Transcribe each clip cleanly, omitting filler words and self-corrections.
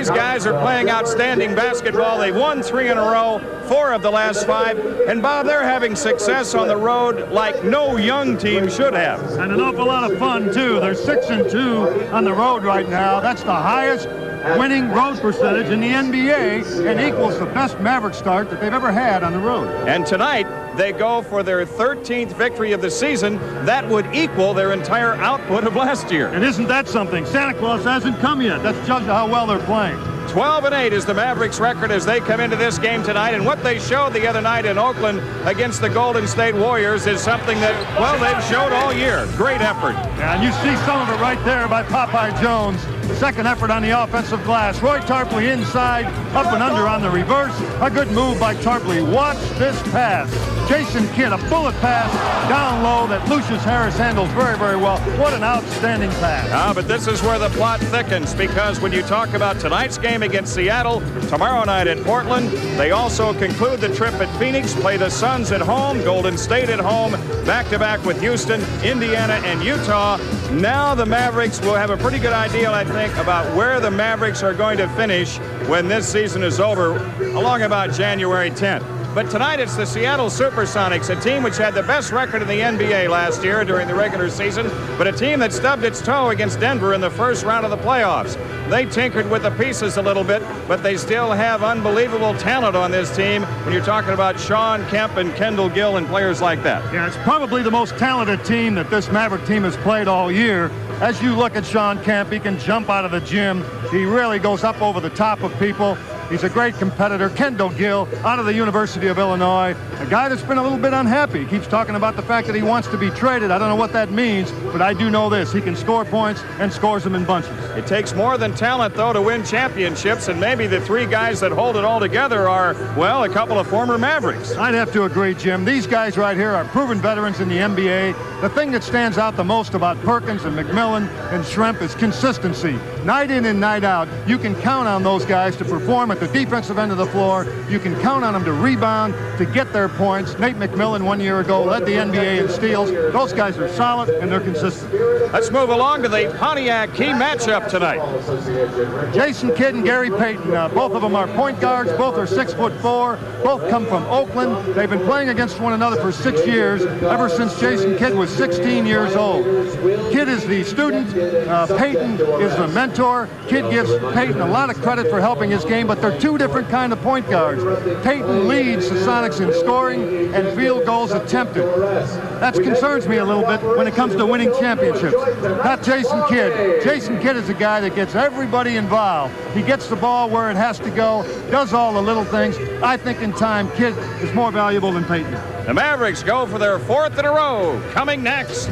These guys are playing outstanding basketball. They've won 3 in a row, 4 of the last 5. And, Bob, they're having success on the road like no young team should have. And an awful lot of fun, too. They're 6-2 on the road right now. That's the highest winning road percentage in the NBA and equals the best Maverick start that they've ever had on the road. And tonight, they go for their 13th victory of the season. That would equal their entire output of last year. And isn't that something? Santa Claus hasn't come yet. That's judged how well they're playing. 12-8 is the Mavericks' record as they come into this game tonight, and what they showed the other night in Oakland against the Golden State Warriors is something that, well, they've showed all year. Great effort. Yeah, and you see some of it right there by Popeye Jones. Second effort on the offensive glass. Roy Tarpley inside, up and under on the reverse. A good move by Tarpley. Watch this pass. Jason Kidd, a bullet pass down low that Lucius Harris handles very, very well. What an outstanding pass. But this is where the plot thickens, because when you talk about tonight's game against Seattle, tomorrow night at Portland, they also conclude the trip at Phoenix, play the Suns at home, Golden State at home, back-to-back with Houston, Indiana, and Utah. Now the Mavericks will have a pretty good idea, I think, about where the Mavericks are going to finish when this season is over, along about January 10th. But tonight it's the Seattle SuperSonics, a team which had the best record in the NBA last year during the regular season, but a team that stubbed its toe against Denver in the first round of the playoffs. They tinkered with the pieces a little bit, but they still have unbelievable talent on this team when you're talking about Shawn Kemp and Kendall Gill and players like that. Yeah, it's probably the most talented team that this Maverick team has played all year. As you look at Shawn Kemp, he can jump out of the gym. He really goes up over the top of people. He's a great competitor. Kendall Gill, out of the University of Illinois, a guy that's been a little bit unhappy. He keeps talking about the fact that he wants to be traded. I don't know what that means, but I do know this. He can score points and scores them in bunches. It takes more than talent, though, to win championships, and maybe the 3 guys that hold it all together are, well, a couple of former Mavericks. I'd have to agree, Jim. These guys right here are proven veterans in the NBA. The thing that stands out the most about Perkins and McMillan and Schrempf is consistency. Night in and night out, you can count on those guys to perform at the defensive end of the floor. You can count on them to rebound, to get their points. Nate McMillan 1 year ago led the NBA in steals. Those guys are solid and they're consistent. Let's move along to the Pontiac key matchup tonight. Jason Kidd and Gary Payton, both of them are point guards. Both are 6'4". Both come from Oakland. They've been playing against one another for 6 years, ever since Jason Kidd was 16 years old. Kidd is the student. Payton is the mentor. Kidd gives Payton a lot of credit for helping his game, but they're 2 different kind of point guards. Payton leads the Sonics in scoring and field goals attempted. That concerns me a little bit when it comes to winning championships. Not Jason Kidd. Jason Kidd is a guy that gets everybody involved. He gets the ball where it has to go, does all the little things. I think in time, Kidd is more valuable than Payton. The Mavericks go for their 4th in a row. Coming next.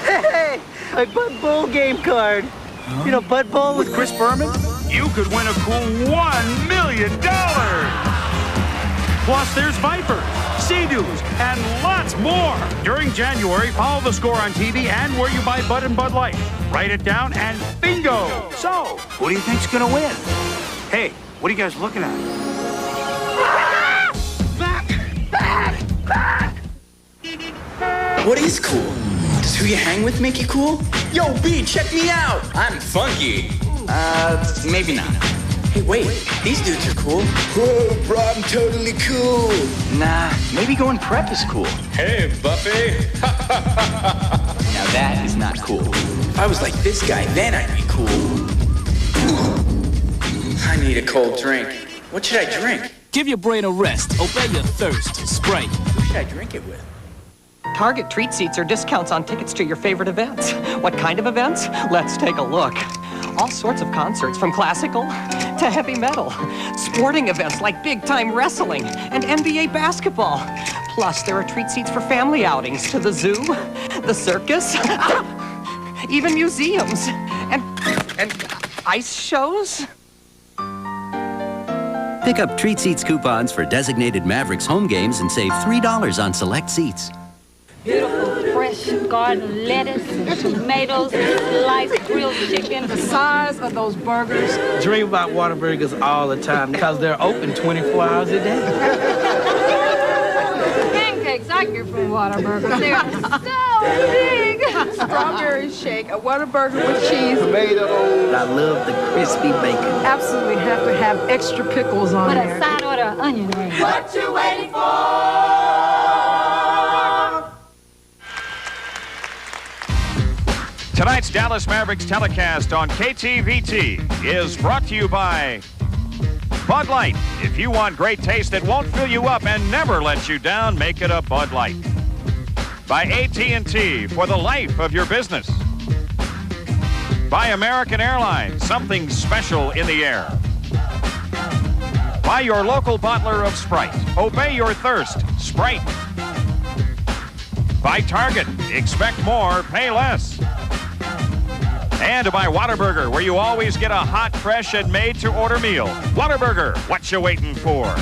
Hey, my Bud Bowl game card. Huh? You know Bud Bowl with Chris Berman? You could win a cool $1 million. Plus, there's Viper, Sea-Doos, and lots more. During January, follow the score on TV and where you buy Bud and Bud Light. Write it down and bingo. So, who do you think's gonna win? Hey, what are you guys looking at? Back! What is cool? Does who you hang with make you cool? Yo, B, check me out! I'm funky. Maybe not. Hey, wait, these dudes are cool. Whoa, bro, I'm totally cool. Nah, maybe going prep is cool. Hey, Buffy. Now that is not cool. If I was like this guy, then I'd be cool. I need a cold drink. What should I drink? Give your brain a rest. Obey your thirst. Sprite. Who should I drink it with? Target treat seats are discounts on tickets to your favorite events. What kind of events? Let's take a look. All sorts of concerts, from classical to heavy metal. Sporting events like big-time wrestling and NBA basketball. Plus, there are treat seats for family outings to the zoo, the circus, even museums, and ice shows. Pick up Treat Seats coupons for designated Mavericks home games and save $3 on select seats. Beautiful, fresh garden lettuce, tomatoes, sliced grilled chicken. The size of those burgers. Dream about Whataburgers all the time because they're open 24 hours a day. Pancakes, like your Whataburgers. They're so big. Strawberry shake, a Whataburger with cheese. Tomatoes. I love the crispy bacon. Absolutely have to have extra pickles on With there. a side order of onion rings. What you waiting for? Tonight's Dallas Mavericks telecast on KTVT is brought to you by Bud Light. If you want great taste that won't fill you up and never let you down, make it a Bud Light. By AT&T for the life of your business. By American Airlines, something special in the air. By your local bottler of Sprite. Obey your thirst, Sprite. By Target, expect more, pay less. And by Whataburger, where you always get a hot, fresh, and made-to-order meal. Whataburger, what you waiting for?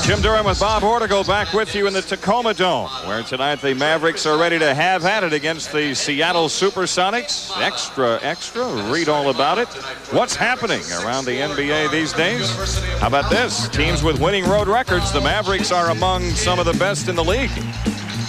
Jim Durham with Bob Ortigal back with you in the Tacoma Dome, where tonight the Mavericks are ready to have at it against the Seattle SuperSonics. Extra, read all about it. What's happening around the NBA these days? How about this? Teams with winning road records, the Mavericks are among some of the best in the league.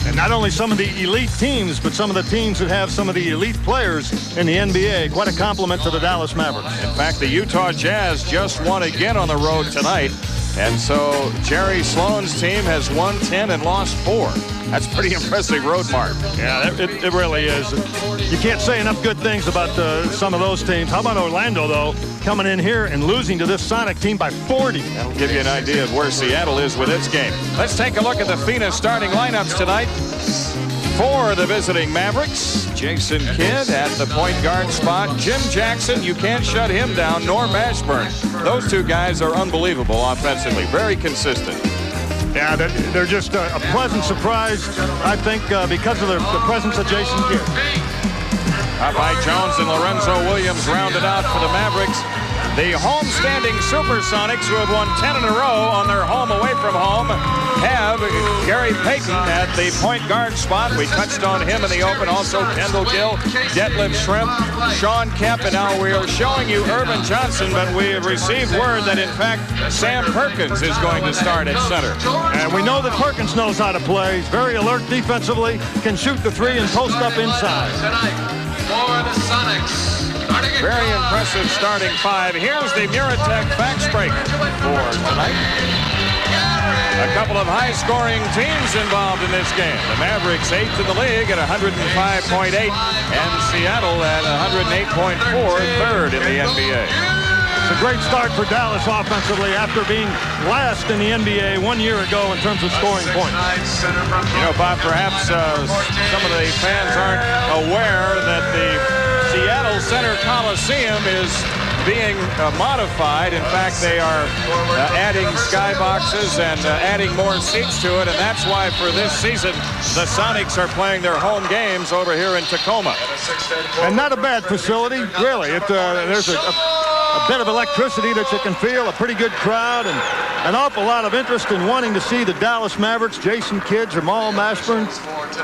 And not only some of the elite teams, but some of the teams that have some of the elite players in the NBA. Quite a compliment to the Dallas Mavericks. In fact, the Utah Jazz just won again on the road tonight. And so Jerry Sloan's team has won 10 and lost 4. That's pretty impressive road mark. Yeah, it really is. You can't say enough good things about some of those teams. How about Orlando, though, coming in here and losing to this Sonic team by 40? That'll give you an idea of where Seattle is with its game. Let's take a look at the Phoenix starting lineups tonight. For the visiting Mavericks, Jason Kidd at the point guard spot. Jim Jackson, you can't shut him down, nor Mashburn. Those two guys are unbelievable offensively, very consistent. Yeah, they're just a pleasant surprise, I think, because of the presence of Jason Kidd. Popeye Jones and Lorenzo Williams rounded out for the Mavericks. The home-standing SuperSonics, who have won 10 in a row on their home away from home, have Gary Payton at the point guard spot. We touched on him in the open. Also Kendall Gill, Detlef Schrempf, Shawn Kemp, and now we are showing you Irvin Johnson, but we have received word that, in fact, Sam Perkins is going to start at center. And we know that Perkins knows how to play. He's very alert defensively, can shoot the three and post up inside. Tonight for the Sonics. Very impressive starting 5. Here's the Muratech Facts Break for tonight. A couple of high-scoring teams involved in this game. The Mavericks 8th in the league at 105.8, and Seattle at 108.4, 3rd in the NBA. It's a great start for Dallas offensively after being last in the NBA 1 year ago in terms of scoring points. You know, Bob, perhaps some of the fans aren't aware that the Seattle Center Coliseum is being modified. In fact, they are adding skyboxes and adding more seats to it, and that's why for this season the Sonics are playing their home games over here in Tacoma. And not a bad facility, really. There's a bit of electricity that you can feel, a pretty good crowd, and an awful lot of interest in wanting to see the Dallas Mavericks. Jason Kidd, Jamal Mashburn,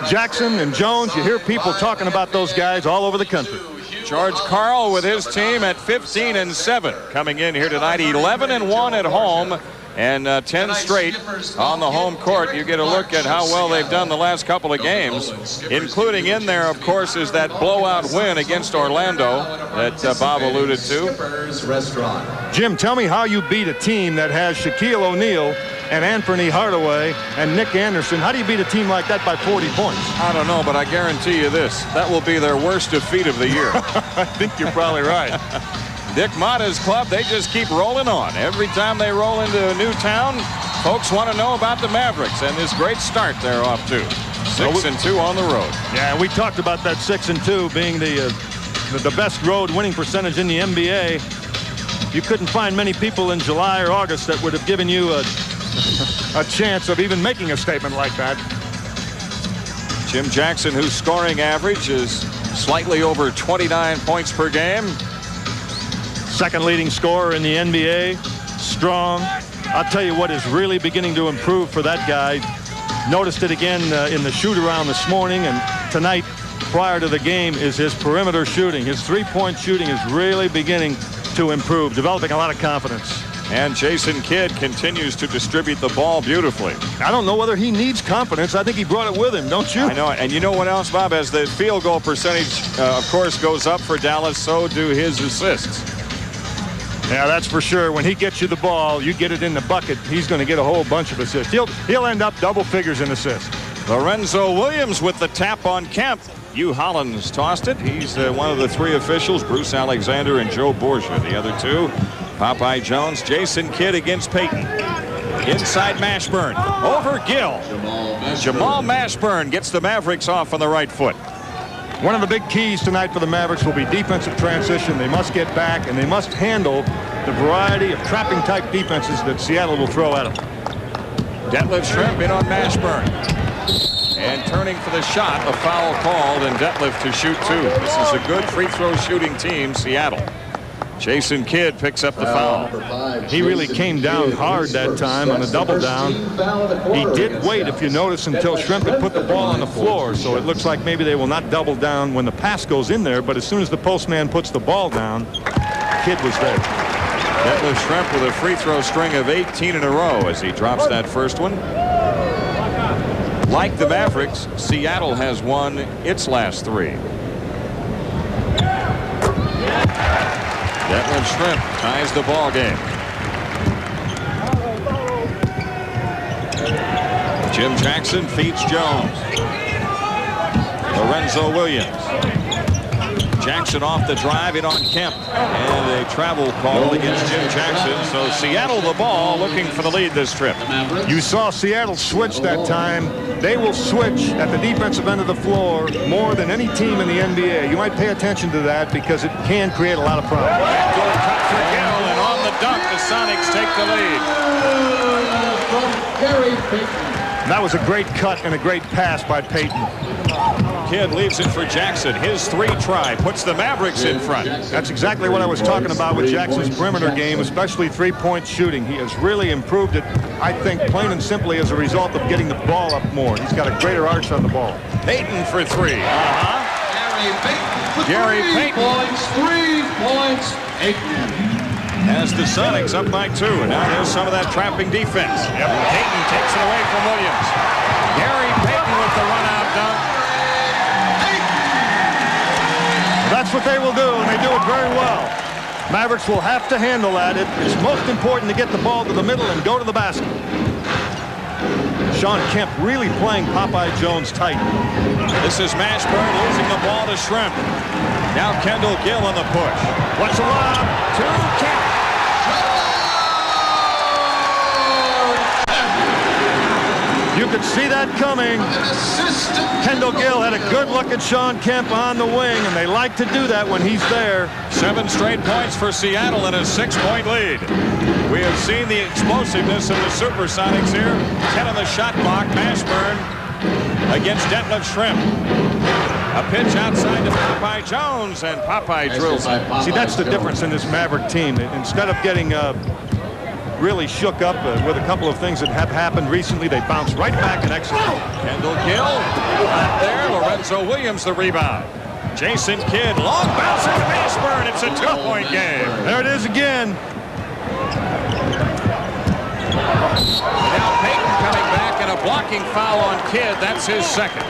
Jackson, and Jones. You hear people talking about those guys all over the country. George Karl with his team at 15-7, coming in here tonight, 11-1 at home, and 10 straight on the home court. You get a look at how well they've done the last couple of games, including in there, of course, is that blowout win against Orlando that Bob alluded to. Jim, tell me how you beat a team that has Shaquille O'Neal and Anthony Hardaway and Nick Anderson. How do you beat a team like that by 40 points? I don't know, but I guarantee you this. That will be their worst defeat of the year. I think you're probably right. Dick Motta's club, they just keep rolling on. Every time they roll into a new town, folks want to know about the Mavericks and this great start they're off to. 6-2 on the road. Yeah, we talked about that 6-2 being the best road winning percentage in the NBA. You couldn't find many people in July or August that would have given you a chance of even making a statement like that. Jim Jackson, whose scoring average is slightly over 29 points per game. Second leading scorer in the NBA. Strong. I'll tell you what is really beginning to improve for that guy. Noticed it again in the shoot-around this morning, and tonight, prior to the game, is his perimeter shooting. His three-point shooting is really beginning to improve, developing a lot of confidence. And Jason Kidd continues to distribute the ball beautifully. I don't know whether he needs confidence. I think he brought it with him, don't you? I know it. And you know what else, Bob? As the field goal percentage, of course, goes up for Dallas, so do his assists. Yeah, that's for sure. When he gets you the ball, you get it in the bucket, he's going to get a whole bunch of assists. He'll end up double figures in assists. Lorenzo Williams with the tap on Kemp. Hugh Hollins tossed it. He's one of the three officials, Bruce Alexander and Joe Borgia. The other two, Popeye Jones, Jason Kidd against Payton. Inside Mashburn, over Gill. Jamal Mashburn gets the Mavericks off on the right foot. One of the big keys tonight for the Mavericks will be defensive transition. They must get back, and they must handle the variety of trapping-type defenses that Seattle will throw at them. Detlef Schrempf in on Mashburn. And turning for the shot, a foul called, and Detlef to shoot two. This is a good free throw shooting team, Seattle. Jason Kidd picks up the foul. He really came down hard that time on a double down. He did wait, if you notice, until Schrempf had put the ball on the floor, so it looks like maybe they will not double down when the pass goes in there, but as soon as the postman puts the ball down, Kidd was there. Detlef Schrempf with a free throw string of 18 in a row as he drops that first one. Like the Mavericks, Seattle has won its last three. Detlef Schrempf ties the ball game. Jim Jackson feeds Jones. Lorenzo Williams. Jackson off the drive in on Kemp. And a travel call against Jim Jackson. So Seattle the ball looking for the lead this trip. You saw Seattle switch that time. They will switch at the defensive end of the floor more than any team in the NBA. You might pay attention to that because it can create a lot of problems. Backdoor cut for Gill, and on the dunk, the Sonics take the lead. Gary Payton. That was a great cut and a great pass by Payton. Kidd leaves it for Jackson. His three try puts the Mavericks in front. That's exactly what I was talking about with Jackson's perimeter game, especially three-point shooting. He has really improved it, I think, plain and simply as a result of getting the ball up more. He's got a greater arch on the ball. Payton for three. Gary Payton. 3 points. Has the Sonics up by 2. And now there's some of that trapping defense. Yep. Payton takes it away from Williams. Gary Payton with the run-out dunk. That's what they will do, and they do it very well. Mavericks will have to handle that. It is most important to get the ball to the middle and go to the basket. Shawn Kemp really playing Popeye Jones tight. This is Mashburn losing the ball to Schrempf. Now Kendall Gill on the push. What's the lob? To Kemp. You could see that coming. Kendall Gill had a good look at Shawn Kemp on the wing, and they like to do that when he's there. 7 straight points for Seattle and a 6-point lead. We have seen the explosiveness of the SuperSonics here. 10 on the shot clock. Mashburn against Detlef Schrempf. A pitch outside to Popeye Jones, and Popeye drills it. See, that's the difference in this Maverick team. Instead of getting really shook up with a couple of things that have happened recently, they bounce right back and execute. Kendall Gill not there. Lorenzo Williams the rebound. Jason Kidd, long bounce to Mashburn. It's a 2-point game. There it is again. Now Payton coming back, and a blocking foul on Kidd. That's his second.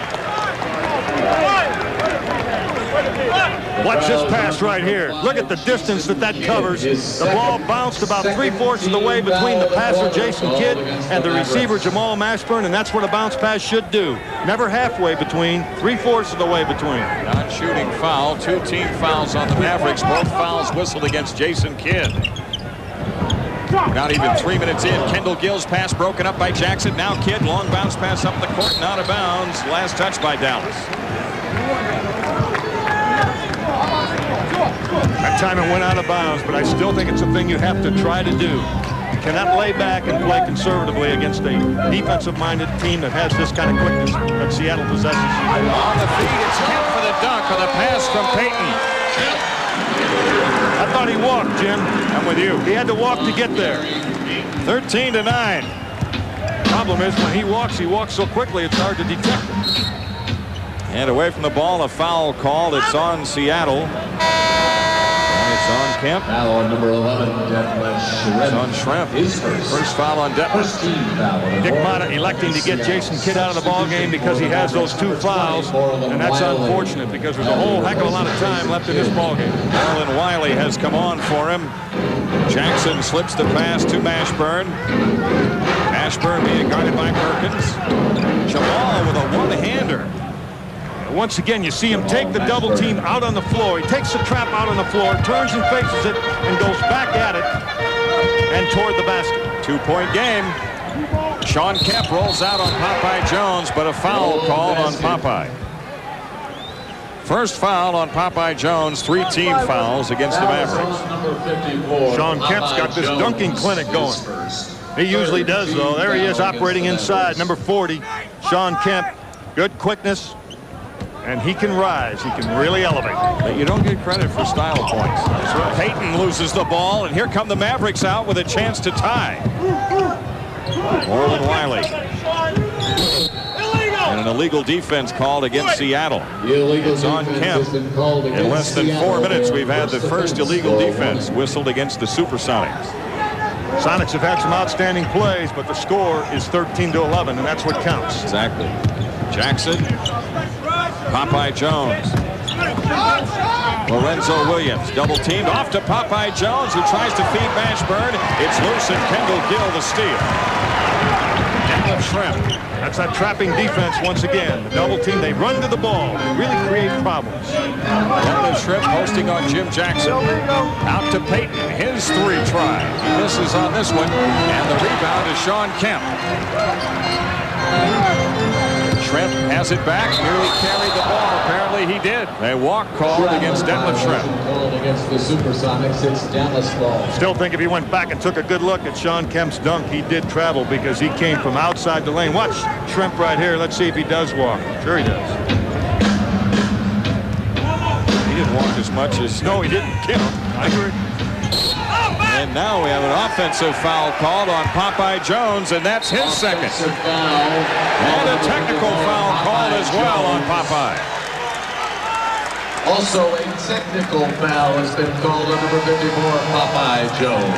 Watch this pass right here. Look at the distance that covers. The ball bounced about 3/4 of the way between the passer, Jason Kidd, and the receiver, Jamal Mashburn, and that's what a bounce pass should do. Never halfway between, 3/4 of the way between. Non-shooting foul. 2 team fouls on the Mavericks. Both fouls whistled against Jason Kidd. Not even 3 minutes in. Kendall Gill's pass broken up by Jackson. Now Kidd, long bounce pass up the court and out of bounds. Last touch by Dallas. That time it went out of bounds, but I still think it's a thing you have to try to do. You cannot lay back and play conservatively against a defensive-minded team that has this kind of quickness that Seattle possesses. On the feed, it's Kemp for the dunk on the pass from Payton. I thought he walked, Jim. I'm with you. He had to walk to get there. 13-9. Problem is, when he walks so quickly, it's hard to detect it. And away from the ball, a foul called. It's on Seattle. And it's Shawn Kemp. Foul on number 11, Detlef Schrempf. On Schrempf. His First foul on Detlef. First team foul. Dick Motta electing to get Jason Kidd out of the ball game because he has those 2 fouls, and that's unfortunate because there's a whole heck of a lot of time left in this ball game. Marlon Wiley has come on for him. Jackson slips the pass to Mashburn. Mashburn being guarded by Perkins. Jamal with a one-hander. Once again, you see him take the double team out on the floor. He takes the trap out on the floor, turns and faces it, and goes back at it and toward the basket. 2-point game. Shawn Kemp rolls out on Popeye Jones, but a foul called on Popeye. First foul on Popeye Jones, 3 team fouls against the Mavericks. Shawn Kemp's got this dunking clinic going. He usually does, though. There he is operating inside, number 40, Shawn Kemp. Good quickness. And he can rise. He can really elevate. But you don't get credit for style points. That's right. Payton loses the ball, and here come the Mavericks out with a chance to tie. Marlon Wiley. And an illegal defense called against Seattle. It's on Kemp. In less than 4 minutes, we've had the first illegal defense whistled against the SuperSonics. Sonics have had some outstanding plays, but the score is 13-11, and that's what counts. Exactly. Jackson. Popeye Jones. Lorenzo Williams double teamed off to Popeye Jones, who tries to feed Mashburn. It's loose, and Kendall Gill the steal. Detlef Schrempf. That's that trapping defense once again. The double team, they run to the ball. They really create problems. Detlef Schrempf posting on Jim Jackson. Out to Payton. His 3 try. He misses on this one. And the rebound is Shawn Kemp. Schrempf has it back, nearly carried the ball. Apparently he did. A walk called against Detlef Schrempf. Called against the SuperSonics. It's Dallas ball. Still think if he went back and took a good look at Shawn Kemp's dunk, he did travel because he came from outside the lane. Watch Schrempf right here. Let's see if he does walk. Sure he does. He didn't walk as much as... No, he didn't. I agree. And now we have an offensive foul called on Popeye Jones, and that's his second. And a technical foul called as well on Popeye. Also, a technical foul has been called on number 54, Popeye Jones.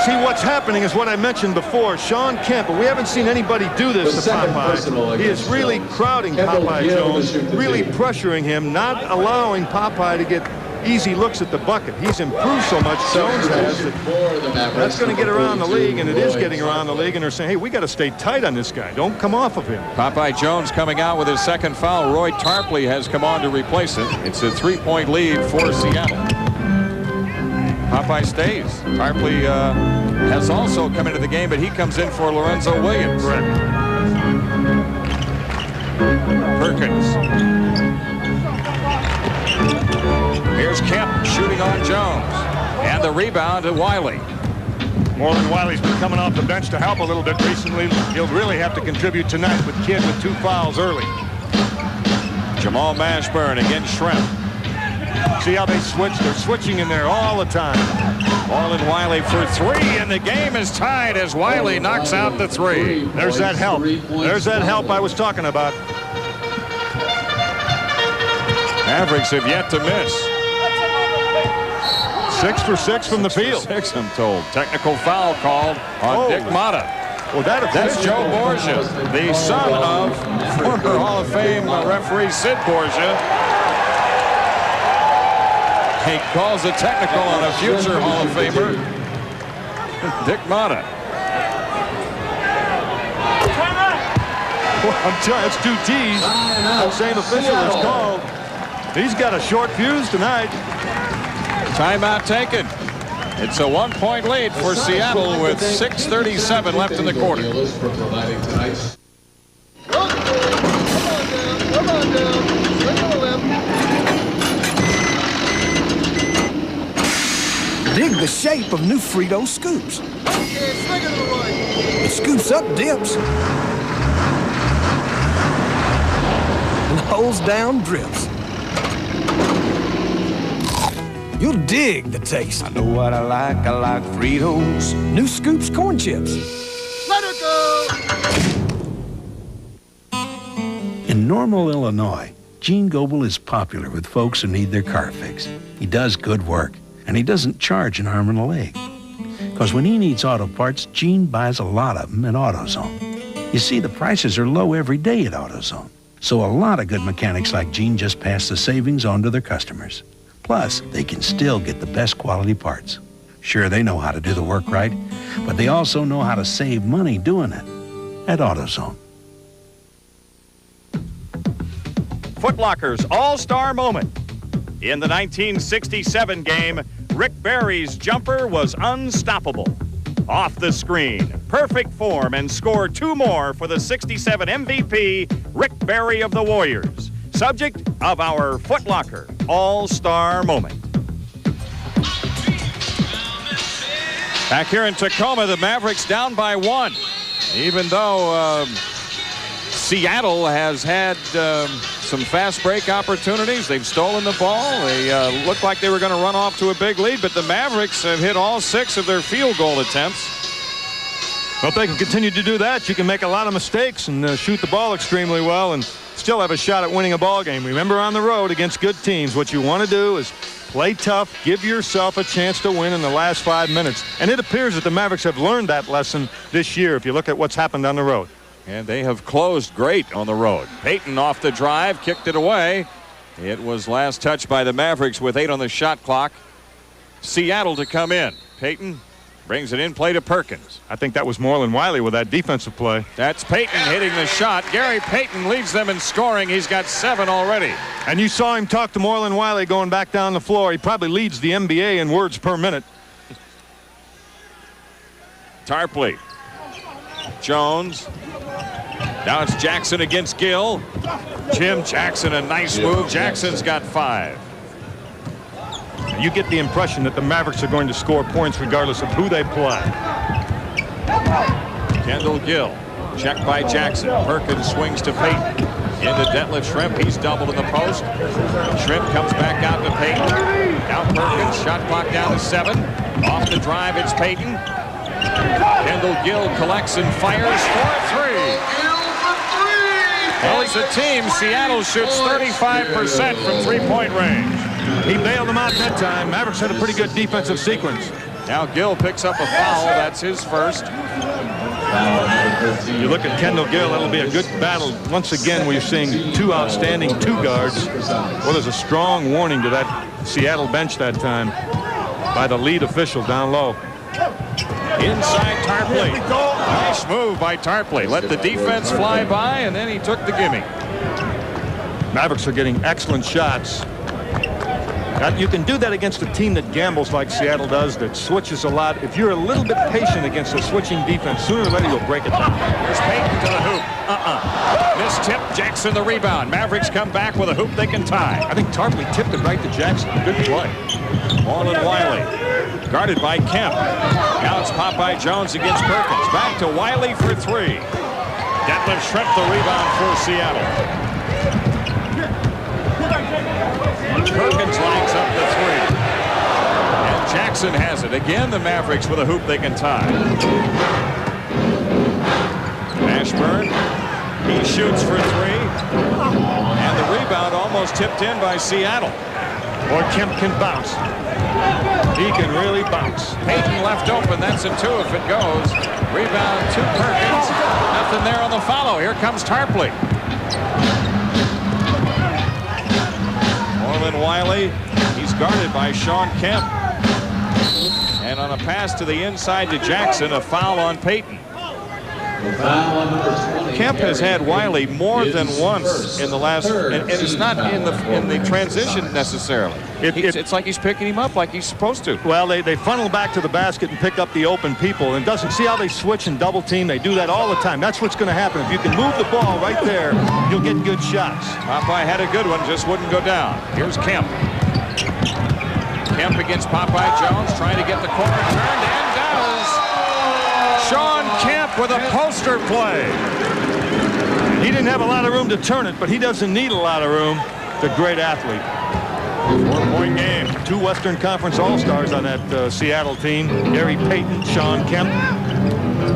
See, what's happening is what I mentioned before. Shawn Kemp, but we haven't seen anybody do this to Popeye. He is really crowding Popeye Jones, really pressuring him, not allowing Popeye to get easy looks at the bucket. He's improved so much, Jones has, that that's going to get around the league, and it is getting around the league, and they're saying, hey, we got to stay tight on this guy. Don't come off of him. Popeye Jones coming out with his second foul. Roy Tarpley has come on to replace it. It's a 3-point lead for Seattle. Popeye stays. Tarpley has also come into the game, but he comes in for Lorenzo Williams. Correct. Perkins. Here's Kemp shooting on Jones. And the rebound to Wiley. Marlon Wiley's been coming off the bench to help a little bit recently. He'll really have to contribute tonight with Kidd with 2 fouls early. Jamal Mashburn against Schrempf. See how they switch? They're switching in there all the time. Marlon Wiley for 3, and the game is tied as Wiley knocks out the 3. There's that help. There's that help I was talking about. Mavericks have yet to miss. 6 for 6 from the field. 6, I'm told. Technical foul called on Dick Motta. Well, that's Joe Borgia, the son of former Hall of Fame referee Sid Borgia. He calls a technical on a future Hall of Famer, Dick Motta. Well, I'm telling you, it's 2 T's. That same official is called. He's got a short fuse tonight. Timeout taken. It's a 1-point lead for Seattle with 6:37 left in the quarter. Dig the shape of new Frito scoops. It scoops up dips and holds down drips. You'll dig the taste. I know what I like Fritos. New Scoops corn chips. Let her go! In Normal, Illinois, Gene Goebel is popular with folks who need their car fixed. He does good work, and he doesn't charge an arm and a leg. Because when he needs auto parts, Gene buys a lot of them at AutoZone. You see, the prices are low every day at AutoZone. So a lot of good mechanics like Gene just pass the savings on to their customers. Plus, they can still get the best quality parts. Sure, they know how to do the work right, but they also know how to save money doing it at AutoZone. Foot Locker's all-star moment. In the 1967 game, Rick Barry's jumper was unstoppable. Off the screen, perfect form, and scored 2 more for the 67 MVP, Rick Barry of the Warriors. Subject of our Foot Locker all-star moment. Back here in Tacoma, the Mavericks down by 1. Even though Seattle has had some fast break opportunities. They've stolen the ball. They looked like they were going to run off to a big lead, but the Mavericks have hit all 6 of their field goal attempts. Well, if they can continue to do that, you can make a lot of mistakes and shoot the ball extremely well and still have a shot at winning a ball game. Remember, on the road against good teams, what you want to do is play tough, give yourself a chance to win in the last 5 minutes. And it appears that the Mavericks have learned that lesson this year if you look at what's happened on the road. And they have closed great on the road. Payton off the drive, kicked it away. It was last touched by the Mavericks with 8 on the shot clock. Seattle to come in. Payton brings it in play to Perkins. I think that was Marlon Wiley with that defensive play. That's Payton hitting the shot. Gary Payton leads them in scoring. He's got 7 already. And you saw him talk to Marlon Wiley going back down the floor. He probably leads the NBA in words per minute. Tarpley. Jones. Now it's Jackson against Gill. Jim Jackson, a nice move. Jackson's got 5. You get the impression that the Mavericks are going to score points regardless of who they play. Kendall Gill. Checked by Jackson. Perkins swings to Payton. Into Detlef Schrempf. He's doubled in the post. Schrempf comes back out to Payton. Now Perkins. Shot clock down to 7. Off the drive, it's Payton. Kendall Gill collects and fires for 3. Well, as a team, Seattle shoots 35% from three-point range. He bailed them out that time. Mavericks had a pretty good defensive sequence. Now Gill picks up a foul. That's his first. You look at Kendall Gill, that'll be a good battle. Once again, we're seeing 2 outstanding 2 guards. Well, there's a strong warning to that Seattle bench that time by the lead official down low. Inside Tarpley. Nice move by Tarpley. Let the defense fly by, and then he took the gimme. Mavericks are getting excellent shots. Now, you can do that against a team that gambles like Seattle does, that switches a lot. If you're a little bit patient against a switching defense, sooner or later you'll break it down. Here's Payton to the hoop. Missed tip. Jackson the rebound. Mavericks come back with a hoop they can tie. I think Tarpley tipped it right to Jackson. Good play. Marlon Wiley. Guarded by Kemp. Now it's Popeye Jones against Perkins. Back to Wiley for 3. Detlef Schrempf the rebound for Seattle. Perkins lines up the 3. And Jackson has it. Again, the Mavericks with a hoop they can tie. Mashburn. He shoots for 3. And the rebound almost tipped in by Seattle. Boy, Kemp can bounce. He can really bounce. Payton left open. That's a 2 if it goes. Rebound to Perkins. Nothing there on the follow. Here comes Tarpley. Marlon Wiley. He's guarded by Shawn Kemp. And on a pass to the inside to Jackson, a foul on Payton. Kemp has had Wiley more than once in the last, and it's not in the transition necessarily. It's like he's picking him up like he's supposed to. Well, they funnel back to the basket and pick up the open people, and doesn't see how they switch and double team. They do that all the time. That's what's going to happen. If you can move the ball right there, you'll get good shots. Popeye had a good one, just wouldn't go down. Here's Kemp. Kemp against Popeye Jones, trying to get the corner turned, and does. Shawn Kemp with a poster play. He didn't have a lot of room to turn it, but he doesn't need a lot of room. The great athlete. 4-point game. 2 Western Conference All-Stars on that Seattle team. Gary Payton, Shawn Kemp.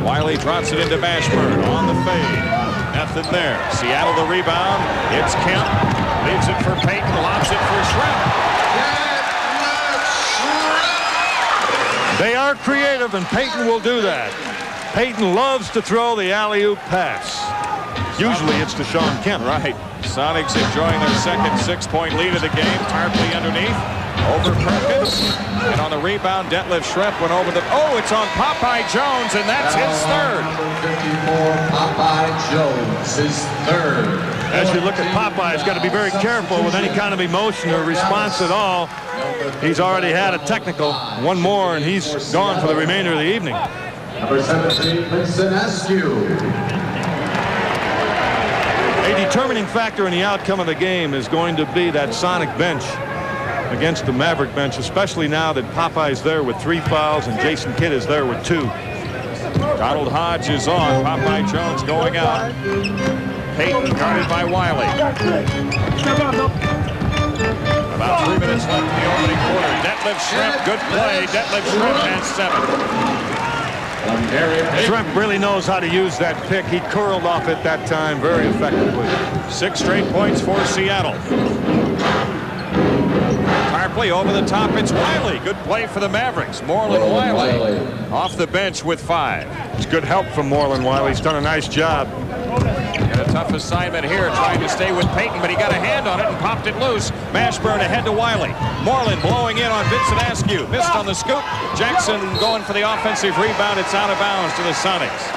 Wiley drops it into Mashburn on the fade. Nothing there. Seattle the rebound. It's Kemp. Leaves it for Payton. Lobs it for Schrempf. They are creative, and Payton will do that. Payton loves to throw the alley-oop pass. Usually it's to Shawn Kemp. Right. Sonics enjoying their second 6-point lead of the game. Tarpley underneath. Over Perkins. And on the rebound, Detlef Schrempf went over the... Oh, it's on Popeye Jones, and that's his third. 54, Popeye Jones, his third. As you look at Popeye, he's got to be very careful with any kind of emotion or response at all. He's already had a technical. One more, and he's gone for the remainder of the evening. Number 17, Vincent Askew. A determining factor in the outcome of the game is going to be that Sonic bench against the Maverick bench, especially now that Popeye's there with 3 fouls and Jason Kidd is there with 2. Donald Hodge is on. Popeye Jones going out. Payton guarded by Wiley. About 3 minutes left in the opening quarter. Detlef Schrempf, good play. Detlef Schrempf has 7. Schrempf really knows how to use that pick. He curled off it that time very effectively. 6 straight points for Seattle. Tarpley over the top. It's Wiley. Good play for the Mavericks. Moreland Wiley off the bench with 5. It's good help from Moreland Wiley. He's done a nice job. And a tough assignment here, trying to stay with Payton, but he got a hand on it and popped it loose. Mashburn ahead to Wiley. Moreland blowing in on Vincent Askew. Missed on the scoop. Jackson going for the offensive rebound. It's out of bounds to the Sonics.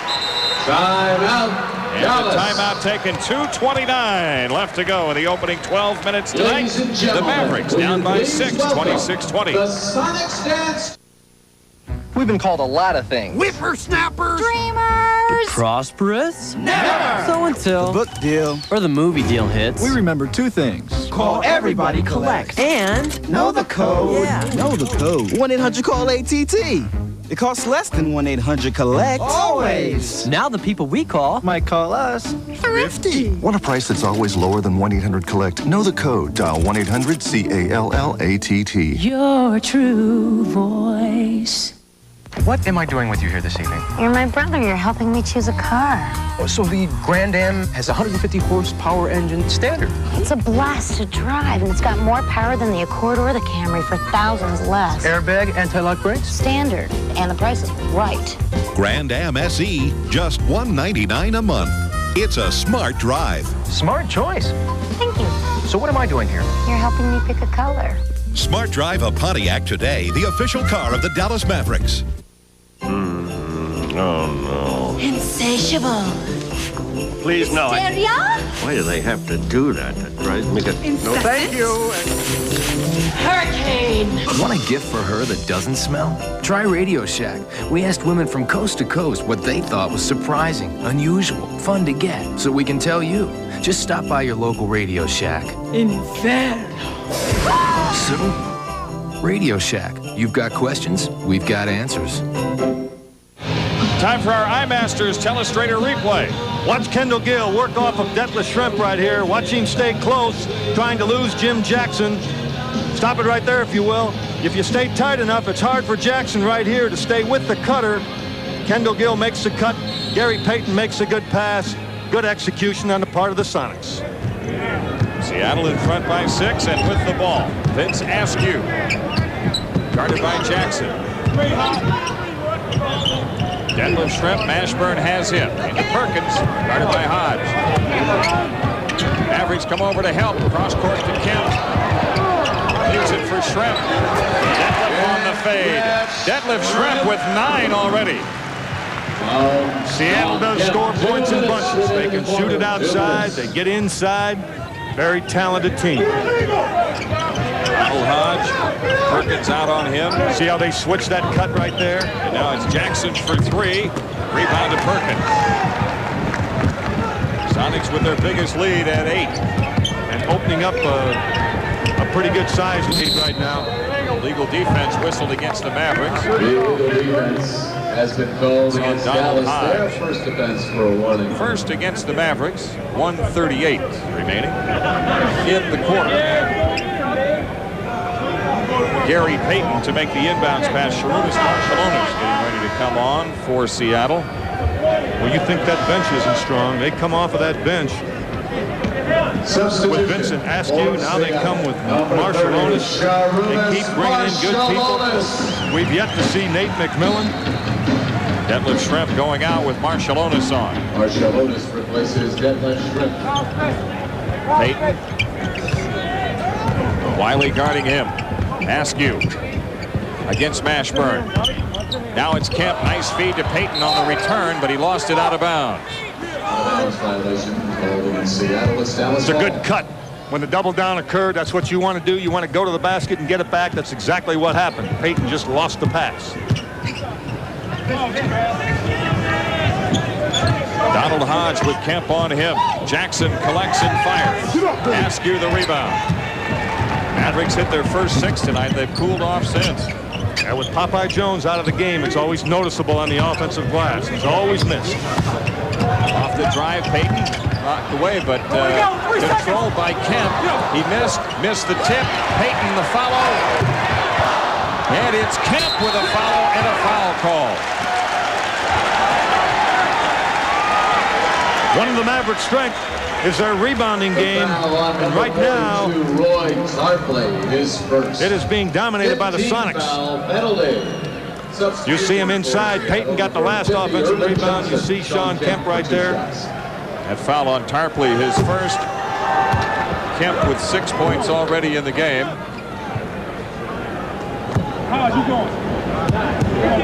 Timeout. And the timeout taken. 2:29 left to go in the opening 12 minutes tonight. The Mavericks down by 6, 26-20. The Sonics dance. We've been called a lot of things. Whippersnappers. Dreamers. Prosperous? Never. So until Book deal. or the movie deal hits. We remember 2 things. Call everybody collect. And Know the code. yeah. Know the code. 1-800-CALL-ATT. It costs less than 1-800-COLLECT. Always. now the people we call Might call us Thrifty. Want a price that's always lower than 1-800-COLLECT? Know the code. Dial 1-800-CALLATT. your true voice. What am I doing with you here this evening? You're my brother. You're helping me choose a car. So the Grand Am has a 150 horsepower engine standard. It's a blast to drive, and it's got more power than the Accord or the Camry for thousands less. Airbag, anti-lock brakes? Standard, and the price is right. Grand Am SE, just $199 a month. It's a smart drive. Smart choice. Thank you. So what am I doing here? You're helping me pick a color. Smart drive a Pontiac today, the official car of the Dallas Mavericks. Oh, no. Insatiable. Please, no. Hysteria? Why do they have to do that? That drives me No, thank you. Hurricane. Want a gift for her that doesn't smell? Try Radio Shack. We asked women from coast to coast what they thought was surprising, unusual, fun to get, so we can tell you. Just stop by your local Radio Shack. Inferno. So, Radio Shack. You've got questions, we've got answers. Time for our iMasters Telestrator replay. Watch Kendall Gill work off of Detlef Schrempf right here. Watch him stay close, trying to lose Jim Jackson. Stop it right there, if you will. If you stay tight enough, it's hard for Jackson right here to stay with the cutter. Kendall Gill makes the cut. Gary Payton makes a good pass. Good execution on the part of the Sonics. Seattle in front by 6 and with the ball. Vince Askew. Guarded by Jackson. Detlef Schrempf, Mashburn has him. Into Perkins, guarded by Hodge. Mavericks come over to help. Cross court to Kemp. Leaves it for Schrempf. Detlef on the fade. Detlef Schrempf with 9 already. Seattle does score points in bunches. They can shoot it outside. They get inside. Very talented team. Hodge. Perkins out on him. See how they switch that cut right there? And now it's Jackson for 3. Rebound to Perkins. Sonics with their biggest lead at 8. And opening up a pretty good size lead right now. Legal defense whistled against the Mavericks. Legal defense has been called against Dallas. Their first defense for a warning. First against the Mavericks. 1:38 remaining in the quarter. Gary Payton to make the inbounds pass. Sharunas getting ready to come on for Seattle. Well, you think that bench isn't strong. They come off of that bench with Vincent Askew. Now they come with Marshallonis. They keep bringing in good people. We've yet to see Nate McMillan. Detlef Schrempf going out with Marshallonis on. Marshallonis replaces Detlef Schrempf. Payton. Wiley guarding him. Askew against Mashburn. Now it's Kemp. Nice feed to Payton on the return, but he lost it out of bounds. It's a good cut. When the double down occurred, that's what you want to do. You want to go to the basket and get it back. That's exactly what happened. Payton just lost the pass. Donald Hodge with Kemp on him. Jackson collects and fires. Askew the rebound. Mavericks hit their first 6 tonight. They've cooled off since. And with Popeye Jones out of the game, it's always noticeable on the offensive glass. He's always missed. Off the drive, Payton knocked away, but controlled by Kemp. He missed the tip. Payton the follow. And it's Kemp with a follow and a foul call. One of the Mavericks' strengths is their rebounding game, and right now it is being dominated by the Sonics. You see him inside. Payton got the last offensive rebound. You see Shawn Kemp right there. That foul on Tarpley, his first. Kemp with 6 points already in the game.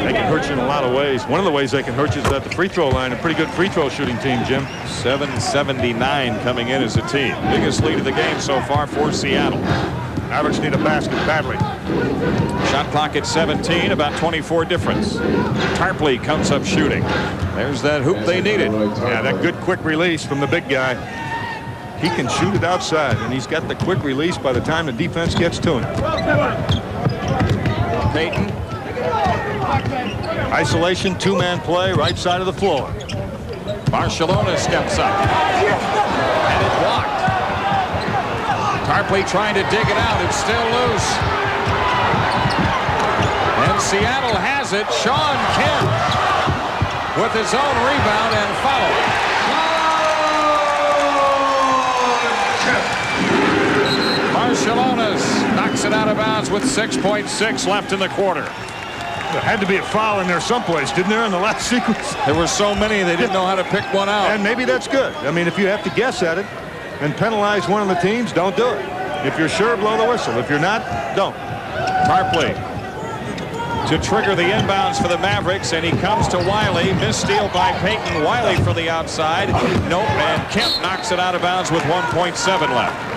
They can hurt you in a lot of ways. One of the ways they can hurt you is at the free throw line. A pretty good free throw shooting team, Jim. 779 coming in as a team. Biggest lead of the game so far for Seattle. Mavericks need a basket badly. Shot clock at 17, about 24 difference. Tarpley comes up shooting. There's that hoop they needed. Yeah, that good quick release from the big guy. He can shoot it outside, and he's got the quick release by the time the defense gets to him. Payton. Isolation, two-man play, right side of the floor. Marshallonis steps up. And it blocked. Tarpley trying to dig it out. It's still loose. And Seattle has it. Shawn Kemp with his own rebound and foul. Marshallonis knocks it out of bounds with 6.6 left in the quarter. There had to be a foul in there someplace, didn't there, in the last sequence? There were so many, they didn't know how to pick one out. And maybe that's good. I mean, if you have to guess at it and penalize one of the teams, don't do it. If you're sure, blow the whistle. If you're not, don't. Tarpley to trigger the inbounds for the Mavericks, and he comes to Wiley. Missteal by Payton. Wiley for the outside. Nope, and Kemp knocks it out of bounds with 1.7 left.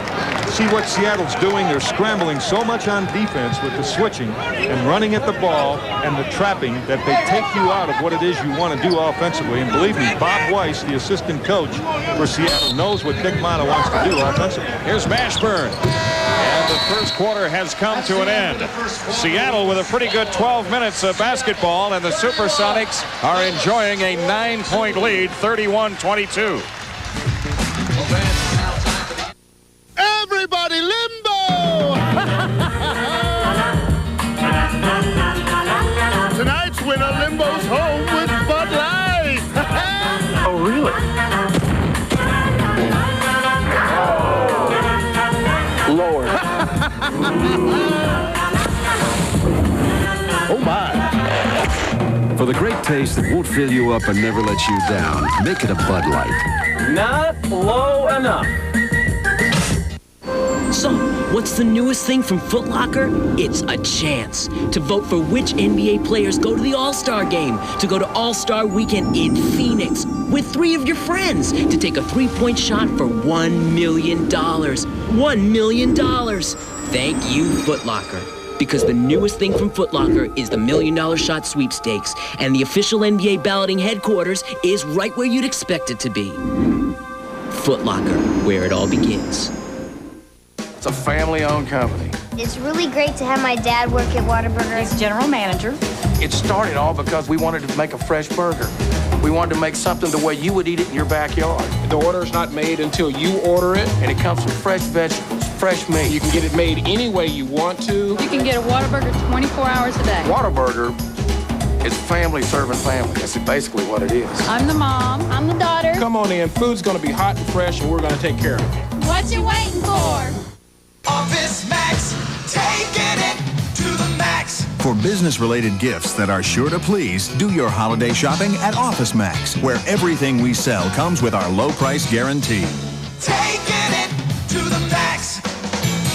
See what Seattle's doing. They're scrambling so much on defense with the switching and running at the ball and the trapping that they take you out of what it is you want to do offensively. And believe me, Bob Weiss, the assistant coach for Seattle, knows what Dick Motta wants to do offensively. Here's Mashburn. And the first quarter has come to an end. Seattle with a pretty good 12 minutes of basketball, and the SuperSonics are enjoying a 9-point lead, 31-22. Everybody limbo! Tonight's winner limbo's home with Bud Light. Oh, really? Lord. Oh, my. For the great taste that won't fill you up and never let you down, make it a Bud Light. Not low enough. So, what's the newest thing from Foot Locker? It's a chance to vote for which NBA players go to the All-Star Game, to go to All-Star Weekend in Phoenix with 3 of your friends, to take a 3-point shot for $1 million. $1 million. Thank you, Foot Locker. Because the newest thing from Foot Locker is the $1 Million Shot Sweepstakes, and the official NBA balloting headquarters is right where you'd expect it to be. Foot Locker, where it all begins. It's a family-owned company. It's really great to have my dad work at Whataburger as general manager. It started all because we wanted to make a fresh burger. We wanted to make something the way you would eat it in your backyard. The order's not made until you order it. And it comes with fresh vegetables, fresh meat. You can get it made any way you want to. You can get a Whataburger 24 hours a day. Whataburger It's family serving family. That's basically what it is. I'm the mom. I'm the daughter. Come on in. Food's going to be hot and fresh, and we're going to take care of it. What you waiting for? Office Max, taking it to the max. For business-related gifts that are sure to please, do your holiday shopping at Office Max, where everything we sell comes with our low price guarantee. Taking it to the max.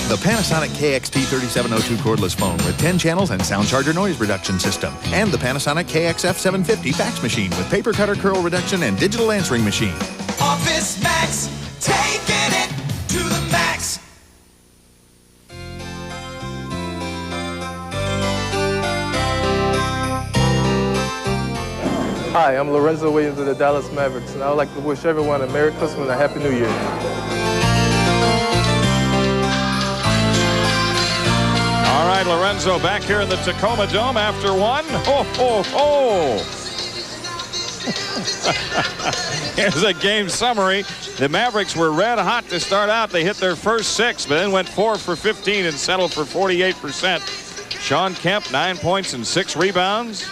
The Panasonic KXT3702 cordless phone with 10 channels and sound charger noise reduction system. And the Panasonic KXF750 fax machine with paper cutter curl reduction and digital answering machine. Office Max, taking it to the max. Hi, I'm Lorenzo Williams of the Dallas Mavericks, and I would like to wish everyone a Merry Christmas and a Happy New Year. All right, Lorenzo back here in the Tacoma Dome after one. Ho, ho, ho. Here's a game summary. The Mavericks were red hot to start out. They hit their first 6, but then went 4 for 15 and settled for 48%. Shawn Kemp, 9 points and 6 rebounds.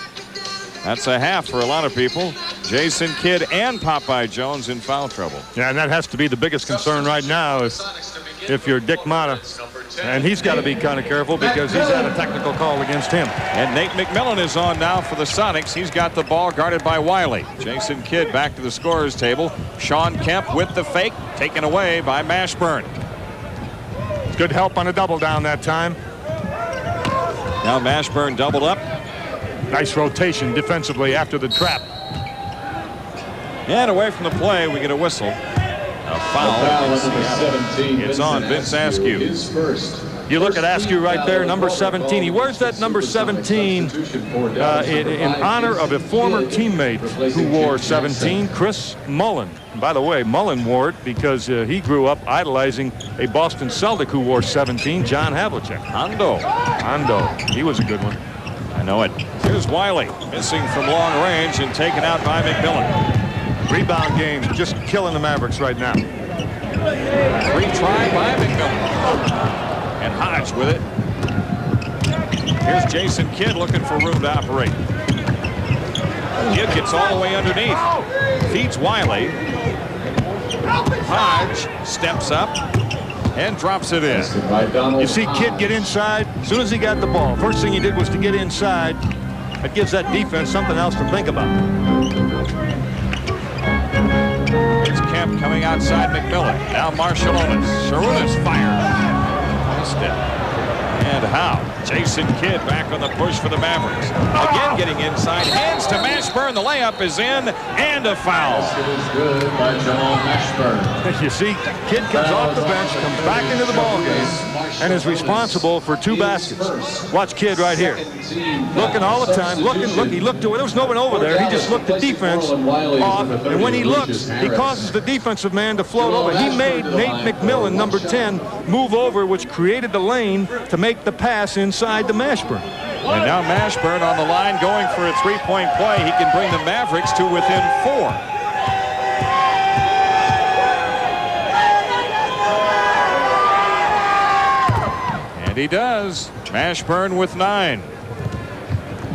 That's a half for a lot of people. Jason Kidd and Popeye Jones in foul trouble. Yeah, and that has to be the biggest concern right now if you're Dick Motta. And he's got to be kind of careful because he's had a technical call against him. And Nate McMillan is on now for the Sonics. He's got the ball guarded by Wiley. Jason Kidd back to the scorer's table. Shawn Kemp with the fake, taken away by Mashburn. Good help on a double down that time. Now Mashburn doubled up. Nice rotation defensively after the trap. And away from the play, we get a whistle. A foul. It's on Vince Askew. You look at Askew right there, number 17. He wears that number 17 in honor of a former teammate who wore 17, Chris Mullin. By the way, Mullin wore it because he grew up idolizing a Boston Celtic who wore 17, John Havlicek. Hondo. He was a good one. I know it. Here's Wiley, missing from long range and taken out by McMillan. Rebound game, just killing the Mavericks right now. 3 try by McMillan. And Hodge with it. Here's Jason Kidd looking for room to operate. Kidd gets all the way underneath. Feeds Wiley. Hodge steps up and drops it in. You see Kidd get inside. As soon as he got the ball, first thing he did was to get inside. That gives that defense something else to think about. Here's Kemp coming outside McMillan. Now Marshallonis. Sharunas fired. Missed it. And how? Jason Kidd back on the push for the Mavericks. Again getting inside. Hands to Mashburn. The layup is in. And a foul. Is good by Jamal Mashburn. You see, Kidd comes off the bench, comes back into the ball game, and is responsible for 2 baskets. Watch Kidd right here. Looking all the time. Look, he looked to it. There was no one over there. He just looked the defense off. And when he looks, he causes the defensive man to float over. He made Nate McMillan, number 10, move over, which created the lane to make the pass inside to Mashburn. And now Mashburn on the line going for a 3-point play. He can bring the Mavericks to within 4. And he does. Mashburn with 9.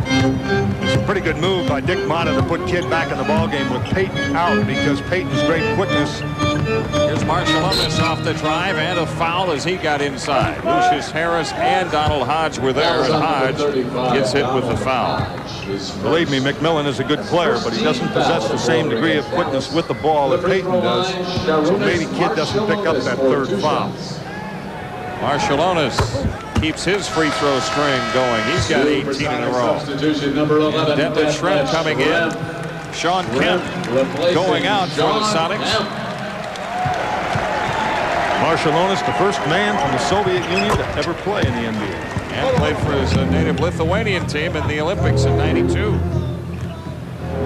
It's a pretty good move by Dick Motta to put Kidd back in the ballgame with Payton out because Payton's great quickness. Here's Marshallonis off the drive and a foul as he got inside. Lucius Harris and Donald Hodge were there, and Hodge gets hit with the foul. Believe me, McMillan is a good player, but he doesn't possess the same degree of quickness with the ball that Payton does. So maybe Kidd doesn't pick up that 3rd foul. Marshallonis keeps his free throw string going. He's got 18 in a row. Detlef Schrempf coming in. Shawn Kemp going out for the Sonics. Marshallonis, the first man from the Soviet Union to ever play in the NBA. And played for his native Lithuanian team in the Olympics in '92.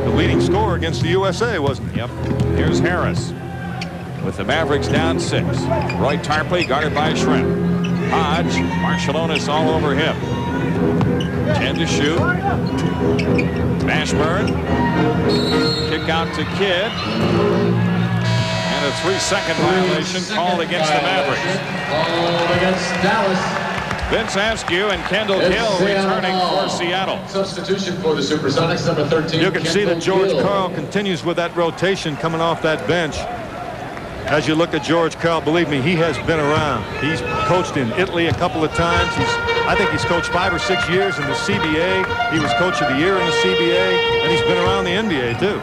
The leading scorer against the USA, wasn't he? Yep. Here's Harris with the Mavericks down 6. Roy Tarpley guarded by Schrempf. Hodge, Marshallonis all over him. 10 to shoot. Mashburn. Kick out to Kidd. And a 3-second violation called against the Mavericks. Called against Dallas. Vince Askew and Kendall Gill returning for Seattle. Substitution for the SuperSonics, number 13. You can see that George Karl continues with that rotation coming off that bench. As you look at George Karl, believe me, he has been around. He's coached in Italy a couple of times. I think he's coached 5 or 6 years in the CBA. He was coach of the year in the CBA, and he's been around the NBA too.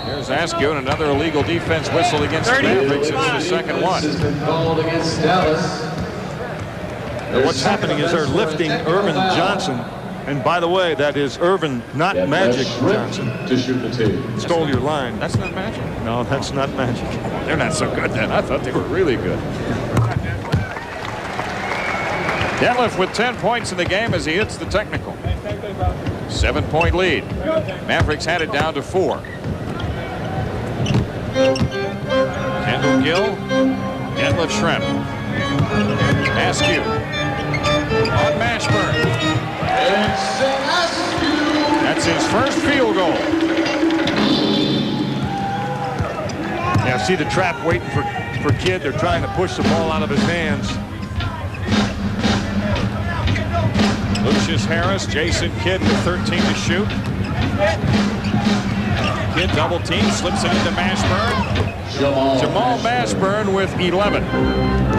Here's Askew, and another illegal defense whistle against the Mavericks. It's the second one. Has been called against Dallas. And what's happening is they're lifting Irvin Johnson. And by the way, that is Irvin, not Magic Johnson. To shoot the two. Stole your line. That's not Magic. No, that's not Magic. They're not so good then. I thought they were really good. Detlef with 10 points in the game as he hits the technical. 7-point lead. Mavericks had it down to 4. Kendall Gill, Detlef Schrempf. Askew on Mashburn. That's his first field goal. Yeah, see the trap waiting for Kidd. They're trying to push the ball out of his hands. Lucius Harris, Jason Kidd with 13 to shoot. Kidd double team, slips it into Mashburn. Jamal Mashburn with 11.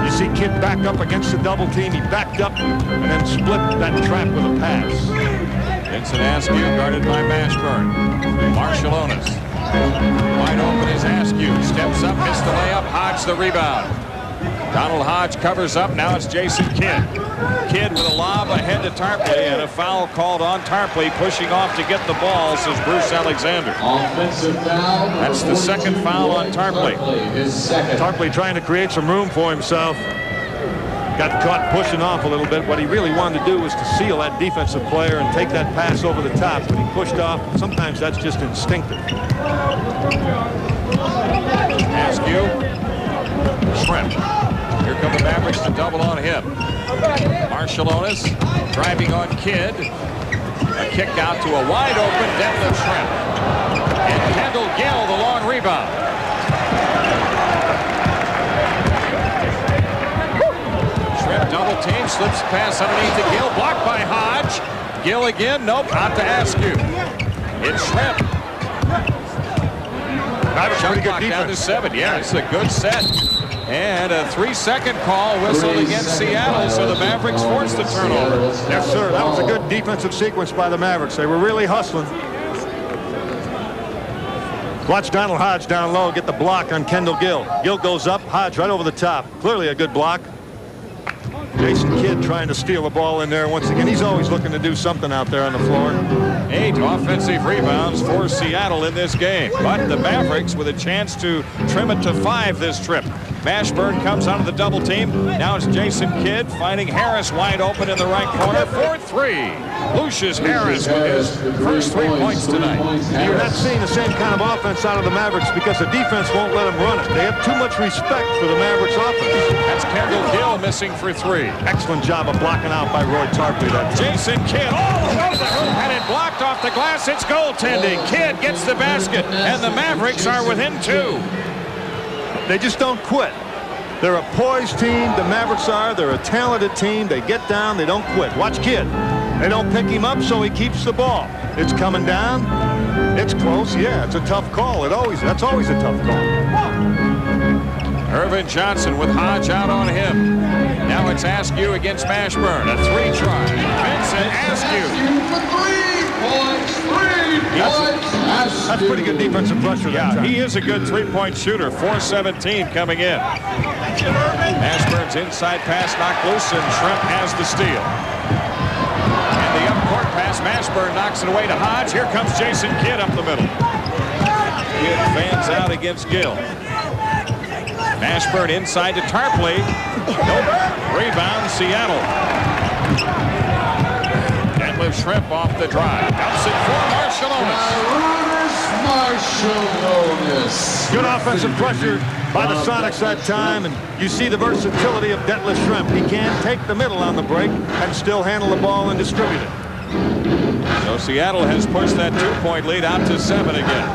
You see Kidd back up against the double team. He backed up and then split that trap with a pass. Vincent Askew guarded by Mashburn. Marshallonis. Wide open is Askew. Steps up, missed the layup. Hodge the rebound. Donald Hodge covers up. Now it's Jason Kidd. Kidd with a lob ahead to Tarpley, and a foul called on Tarpley, pushing off to get the ball, says Bruce Alexander. Offensive foul. That's the second foul on Tarpley. Tarpley trying to create some room for himself. Got caught pushing off a little bit. What he really wanted to do was to seal that defensive player and take that pass over the top. But he pushed off. Sometimes that's just instinctive. Askew. Schrempf. Here come the Mavericks to double on him. Marshallonis driving on Kidd. A kick out to a wide open Detlef Schrempf. And Kendall Gill, the long rebound. Schrempf double team, slips pass underneath to Gill, blocked by Hodge. Gill again, nope, out to Askew. It's Schrempf. Shot clock down to 7. Yeah, it's a good set. And a 3-second call whistled against Seattle, so the Mavericks forced the turnover. Yes, sir. That was a good defensive sequence by the Mavericks. They were really hustling. Watch Donald Hodge down low get the block on Kendall Gill. Gill goes up, Hodge right over the top. Clearly a good block. Jason Kidd trying to steal the ball in there once again. He's always looking to do something out there on the floor. 8 offensive rebounds for Seattle in this game. But the Mavericks with a chance to trim it to 5 this trip. Mashburn comes out of the double team. Now it's Jason Kidd finding Harris wide open in the right corner for 3. Lucius Harris with his first 3 points tonight. You're not seeing the same kind of offense out of the Mavericks because the defense won't let them run it. They have too much respect for the Mavericks offense. That's Kendall Gill missing for 3. Excellent job of blocking out by Roy Tarpley that time. Jason Kidd all over the hoop, and it blocked off the glass. It's goaltending. Kidd gets the basket, and the Mavericks are within 2. They just don't quit. They're a poised team. The Mavericks are. They're a talented team. They get down. They don't quit. Watch Kidd. They don't pick him up, so he keeps the ball. It's coming down. It's close. Yeah, it's a tough call. That's always a tough call. Irvin Johnson with Hodge out on him. Now it's Askew against Mashburn. A 3 try. Vincent Askew. That's pretty good defensive pressure. Yeah, he is a good 3-point shooter. 4-17 coming in. Mashburn's inside pass knocked loose, and Schrempf has the steal. And the up-court pass, Mashburn knocks it away to Hodge. Here comes Jason Kidd up the middle. Kidd fans out against Gill. Mashburn inside to Tarpley. Nope. Rebound, Seattle. Detlef Schrempf off the drive. Dumps it for Marshallonis. Good offensive pressure by the Sonics that time, and you see the versatility of Detlef Schrempf. He can take the middle on the break and still handle the ball and distribute it. So Seattle has pushed that 2-point lead out to 7 again.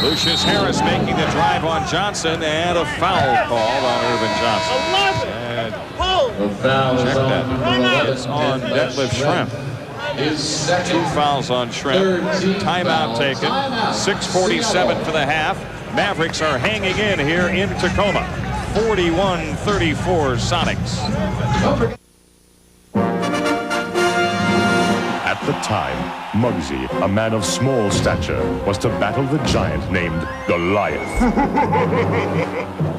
Lucius Harris making the drive on Johnson, and a foul called on Irvin Johnson. 11. Check that. It's on Detlef Schrempf. 2 fouls on Schrempf. Timeout taken. 6:47 for the half. Mavericks are hanging in here in Tacoma. 41-34 Sonics. At the time, Muggsy, a man of small stature, was to battle the giant named Goliath.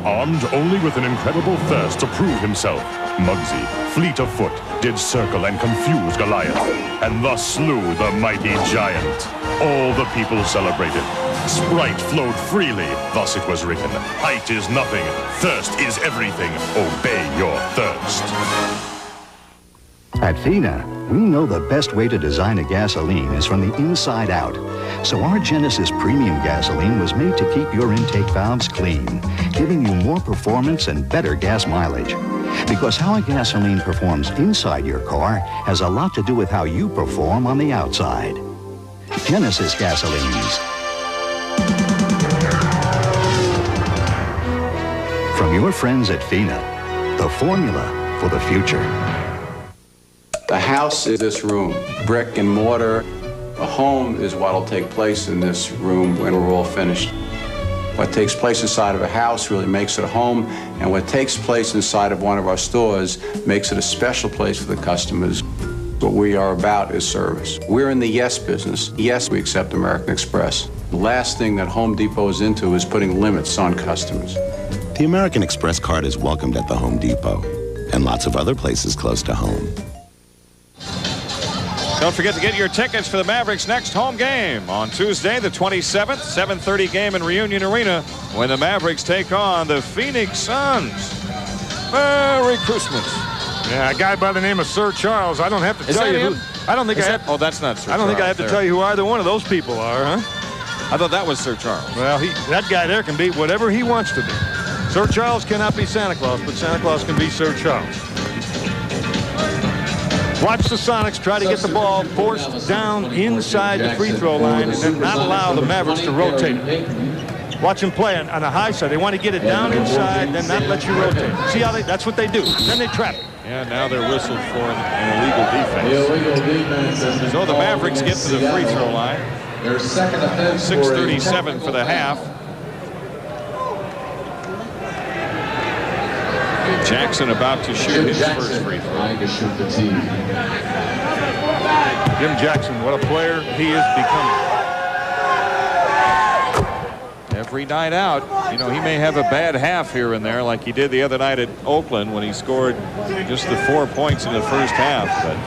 Armed only with an incredible thirst to prove himself, Muggsy, fleet of foot, did circle and confuse Goliath, and thus slew the mighty giant. All the people celebrated. Sprite flowed freely, thus it was written. Height is nothing, thirst is everything. Obey your thirst. At FINA, we know the best way to design a gasoline is from the inside out. So our Genesis Premium Gasoline was made to keep your intake valves clean, giving you more performance and better gas mileage. Because how a gasoline performs inside your car has a lot to do with how you perform on the outside. Genesis Gasolines. From your friends at FINA, the formula for the future. The house is this room, brick and mortar. A home is what will take place in this room when we're all finished. What takes place inside of a house really makes it a home, and what takes place inside of one of our stores makes it a special place for the customers. What we are about is service. We're in the yes business. Yes, we accept American Express. The last thing that Home Depot is into is putting limits on customers. The American Express card is welcomed at the Home Depot and lots of other places close to home. Don't forget to get your tickets for the Mavericks' next home game on Tuesday, the 27th, 7:30 game in Reunion Arena when the Mavericks take on the Phoenix Suns. Merry Christmas. Yeah, a guy by the name of Sir Charles. I don't have to tell you who. I don't think I have. Oh, that's not Sir Charles. I don't think I have to tell you who either one of those people are, huh? I thought that was Sir Charles. Well, that guy there can be whatever he wants to be. Sir Charles cannot be Santa Claus, but Santa Claus can be Sir Charles. Watch the Sonics try to get the ball forced down inside the free throw line and then not allow the Mavericks to rotate it. Watch them play on the high side. They want to get it down inside, then not let you rotate. See how that's what they do. Then they trap it. Yeah, now they're whistled for an illegal defense. So the Mavericks get to the free throw line. Their second offense. 6:37 for the half. Jackson about to shoot his first free throw. Jim Jackson, what a player he is becoming. Every night out, you know, he may have a bad half here and there like he did the other night at Oakland when he scored just the 4 points in the first half. But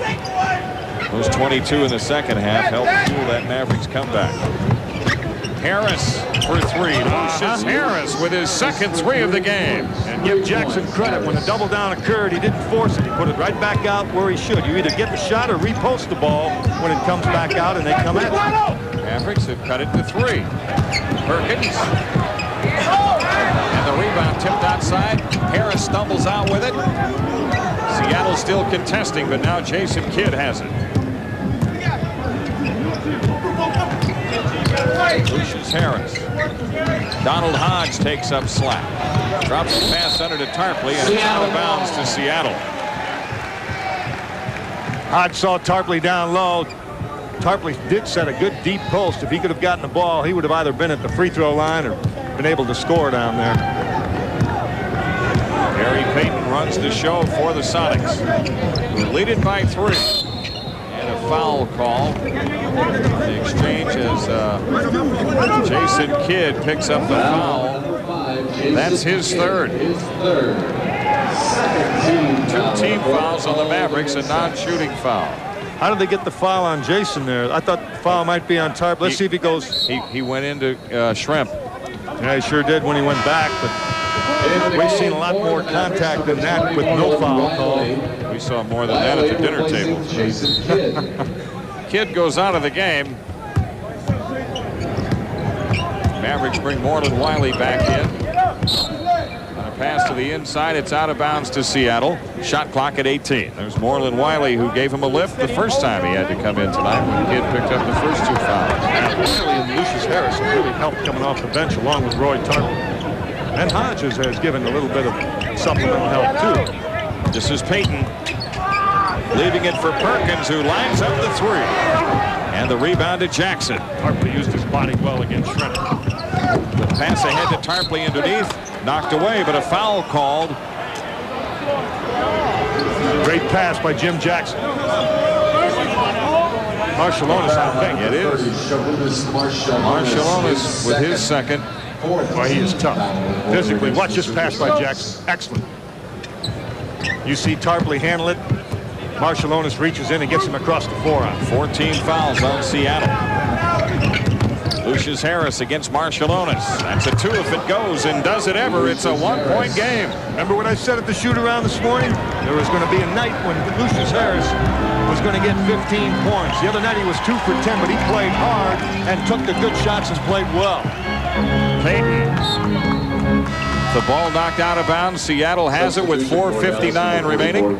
those 22 in the second half helped fuel that Mavericks comeback. Harris for three. Lucius Harris with his second three of the game. And give Jackson credit. When the double down occurred, he didn't force it. He put it right back out where he should. You either get the shot or repost the ball when it comes back out and they come at you. Mavericks have cut it to three. Perkins. And the rebound tipped outside. Harris stumbles out with it. Seattle still contesting, but now Jason Kidd has it. Lucius Harris. Donald Hodge takes up slack. Drops the pass under to Tarpley, and it's out of bounds to Seattle. Hodge saw Tarpley down low. Tarpley did set a good deep post. If he could have gotten the ball, he would have either been at the free throw line or been able to score down there. Gary Payton runs the show for the Sonics, who lead it by 3. And a foul call. The exchange as Jason Kidd picks up the foul. That's his third. 2 team fouls on the Mavericks, a non-shooting foul. How did they get the foul on Jason there? I thought the foul might be on Tarp. Let's see if he goes. He went into Schrempf. Yeah, he sure did when he went back, but we've seen a lot more contact than that with no foul call. We saw more than that at the dinner table. Kidd goes out of the game. Mavericks bring Moreland Wiley back in. On a pass to the inside, it's out of bounds to Seattle. Shot clock at 18. There's Moreland Wiley, who gave him a lift the first time he had to come in tonight when Kidd picked up the first 2 fouls. Wiley and Lucius Harris really helped coming off the bench along with Roy Tarpley. And Hodges has given a little bit of supplemental help too. This is Payton. Leaving it for Perkins, who lines up the three. And the rebound to Jackson. Tarpley used his body well against Schrempf. The pass ahead to Tarpley underneath. Knocked away, but a foul called. Great pass by Jim Jackson. Marshallonis, I think. It is. Marshallonis with his second. Boy, he is tough. Physically, watch this pass by Jackson. Excellent. You see Tarpley handle it. Marshallonis reaches in and gets him across the forearm. 14 fouls on Seattle. Lucius Harris against Marshallonis. That's a 2 if it goes, and does it ever. It's a 1-point game. Remember what I said at the shoot-around this morning? There was going to be a night when Lucius Harris was going to get 15 points. The other night he was 2 for 10, but he played hard and took the good shots and played well. Payton. The ball knocked out of bounds. Seattle has it with 4:59 remaining.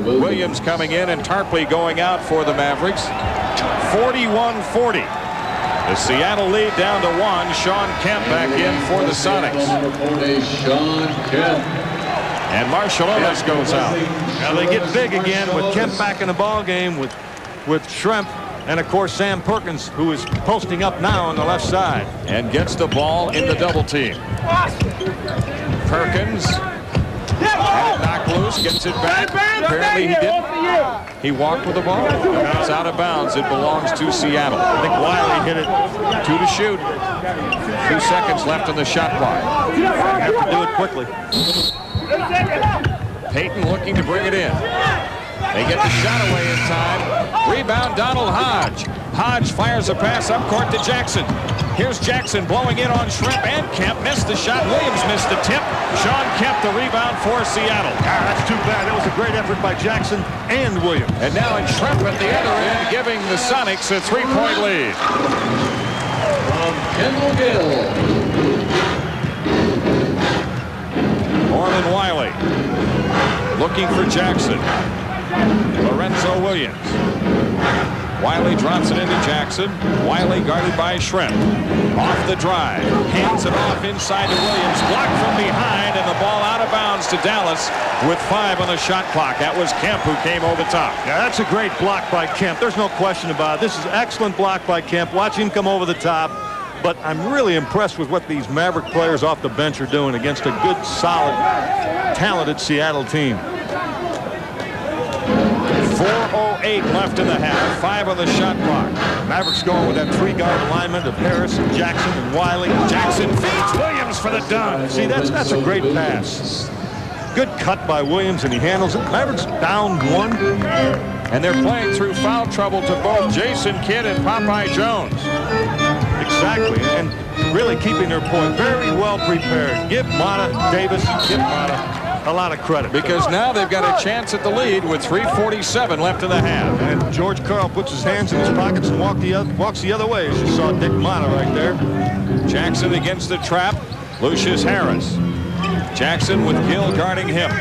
Williams coming in and Tarpley going out for the Mavericks. 41-40. The Seattle lead down to 1. Shawn Kemp back in for the Sonics. And Marshallonis goes out. Now they get big again with Kemp back in the ball game with Schrempf. And, of course, Sam Perkins, who is posting up now on the left side. And gets the ball in the double team. Perkins had it knocked loose, gets it back. Apparently he didn't. He walked with the ball. It's out of bounds. It belongs to Seattle. I think Wiley hit it. 2 to shoot. 2 seconds left on the shot clock. Have to do it quickly. Payton looking to bring it in. They get the shot away in time. Rebound, Donald Hodge. Hodge fires a pass up court to Jackson. Here's Jackson blowing in on Schrempf, and Kemp missed the shot. Williams missed the tip. Shawn Kemp the rebound for Seattle. That's too bad. That was a great effort by Jackson and Williams. And now it's Schrempf at the other end, giving the Sonics a 3-point lead. From Kendall Gill. Orlin Wiley looking for Jackson. Lorenzo Williams. Wiley drops it into Jackson. Wiley guarded by Schrempf. Off the drive. Hands it off inside to Williams. Blocked from behind, and the ball out of bounds to Dallas with 5 on the shot clock. That was Kemp who came over top. Yeah, that's a great block by Kemp. There's no question about it. This is excellent block by Kemp. Watch him come over the top. But I'm really impressed with what these Maverick players off the bench are doing against a good, solid, talented Seattle team. 4:08 left in the half. 5 on the shot clock. Mavericks going with that 3-guard alignment of Harris and Jackson and Wiley. Jackson feeds Williams for the dunk. See, that's a great pass. Good cut by Williams, and he handles it. Mavericks down 1. And they're playing through foul trouble to both Jason Kidd and Popeye Jones. Exactly, and really keeping their point. Very well prepared. Give Mata, Davis, give Mata a lot of credit. Because now they've got a chance at the lead with 3:47 left in the half. And George Karl puts his hands in his pockets and walks the other way, as you saw Dick Mata right there. Jackson against the trap. Lucius Harris. Jackson with Gill guarding him.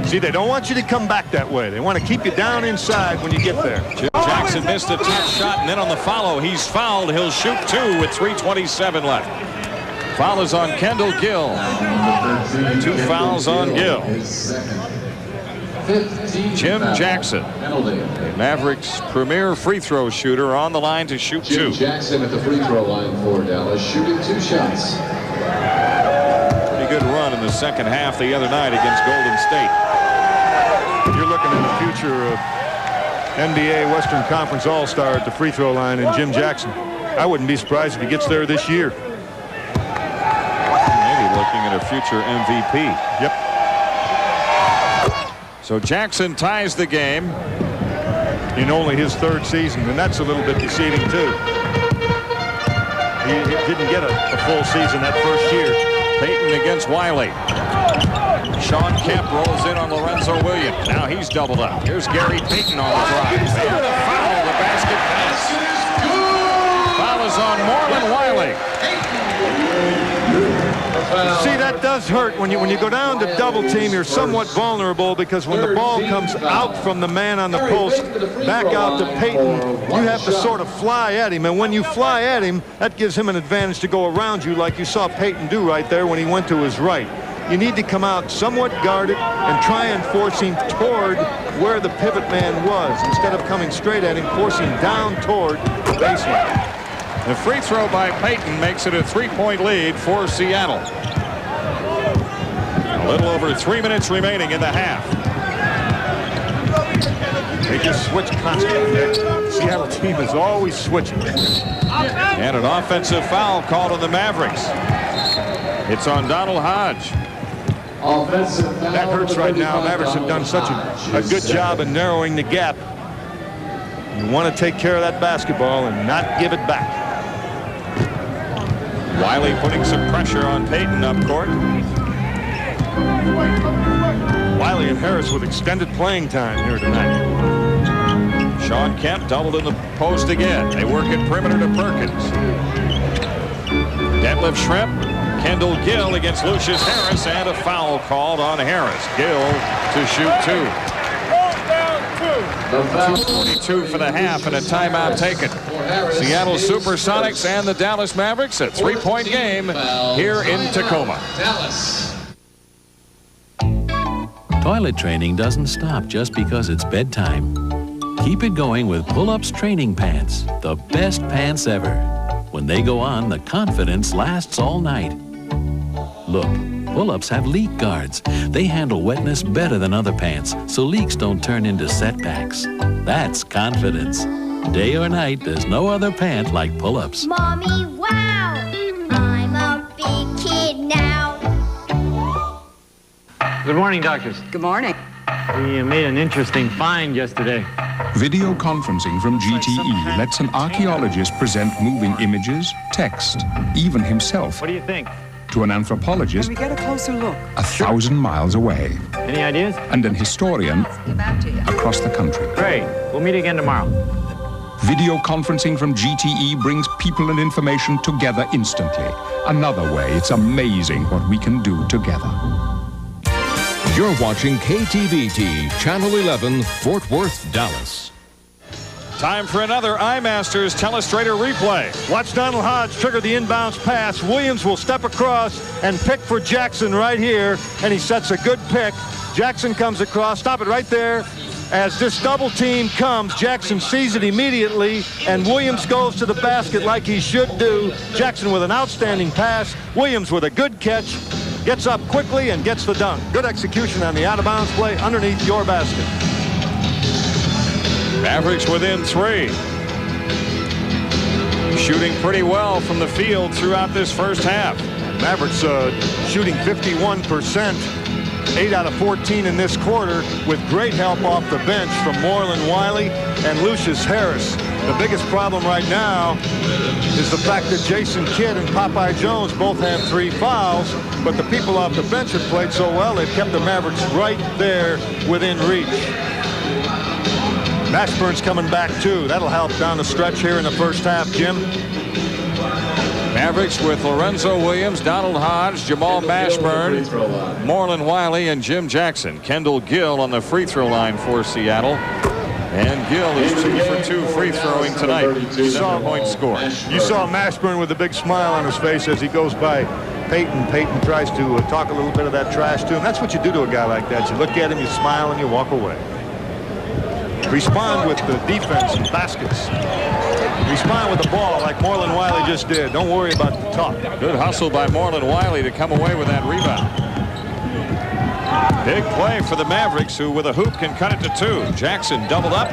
See, they don't want you to come back that way. They want to keep you down inside when you get there. Jackson missed a tough shot, and then on the follow, he's fouled. He'll shoot 2 with 3:27 left. Foul is on Kendall Gill. 2 fouls on Gill. Jim Jackson, Mavericks' premier free throw shooter, on the line to shoot 2. Jim Jackson at the free throw line for Dallas, shooting 2 shots. Pretty good run in the second half the other night against Golden State. You're looking at the future of NBA Western Conference All-Star at the free throw line, and Jim Jackson. I wouldn't be surprised if he gets there this year. Maybe looking at a future MVP. Yep. So Jackson ties the game in only his 3rd season, and that's a little bit deceiving too. He didn't get a full season that first year. Payton against Wiley. Shawn Kemp rolls in on Lorenzo Williams. Now he's doubled up. Here's Gary Payton on the drive. And a foul, the basket pass. Foul is on Morlin Wiley. See, that does hurt. When you go down to double team, you're somewhat vulnerable, because when the ball comes out from the man on the post back out to Payton, you have to sort of fly at him. And when you fly at him, that gives him an advantage to go around you, like you saw Payton do right there when he went to his right. you need to come out somewhat guarded and try and force him toward where the pivot man was. Instead of coming straight at him, force him down toward the baseline. The free throw by Payton makes it a 3-point lead for Seattle. A little over 3 minutes remaining in the half. They just switch constantly. The Seattle team is always switching. And an offensive foul called on the Mavericks. It's on Donald Hodge. That hurts right now. Mavericks have done such a good job in narrowing the gap. You want to take care of that basketball and not give it back. Wiley putting some pressure on Payton up court. Wiley and Harris with extended playing time here tonight. Shawn Kemp doubled in the post again. They work it perimeter to Perkins. Detlef Schrempf, Kendall Gill against Lucius Harris, and a foul called on Harris. Gill to shoot 2. 2:42 for the half and a timeout taken. Seattle SuperSonics and the Dallas Mavericks, a 3-point game here in Tacoma. Toilet training doesn't stop just because it's bedtime. Keep it going with Pull-Ups Training Pants, the best pants ever. When they go on, the confidence lasts all night. Look, Pull-Ups have leak guards. They handle wetness better than other pants, so leaks don't turn into setbacks. That's confidence. Day or night, there's no other pant like Pull-Ups. Mommy, wow! I'm a big kid now. Good morning, doctors. Good morning. We made an interesting find yesterday. Video conferencing from GTE lets an archaeologist present moving images, text, even himself. What do you think? To an anthropologist Can we get a closer look? 1,000 miles away. Any ideas? And an historian across the country. Great. We'll meet again tomorrow. Video conferencing from GTE brings people and information together instantly. Another way, it's amazing what we can do together. You're watching KTVT, Channel 11, Fort Worth, Dallas. Time for another iMasters Telestrator replay. Watch Donald Hodge trigger the inbounds pass. Williams will step across and pick for Jackson right here, and he sets a good pick. Jackson comes across. Stop it right there. As this double team comes, Jackson sees it immediately, and Williams goes to the basket like he should do. Jackson with an outstanding pass. Williams with a good catch. Gets up quickly and gets the dunk. Good execution on the out-of-bounds play underneath your basket. Mavericks within 3. Shooting pretty well from the field throughout this first half. Mavericks shooting 51%, 8 out of 14 in this quarter, with great help off the bench from Moreland Wiley and Lucius Harris. The biggest problem right now is the fact that Jason Kidd and Popeye Jones both have 3 fouls, but the people off the bench have played so well, they've kept the Mavericks right there within reach. Mashburn's coming back too. That'll help down the stretch here in the first half, Jim. Mavericks with Lorenzo Williams, Donald Hodge, Jamal Mashburn, Moreland Wiley, and Jim Jackson. Kendall Gill on the free throw line for Seattle. And Gill is 2 for 2 free throwing tonight. 7-point score. You saw Mashburn with a big smile on his face as he goes by Payton. Payton tries to talk a little bit of that trash to him. That's what you do to a guy like that. You look at him, you smile, and you walk away. Respond with the defense and baskets. Respond with the ball like Moreland Wiley just did. Don't worry about the talk. Good hustle by Moreland Wiley to come away with that rebound. Big play for the Mavericks, who with a hoop can cut it to 2. Jackson doubled up,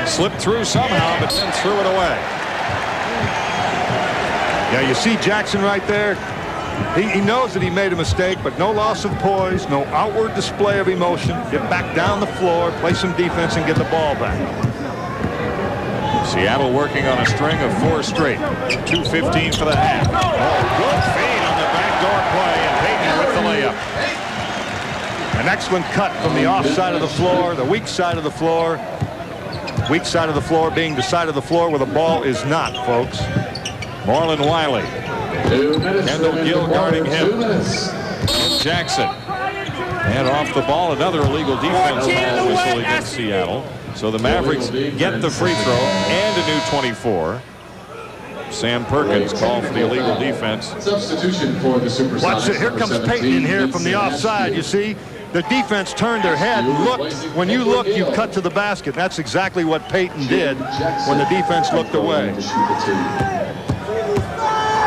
slipped through somehow, but then threw it away. Yeah, you see Jackson right there. He knows that he made a mistake, but no loss of poise, no outward display of emotion. Get back down the floor, play some defense, and get the ball back. Seattle working on a string of 4 straight. 2:15 for the half. Oh, good feed on the backdoor play, and Payton with the layup. An excellent cut from the off side of the floor, the weak side of the floor. Weak side of the floor being the side of the floor where the ball is not, folks. Moreland Wiley. Kendall Gill guarding him. And Jackson. And off the ball, another illegal defense ball whistle against Seattle. So the Mavericks get the free throw and a new 24. Sam Perkins called for the illegal defense. Substitution for the SuperSonics. Watch it. Here comes Payton in here from the offside. You see, the defense turned their head and looked. When you look, you cut to the basket. That's exactly what Payton did when the defense looked away.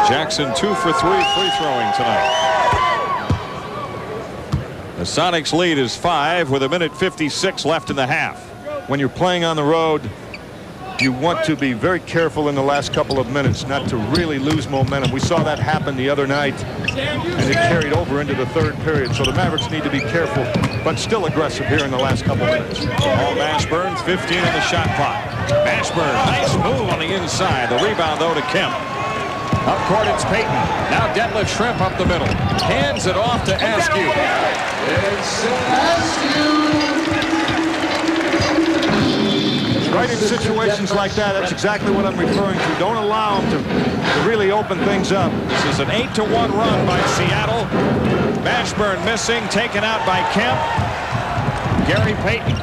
Jackson 2 for 3 free throwing tonight. The Sonics lead is 5 with 1:56 left in the half. When you're playing on the road, you want to be very careful in the last couple of minutes not to really lose momentum. We saw that happen the other night, and it carried over into the third period. So the Mavericks need to be careful, but still aggressive here in the last couple of minutes. Jamal Mashburn, 15 on the shot clock. Mashburn, nice move on the inside. The rebound, though, to Kemp. Up court, it's Payton. Now Detlef Schrempf up the middle. Hands it off to Askew. It's Askew. Right in situations like that, that's exactly what I'm referring to. Don't allow them to really open things up. This is an 8-1 run by Seattle. Mashburn missing, taken out by Kemp. Gary Payton.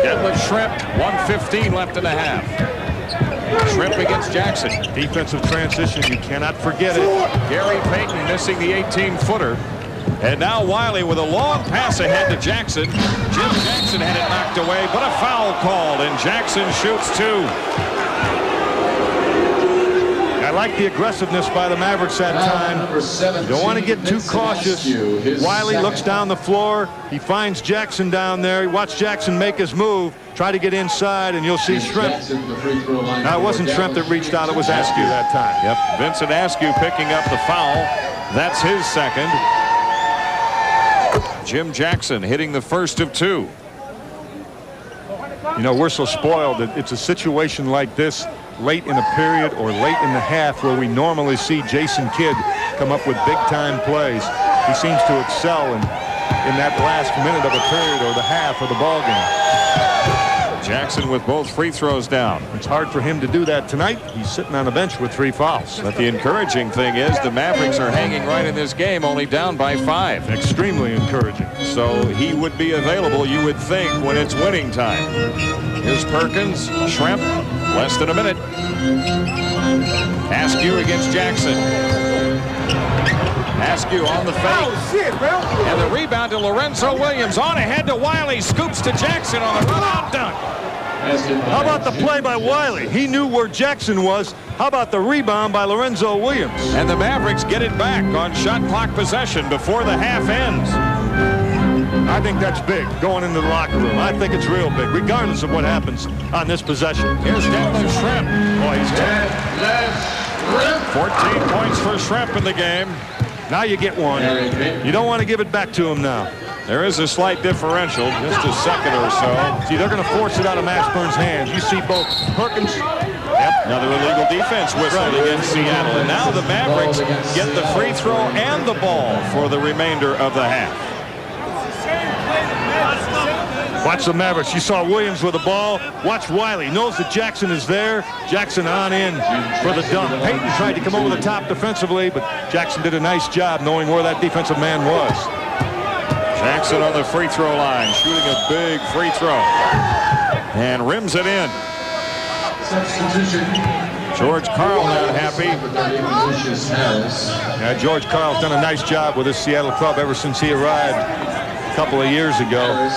Detlef Schrempf, 1:15 left in the half. Schrempf against Jackson. Defensive transition, you cannot forget it. Gary Payton missing the 18-footer. And now Wiley with a long pass ahead to Jackson. Jim Jackson had it knocked away, but a foul called, and Jackson shoots 2. I like the aggressiveness by the Mavericks that time. You don't want to get too cautious. Wiley looks down the floor. He finds Jackson down there. He watched Jackson make his move. Try to get inside, and you'll see Schrempf. Now, it wasn't Schrempf that reached out. It was Askew that time. Yep, Vincent Askew picking up the foul. That's his second. Jim Jackson hitting the first of 2. You know, we're so spoiled that it's a situation like this late in a period or late in the half where we normally see Jason Kidd come up with big-time plays. He seems to excel in that last minute of a period or the half of the ball game. Jackson with both free throws down. It's hard for him to do that tonight. He's sitting on the bench with 3 fouls. But the encouraging thing is the Mavericks are hanging right in this game, only down by 5. Extremely encouraging. So he would be available, you would think, when it's winning time. Here's Perkins, Schrempf, less than a minute. Askew against Jackson. Askew on the fake. Oh, shit, bro. And the rebound to Lorenzo Williams. On ahead to Wiley. Scoops to Jackson on the run-out dunk. How about the play by Wiley? He knew where Jackson was. How about the rebound by Lorenzo Williams? And the Mavericks get it back on shot clock possession before the half ends. I think that's big going into the locker room. I think it's real big, regardless of what happens on this possession. Here's Detlef Schrempf. Oh, he's 14 points for Schrempf in the game. Now you get one. You don't want to give it back to him now. There is a slight differential, just a second or so. See, they're going to force it out of Mashburn's hands. You see both Perkins. Yep, another illegal defense whistled against Seattle. And now the Mavericks get the free throw and the ball for the remainder of the half. Watch the Mavericks. You saw Williams with the ball. Watch Wiley. Knows that Jackson is there. Jackson on in for the dunk. Payton tried to come over the top defensively, but Jackson did a nice job knowing where that defensive man was. Jackson on the free throw line, shooting a big free throw. And rims it in. George Karl not happy. Yeah, George Karl's done a nice job with this Seattle club ever since he arrived a couple of years ago.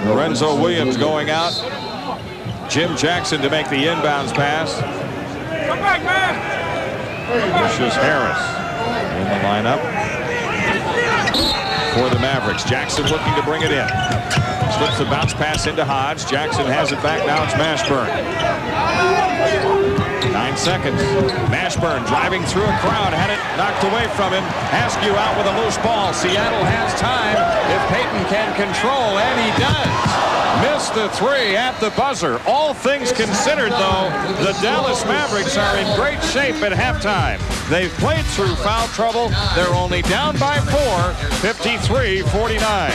Lorenzo Williams going out. Jim Jackson to make the inbounds pass. Come back, man. Lucius Harris in the lineup for the Mavericks. Jackson looking to bring it in. Slips the bounce pass into Hodge. Jackson has it back. Now it's Mashburn. 9 seconds. Mashburn driving through a crowd. Had it knocked away from him. Askew out with a loose ball. Seattle has time if Payton can control, and he does. Missed the 3 at the buzzer. All things considered, though, the Dallas Mavericks are in great shape at halftime. They've played through foul trouble. They're only down by 4, 53-49.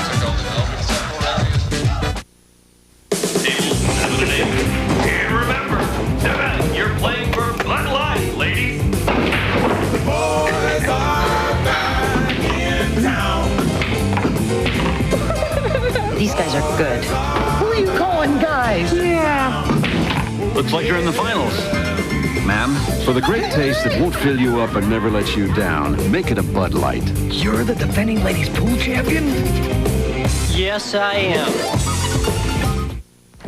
And remember, tonight you're playing for Bud Light, ladies. The boys are back in town. These guys are good. Who are you calling guys? Yeah. Looks like you're in the finals. ma'am. For the great taste that won't fill you up and never let you down, make it a Bud Light. You're the defending ladies pool champion? Yes, I am.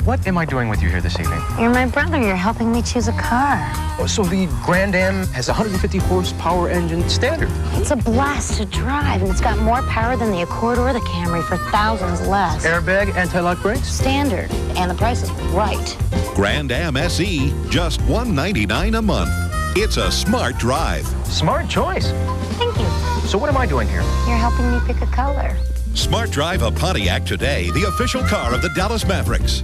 What am I doing with you here this evening? You're my brother. You're helping me choose a car. Oh, so the Grand Am has a 150 horsepower engine standard. It's a blast to drive, and it's got more power than the Accord or the Camry for thousands less. Airbag, anti-lock brakes? Standard, and the price is right. Grand Am SE, just $199 a month. It's a smart drive. Smart choice. Thank you. So what am I doing here? You're helping me pick a color. Smart drive a Pontiac today, the official car of the Dallas Mavericks.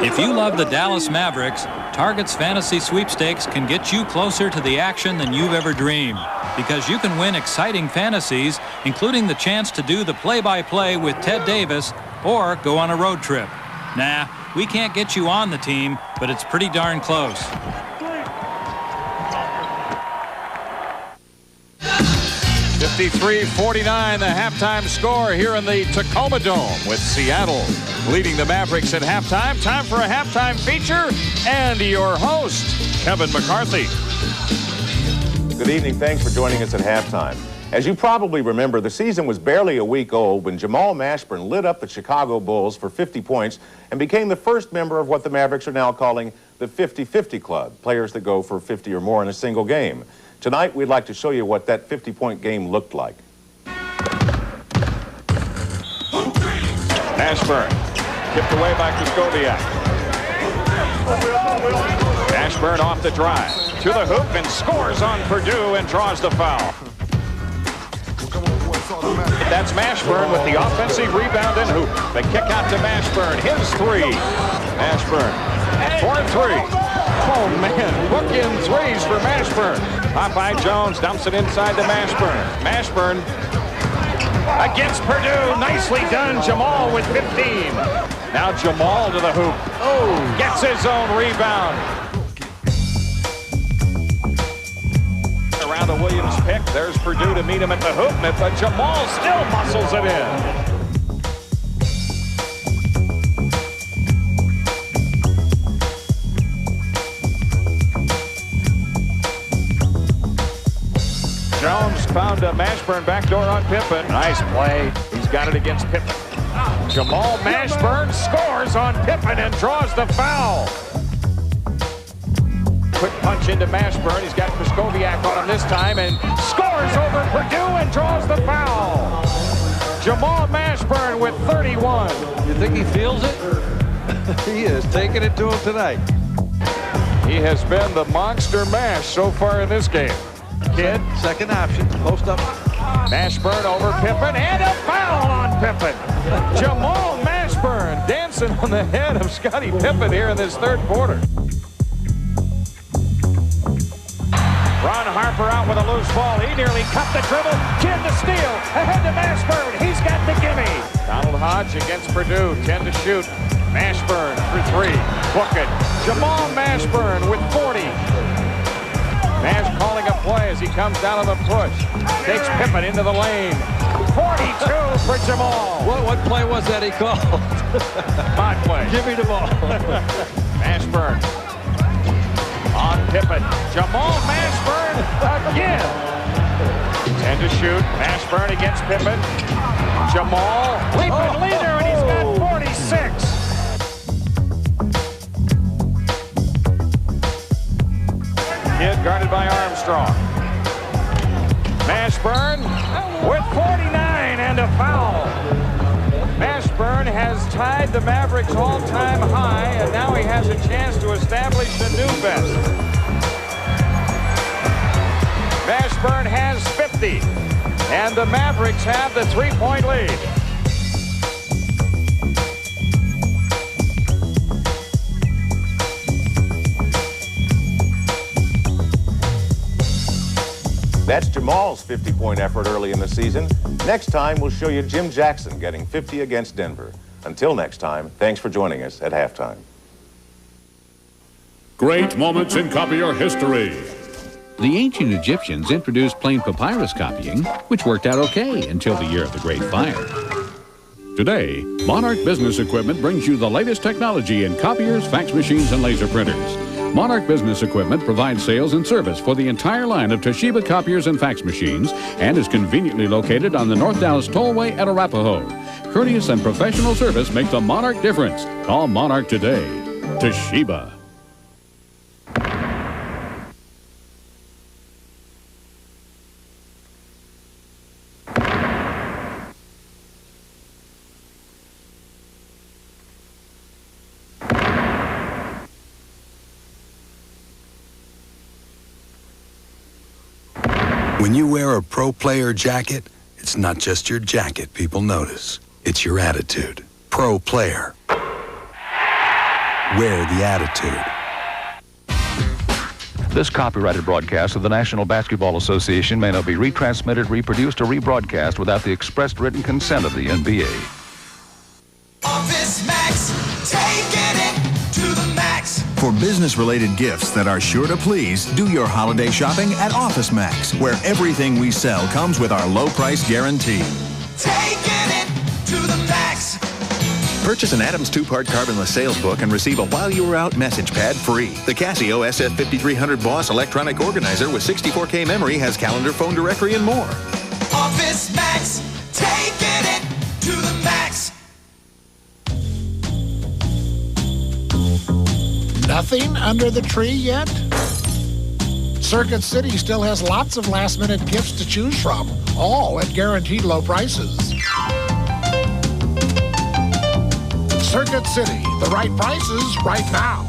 If you love the Dallas Mavericks, Target's Fantasy Sweepstakes can get you closer to the action than you've ever dreamed. Because you can win exciting fantasies, including the chance to do the play-by-play with Ted Davis or go on a road trip. Nah, we can't get you on the team, but it's pretty darn close. $53-49, the halftime score here in the Tacoma Dome, with Seattle leading the Mavericks at halftime. Time for a halftime feature, and your host, Kevin McCarthy. Good evening. Thanks for joining us at halftime. As you probably remember, the season was barely a week old when Jamal Mashburn lit up the Chicago Bulls for 50 points and became the first member of what the Mavericks are now calling the 50-50 Club, players that go for 50 or more in a single game. Tonight, we'd like to show you what that 50-point game looked like. Mashburn, tipped away by Krzyzkowiak. Mashburn off the drive, to the hoop, and scores on Purdue and draws the foul. That's Mashburn with the offensive rebound and hoop. The kick out to Mashburn, his three. Mashburn, 4-3. Oh, man, bookend threes for Mashburn. Popeye Jones dumps it inside to Mashburn. Mashburn against Purdue. Nicely done, Jamal with 15. Now Jamal to the hoop. Oh, gets his own rebound. Around the Williams pick, there's Purdue to meet him at the hoop, but Jamal still muscles it in. Jones found a Mashburn backdoor on Pippen. Nice play. He's got it against Pippen. Jamal Mashburn scores on Pippen and draws the foul. Quick punch into Mashburn. He's got Krzyzkowiak on him this time and scores over Purdue and draws the foul. Jamal Mashburn with 31. You think he feels it? He is taking it to him tonight. He has been the monster mash so far in this game. Kid. Second option, post up. Mashburn over Pippen, and a foul on Pippen. Jamal Mashburn dancing on the head of Scottie Pippen here in this third quarter. Ron Harper out with a loose ball. He nearly cut the dribble. Kid to steal. Ahead to Mashburn. He's got the gimme. Donald Hodge against Purdue. 10 to shoot. Mashburn for three. Book it. Jamal Mashburn with 40. Nash calling a play as he comes down on the push. Takes Pippen into the lane. 42 for Jamal. What play was that he called? Mod play. Give me the ball. Mashburn on Pippen. Jamal Mashburn again. 10 to shoot. Mashburn against Pippen. Jamal leaping leader, and he's got 46. Kid guarded by Armstrong. Mashburn with 49 and a foul. Mashburn has tied the Mavericks all-time high, and now he has a chance to establish a new best. Mashburn has 50. And the Mavericks have the 3-point lead. That's Jamal's 50-point effort early in the season. Next time, we'll show you Jim Jackson getting 50 against Denver. Until next time, thanks for joining us at halftime. Great moments in copier history. The ancient Egyptians introduced plain papyrus copying, which worked out okay until the year of the Great Fire. Today, Monarch Business Equipment brings you the latest technology in copiers, fax machines, and laser printers. Monarch Business Equipment provides sales and service for the entire line of Toshiba copiers and fax machines and is conveniently located on the North Dallas Tollway at Arapahoe. Courteous and professional service make the Monarch difference. Call Monarch today. Toshiba. When you wear a pro player jacket, it's not just your jacket people notice. It's your attitude. Pro player. Wear the attitude. This copyrighted broadcast of the National Basketball Association may not be retransmitted, reproduced, or rebroadcast without the expressed written consent of the NBA. Office Max, taking it to the max. For business-related gifts that are sure to please, do your holiday shopping at Office Max, where everything we sell comes with our low price guarantee. Taking it to the max. Purchase an Adams 2-part carbonless sales book and receive a While You Were Out message pad free. The Casio SF5300 Boss electronic organizer with 64K memory has calendar, phone directory, and more. Office Max, taking it to the max. Nothing under the tree yet? Circuit City still has lots of last-minute gifts to choose from, all at guaranteed low prices. Circuit City, the right prices right now.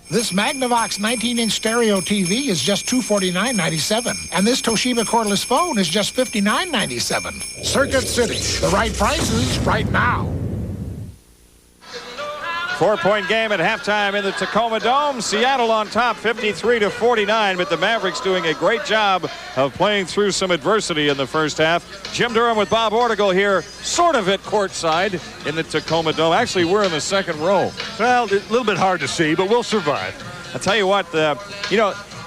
This Magnavox 19-inch stereo TV is just $249.97, and this Toshiba cordless phone is just $59.97. Circuit City, the right prices right now. 4-point game at halftime in the Tacoma Dome. Seattle on top, 53-49, but the Mavericks doing a great job of playing through some adversity in the first half. Jim Durham with Bob Ortigal here, sort of at courtside in the Tacoma Dome. Actually, we're in the second row. Well, a little bit hard to see, but we'll survive. I'll tell you what,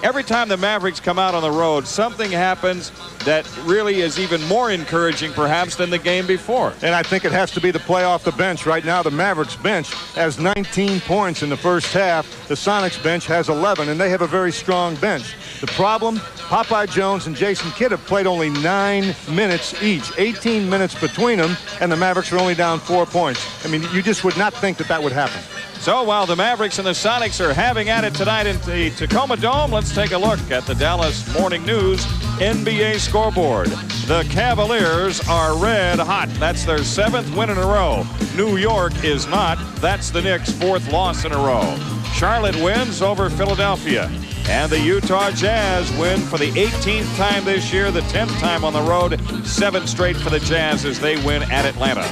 every time the Mavericks come out on the road, something happens that really is even more encouraging, perhaps, than the game before. And I think it has to be the play off the bench. Right now, the Mavericks bench has 19 points in the first half. The Sonics bench has 11, and they have a very strong bench. The problem, Popeye Jones and Jason Kidd have played only 9 minutes each, 18 minutes between them, and the Mavericks are only down 4 points. I mean, you just would not think that that would happen. So while the Mavericks and the Sonics are having at it tonight in the Tacoma Dome, let's take a look at the Dallas Morning News NBA scoreboard. The Cavaliers are red hot. That's their 7th win in a row. New York is not. That's the Knicks' 4th loss in a row. Charlotte wins over Philadelphia. And the Utah Jazz win for the 18th time this year, the 10th time on the road. 7 straight for the Jazz as they win at Atlanta.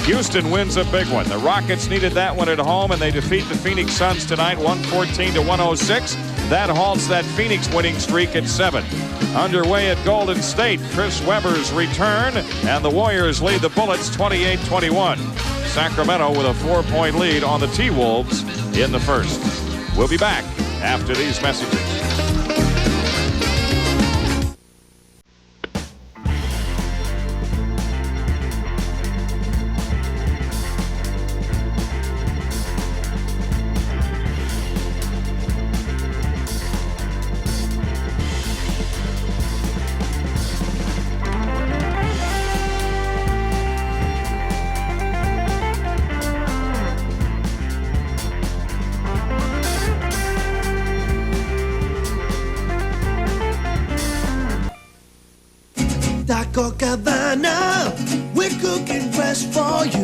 Houston wins a big one. The Rockets needed that one at home, and they defeat the Phoenix Suns tonight, 114-106. That halts that Phoenix winning streak at 7. Underway at Golden State, Chris Webber's return, and the Warriors lead the Bullets 28-21. Sacramento with a 4-point lead on the T-Wolves in the first. We'll be back after these messages.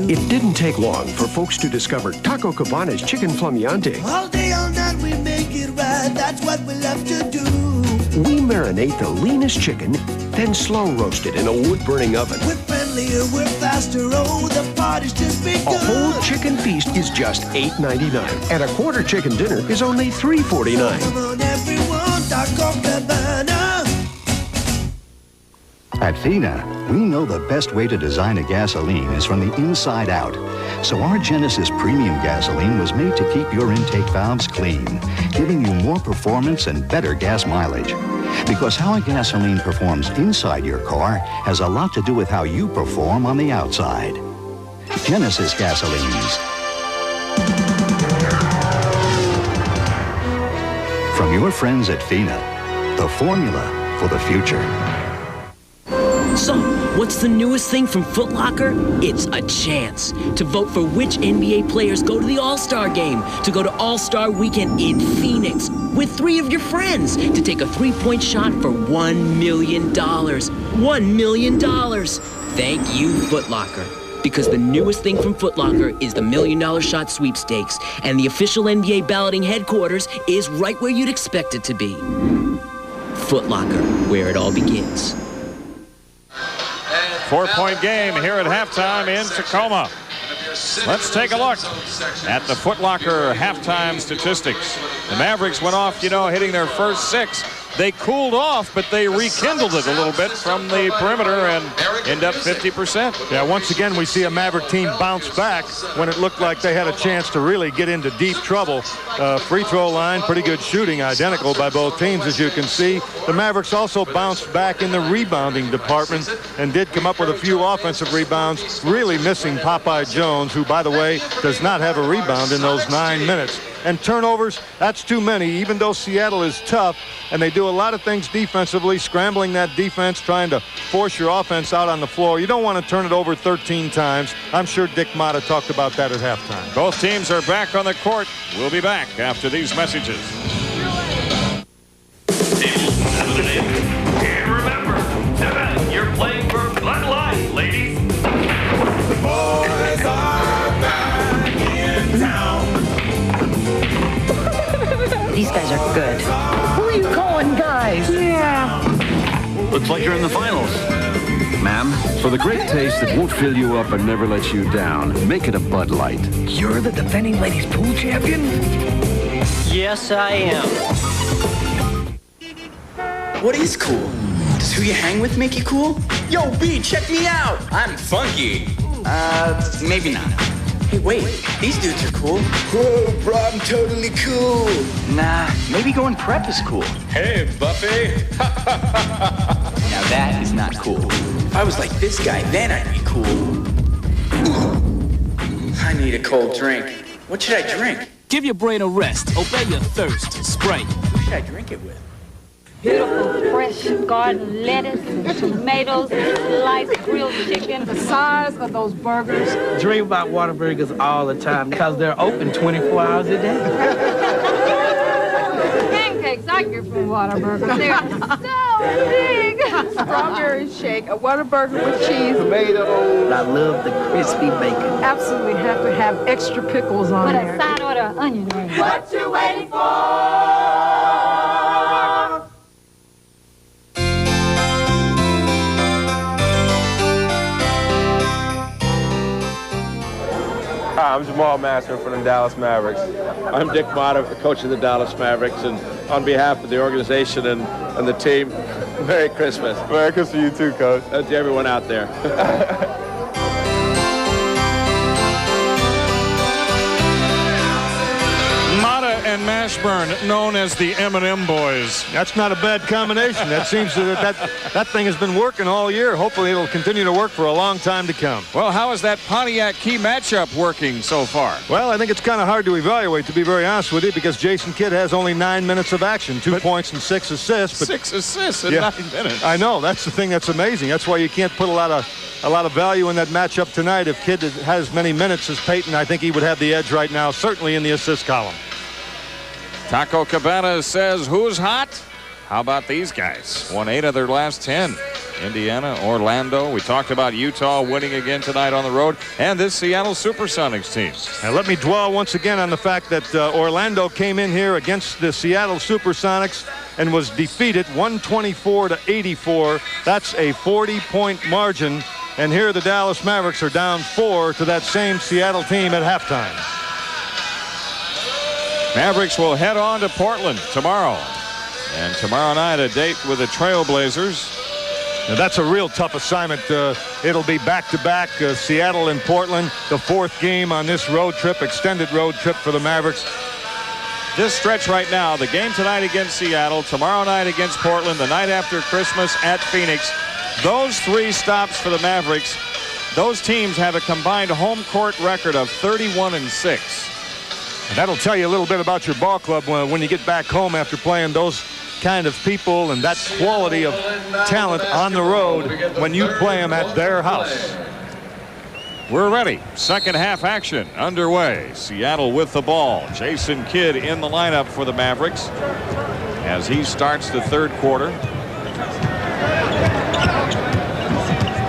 It didn't take long for folks to discover Taco Cabana's chicken flameante. All day, all night, we make it right. That's what we love to do. We marinate the leanest chicken, then slow roast it in a wood-burning oven. We're friendlier, we're faster, oh, the party's just begun. A whole chicken feast is just $8.99, and a quarter chicken dinner is only $3.49. Come on, everyone, Taco Cabana. At FINA, we know the best way to design a gasoline is from the inside out. So our Genesis Premium Gasoline was made to keep your intake valves clean, giving you more performance and better gas mileage. Because how a gasoline performs inside your car has a lot to do with how you perform on the outside. Genesis Gasolines. From your friends at FINA, the formula for the future. So, what's the newest thing from Foot Locker? It's a chance to vote for which NBA players go to the All-Star Game, to go to All-Star Weekend in Phoenix with 3 of your friends, to take a 3-point shot for $1 million. $1 million. Thank you, Foot Locker. Because the newest thing from Foot Locker is the $1 Million Shot Sweepstakes, and the official NBA balloting headquarters is right where you'd expect it to be. Foot Locker, where it all begins. 4-point game here at halftime in Tacoma. Let's take a look at the Foot Locker halftime statistics. The Mavericks went off, hitting their first 6. They cooled off, but they rekindled it a little bit from the perimeter and end up 50%. Yeah, once again, we see a Maverick team bounce back when it looked like they had a chance to really get into deep trouble. Free throw line, pretty good shooting, identical by both teams, as you can see. The Mavericks also bounced back in the rebounding department and did come up with a few offensive rebounds, really missing Popeye Jones, who, by the way, does not have a rebound in those 9 minutes. And turnovers, that's too many, even though Seattle is tough, and they do a lot of things defensively, scrambling that defense, trying to force your offense out on the floor. You don't want to turn it over 13 times. I'm sure Dick Motta talked about that at halftime. Both teams are back on the court. We'll be back after these messages. And remember, tonight you're playing for Bud Light, ladies. The boys are back in town. These guys are good. Who are you calling guys? Yeah. Looks like you're in the finals. Ma'am, for the great taste that won't fill you up and never let you down, make it a Bud Light. You're the defending ladies pool champion? Yes, I am. What is cool? Does who you hang with make you cool? Yo, B, check me out. I'm funky. Maybe not. Hey, wait, these dudes are cool. Whoa, bro, I'm totally cool. Nah, maybe going prep is cool. Hey, Buffy. Now that is not cool. If I was like this guy, then I'd be cool. I need a cold drink. What should I drink? Give your brain a rest. Obey your thirst. Sprite. Who should I drink it with? Beautiful, fresh garden lettuce, and tomatoes, sliced grilled chicken. The size of those burgers. Dream about Whataburgers all the time because they're open 24 hours a day. Pancakes I get from Whataburger. They're so big. Strawberry shake, a Whataburger with cheese. Tomatoes. I love the crispy bacon. Absolutely have to have extra pickles on With there. a side order of onion rings. What you waiting for? Hi, I'm Jamal Mashburn from the Dallas Mavericks. I'm Dick Motta, coach of the Dallas Mavericks, and on behalf of the organization and the team, Merry Christmas. Merry Christmas to you too, Coach. To everyone out there. Motta and Mashburn, known as the M&M Boys. That's not a bad combination. That seems that thing has been working all year. Hopefully it'll continue to work for a long time to come. Well, how is that Pontiac key matchup working so far? Well, I think it's kind of hard to evaluate, to be very honest with you, because Jason Kidd has only 9 minutes of action, 2 points and 6 assists. But 6 assists in 9 minutes. I know. That's the thing that's amazing. That's why you can't put a lot of value in that matchup tonight. If Kidd has as many minutes as Payton, I think he would have the edge right now, certainly in the assist column. Taco Cabana says, who's hot? How about these guys? Won 8 of their last 10. Indiana, Orlando. We talked about Utah winning again tonight on the road, and this Seattle SuperSonics team. Now let me dwell once again on the fact that Orlando came in here against the Seattle SuperSonics and was defeated 124-84. That's a 40-point margin. And here the Dallas Mavericks are down 4 to that same Seattle team at halftime. Mavericks will head on to Portland tomorrow. And tomorrow night, a date with the Trailblazers. Now that's a real tough assignment. It'll be back-to-back Seattle and Portland, the 4th game on this road trip, extended road trip for the Mavericks. This stretch right now, the game tonight against Seattle, tomorrow night against Portland, the night after Christmas at Phoenix. Those 3 stops for the Mavericks, those teams have a combined home court record of 31-6. And that'll tell you a little bit about your ball club when you get back home after playing those kind of people and that quality of talent on the road when you play them at their house. We're ready. Second half action underway. Seattle with the ball. Jason Kidd in the lineup for the Mavericks as he starts the 3rd quarter.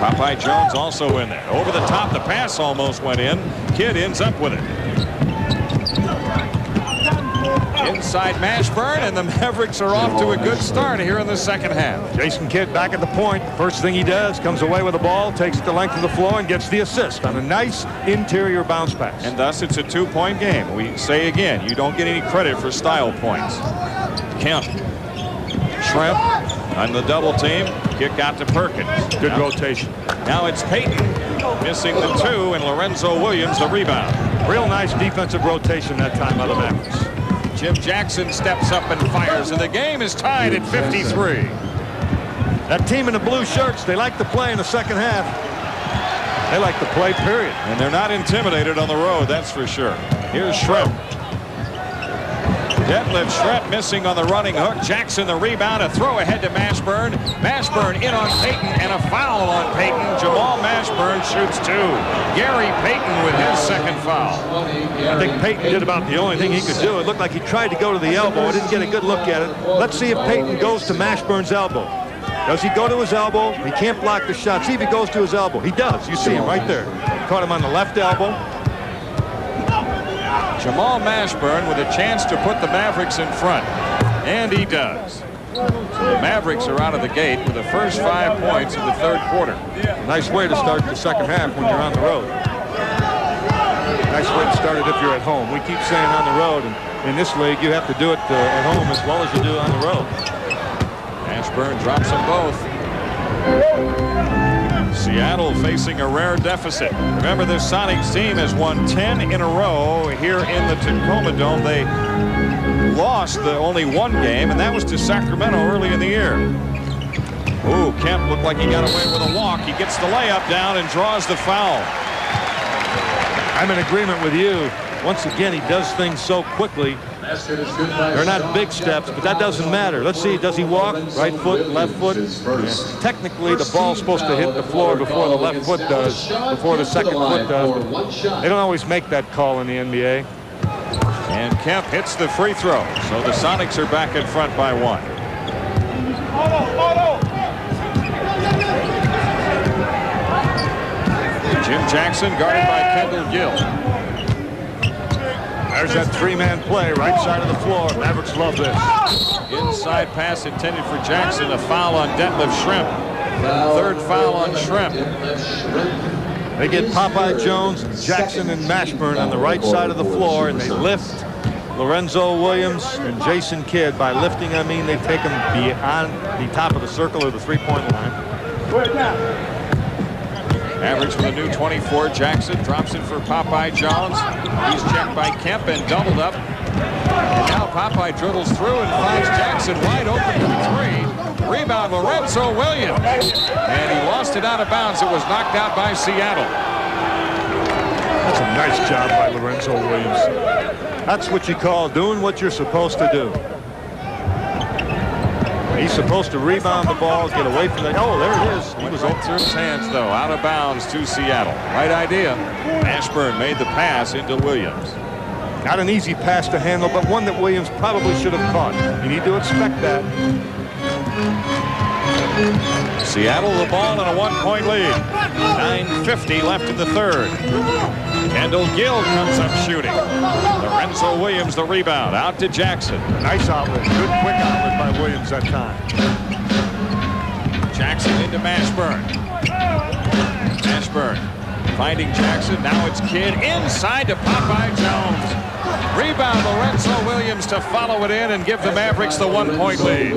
Popeye Jones also in there. Over the top, the pass almost went in. Kidd ends up with it. Inside Mashburn, and the Mavericks are off to a good start here in the second half. Jason Kidd back at the point. First thing he does, comes away with the ball, takes it the length of the floor, and gets the assist on a nice interior bounce pass. And thus it's a 2-point game. We say again, you don't get any credit for style points. Kemp. Schrempf on the double team. Kick out to Perkins. Good rotation. Now it's Payton missing the 2, and Lorenzo Williams the rebound. Real nice defensive rotation that time by the Mavericks. Jim Jackson steps up and fires, and the game is tied at 53. That team in the blue shirts, they like to play in the second half. They like to play, period. And they're not intimidated on the road, that's for sure. Here's Schrempf. Detlef Schrempf missing on the running hook. Jackson the rebound. A throw ahead to Mashburn. Mashburn in on Payton, and a foul on Payton. Jamal Mashburn shoots 2. Gary Payton with his second foul. I think Payton did about the only thing he could do. It looked like he tried to go to the elbow. I didn't get a good look at it. Let's see if Payton goes to Mashburn's elbow. Does he go to his elbow? He can't block the shot. See if he goes to his elbow. He does. You see him right there. Caught him on the left elbow. Jamal Mashburn with a chance to put the Mavericks in front. And he does. So the Mavericks are out of the gate with the first 5 points in the 3rd quarter. Nice way to start the second half when you're on the road. Nice way to start it if you're at home. We keep saying on the road, and in this league you have to do it at home as well as you do on the road. Mashburn drops them both. Seattle facing a rare deficit. Remember, this Sonics team has won 10 in a row here in the Tacoma Dome. They lost only 1 game, and that was to Sacramento early in the year. Ooh, Kemp looked like he got away with a walk. He gets the layup down and draws the foul. I'm in agreement with you. Once again, he does things so quickly. They're not big steps, but that doesn't matter. Let's see, does he walk? Right foot, left foot? Yeah. Technically, the ball's supposed to hit the floor before the left foot does, before the second foot does. But they don't always make that call in the NBA. And Kemp hits the free throw. So the Sonics are back in front by 1. Jim Jackson guarded by Kendall Gill. There's that 3-man play, right side of the floor. Mavericks love this. Inside pass intended for Jackson. A foul on Detlef Schrempf. 3rd foul on Schrempf. They get Popeye Jones, Jackson, and Mashburn on the right side of the floor, and they lift Lorenzo Williams and Jason Kidd. By lifting, I mean they take them beyond the top of the circle or the 3-point line. Mavericks with a new 24. Jackson drops it for Popeye Jones. He's checked by Kemp and doubled up. And now Popeye dribbles through and finds Jackson wide open for 3. Rebound Lorenzo Williams. And he lost it out of bounds. It was knocked out by Seattle. That's a nice job by Lorenzo Williams. That's what you call doing what you're supposed to do. He's supposed to rebound the ball, get away from the... Oh, there it is. He was up through his hands, though, out of bounds to Seattle. Right idea. Mashburn made the pass into Williams. Not an easy pass to handle, but one that Williams probably should have caught. You need to expect that. Seattle the ball and a 1-point lead. 9:50 left in the third. Kendall Gill comes up shooting. Lorenzo Williams the rebound. Out to Jackson. Nice outlet. Good quick outlet by Williams that time. Jackson into Mashburn. Mashburn finding Jackson. Now it's Kidd inside to Popeye Jones. Rebound Lorenzo Williams to follow it in and give the Mavericks the 1-point lead.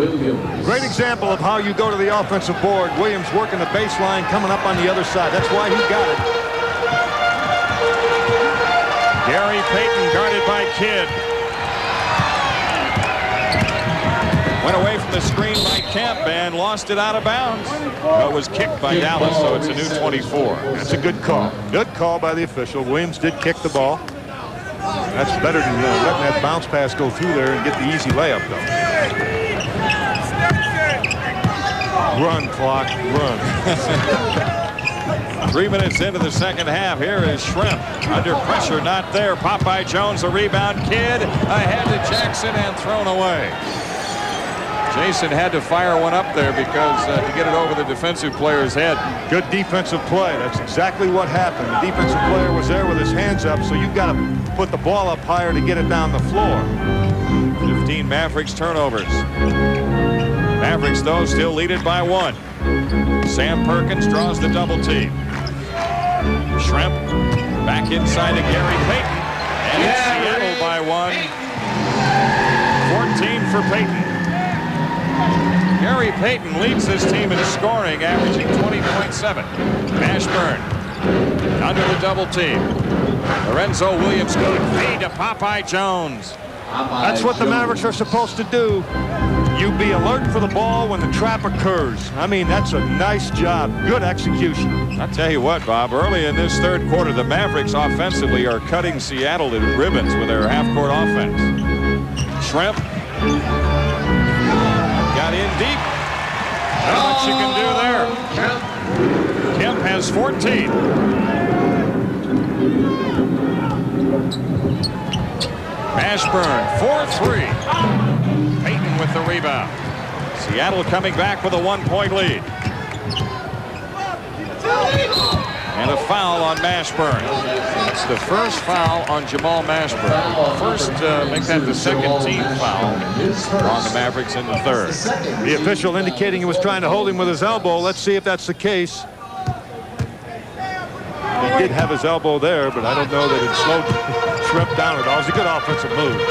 Great example of how you go to the offensive board. Williams working the baseline, coming up on the other side. That's why he got it. Gary Payton guarded by Kidd. Went away from the screen by Kemp and lost it out of bounds. It was kicked by Dallas, so it's a new 24. That's a good call. Good call by the official. Williams did kick the ball. That's better than letting that bounce pass go through there and get the easy layup, though. Run, clock, run. 3 minutes into the second half. Here is Schrempf. Under pressure, not there. Popeye Jones, a rebound. Kidd ahead to Jackson and thrown away. Jason had to fire one up there because to get it over the defensive player's head. Good defensive play. That's exactly what happened. The defensive player was there with his hands up, so you've got to put the ball up higher to get it down the floor. 15 Mavericks turnovers. Mavericks, though, still lead it by 1. Sam Perkins draws the double team. Schrempf back inside to Gary Payton. And it's Seattle by 1. 14 for Payton. Gary Payton leads this team in scoring, averaging 20.7. Mashburn under the double team. Lorenzo Williams good feed to Popeye Jones. That's what the Mavericks are supposed to do. You be alert for the ball when the trap occurs. I mean, that's a nice job. Good execution. I'll tell you what, Bob, early in this third quarter, the Mavericks offensively are cutting Seattle to ribbons with their half-court offense. Schrempf got in deep. Not much you can do there. Kemp has 14. Mashburn, 4-3. Payton with the rebound. Seattle coming back with a 1-point lead. And a foul on Mashburn. It's the first foul on Jamal Mashburn. First, make that the second team foul on the Mavericks in the third. The official indicating he was trying to hold him with his elbow. Let's see if that's the case. He did have his elbow there, but I don't know that it slowed Schrempf down at all. It was a good offensive move.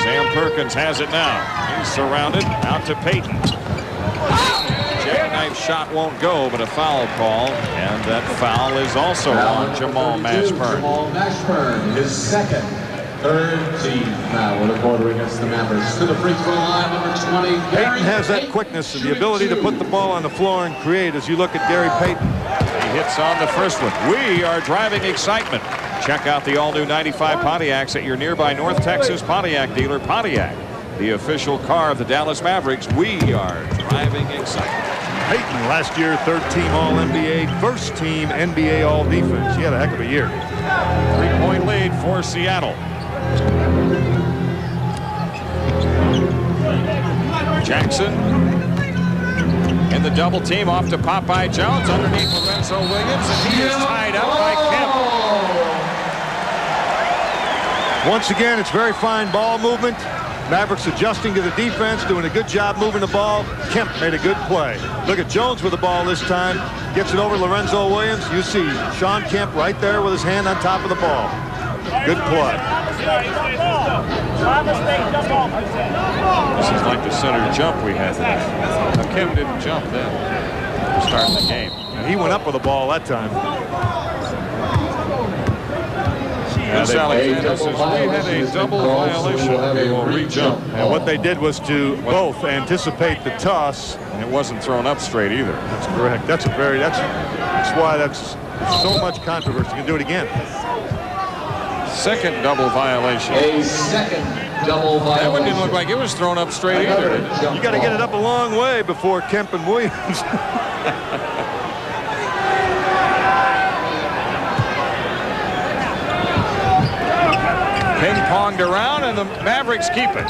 Sam Perkins has it now. He's surrounded. Out to Payton. Jackknife shot won't go, but a foul call. And that foul is also on Jamal Mashburn. Jamal Mashburn, his second, third team foul in the quarter against the Mavericks. To the free throw line, number 20. Payton has that quickness and the ability to put the ball on the floor and create as you look at Gary Payton. He hits on the first one. We are driving excitement. Check out the all-new 95 Pontiacs at your nearby North Texas Pontiac dealer, Pontiac. The official car of the Dallas Mavericks. We are driving excitement. Payton last year, third team All-NBA, first team NBA All-Defense. He had a heck of a year. 3-point lead for Seattle. Jackson in the double team off to Popeye Jones underneath Lorenzo Williams, and he is tied up by Kemp. Once again, it's very fine ball movement. Mavericks adjusting to the defense, doing a good job moving the ball. Kemp made a good play. Look at Jones with the ball this time. Gets it over Lorenzo Williams. You see Shawn Kemp right there with his hand on top of the ball. Good play. This is like the center jump we had today. Now, Kemp didn't jump then to start the game. He went up with the ball that time. Miss Alexander says we had a double violation. We will re-jump. And what they did was to both anticipate the toss. And it wasn't thrown up straight either. That's correct. That's why that's so much controversy. You can do it again. Second double violation. A second double violation. That one didn't look like it was thrown up straight either. You got to get it up a long way before Kemp and Williams. Ping-ponged around, and the Mavericks keep it.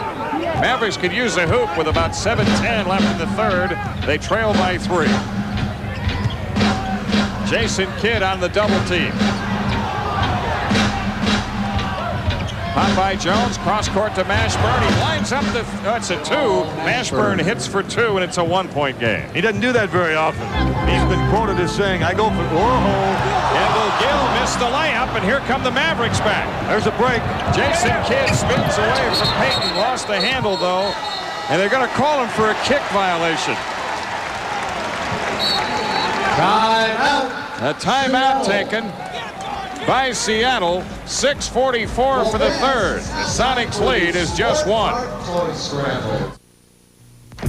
Mavericks could use a hoop with about 7:10 left in the third. They trail by 3. Jason Kidd on the double team. Popeye Jones, cross court to Mashburn. He lines up the, it's a 2. Mashburn hits for 2, and it's a 1-point game. He doesn't do that very often. He's been quoted as saying, I go for Kendall Gill missed the layup, and here come the Mavericks back. There's a break. Jason Kidd spins away from Payton, lost the handle though, and they're going to call him for a kick violation. Timeout. A timeout taken by Seattle. 6:44 for the third. The Sonics lead is just 1.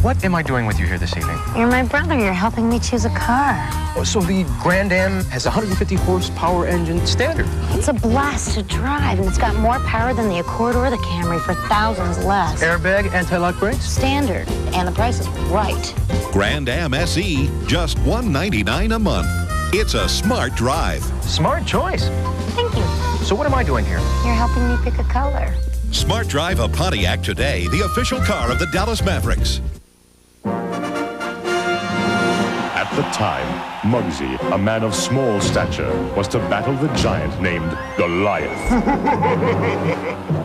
What am I doing with you here this evening? You're my brother. You're helping me choose a car. So the Grand Am has a 150 horsepower engine standard. It's a blast to drive, and it's got more power than the Accord or the Camry for thousands less. Airbag, anti-lock brakes? Standard, and the price is right. Grand Am SE, just $199 a month. It's a smart drive. Smart choice. Thank you. So what am I doing here? You're helping me pick a color. Smart drive a Pontiac today, the official car of the Dallas Mavericks. At the time, Muggsy, a man of small stature, was to battle the giant named Goliath.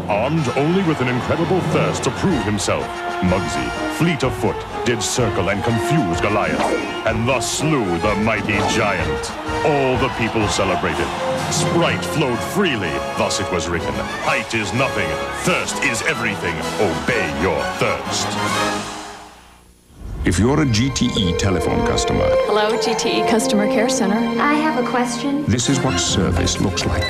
Armed only with an incredible thirst to prove himself, Muggsy, fleet of foot, did circle and confuse Goliath, and thus slew the mighty giant. All the people celebrated. Sprite flowed freely, thus it was written. Height is nothing, thirst is everything. Obey your thirst. If you're a GTE telephone customer, Hello, GTE Customer Care Center. I have a question. this is what service looks like.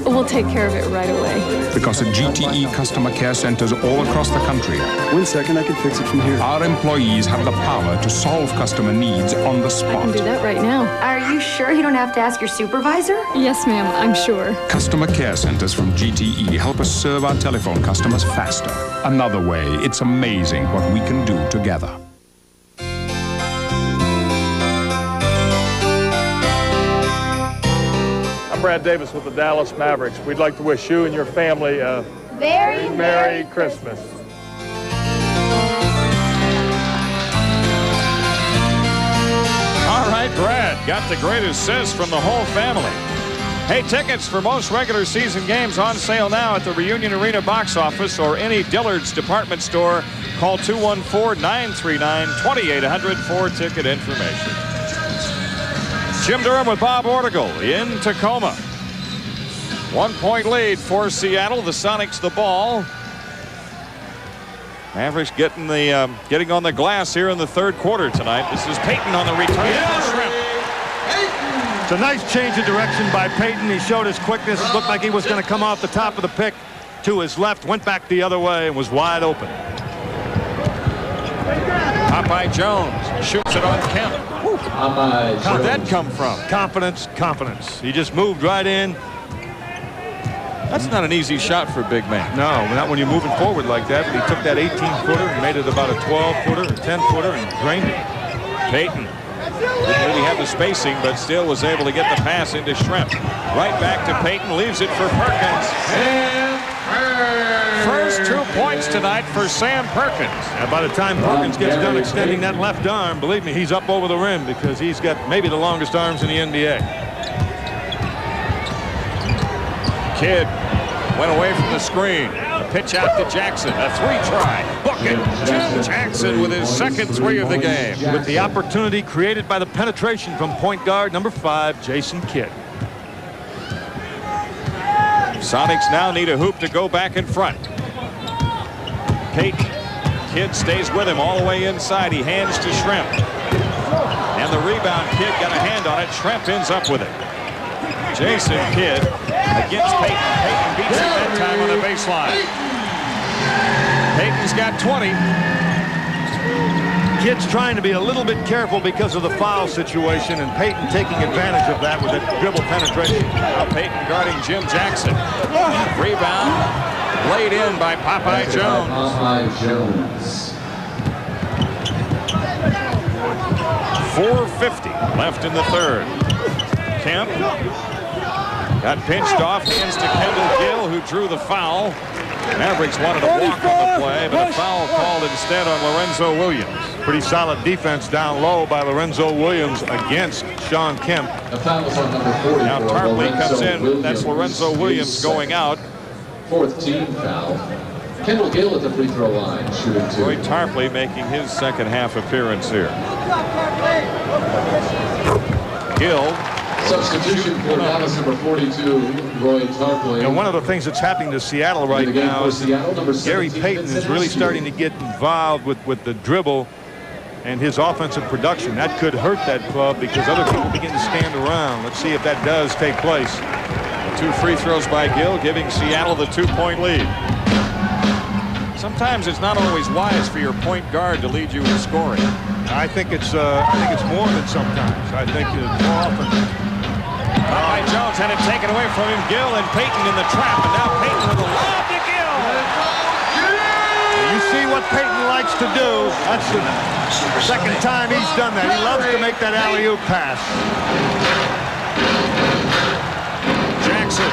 We'll take care of it right away. Because at GTE customer care centers all across the country, 1 second, I can fix it from here. our employees have the power to solve customer needs on the I spot. can do that right now. Are you sure you don't have to ask your supervisor? Yes, ma'am, I'm sure. Customer care centers from GTE help us serve our telephone customers faster. Another way, it's amazing what we can do together. Brad Davis with the Dallas Mavericks. We'd like to wish you and your family a Very Merry Christmas. All right, Brad got the great assist from the whole family. Hey, tickets for most regular season games on sale now at the Reunion Arena box office or any Dillard's department store. Call 214-939-2800 for ticket information. Jim Durham with Bob Ortigal in Tacoma. 1-point lead for Seattle. The Sonics the ball. Mavericks getting on the glass here in the third quarter tonight. This is Payton on the return. It's a nice change of direction by Payton. He showed his quickness. It looked like he was going to come off the top of the pick to his left, went back the other way, and was wide open. Popeye Jones shoots it on Kemp. How did that come from? Confidence, confidence. He just moved right in. That's not an easy shot for a big man. No, not when you're moving forward like that. But he took that 18-footer and made it about a 12-footer or 10-footer and drained it. Payton didn't really have the spacing, but still was able to get the pass into Schrempf. Right back to Payton, leaves it for Perkins. First 2 points tonight for Sam Perkins. And by the time Perkins gets done extending that left arm, believe me, he's up over the rim because he's got maybe the longest arms in the NBA. Kidd went away from the screen. A pitch out to Jackson. A 3-try. Bucket. Jim Jackson with his second 3 of the game. With the opportunity created by the penetration from point guard number 5, Jason Kidd. Sonics now need a hoop to go back in front. Payton. Kidd stays with him all the way inside. He hands to Schrempf. And the rebound, Kidd got a hand on it. Schrempf ends up with it. Jason Kidd against Payton. Payton beats him that time on the baseline. Payton's got 20. Kidd's trying to be a little bit careful because of the foul situation, and Payton taking advantage of that with that dribble penetration. Now Payton guarding Jim Jackson. Rebound laid in by Popeye Jones. Popeye Jones. 4:50 left in the third. Kemp got pinched off, hands to Kendall Gill, who drew the foul. Mavericks wanted to walk on the play, but a foul called instead on Lorenzo Williams. Pretty solid defense down low by Lorenzo Williams against Shawn Kemp. Now Tarpley comes in. That's Lorenzo Williams going out. Fourth team foul. Kendall Gill at the free throw line, shooting 2. Roy Tarpley making his second half appearance here. Gill. Substitution for Dallas number 42, Roy Tarpley. And one of the things that's happening to Seattle right now is Gary Payton is really starting to get involved with the dribble and his offensive production. That could hurt that club because other people begin to stand around. Let's see if that does take place. 2 free throws by Gill, giving Seattle the 2-point lead. Sometimes it's not always wise for your point guard to lead you in scoring. I think it's more than sometimes. I think it's more often. By Jones had it taken away from him. Gill and Payton in the trap, and now Payton with a lob to Gill. You see what Payton likes to do. That's the second time he's done that. He loves to make that alley-oop pass. Jackson.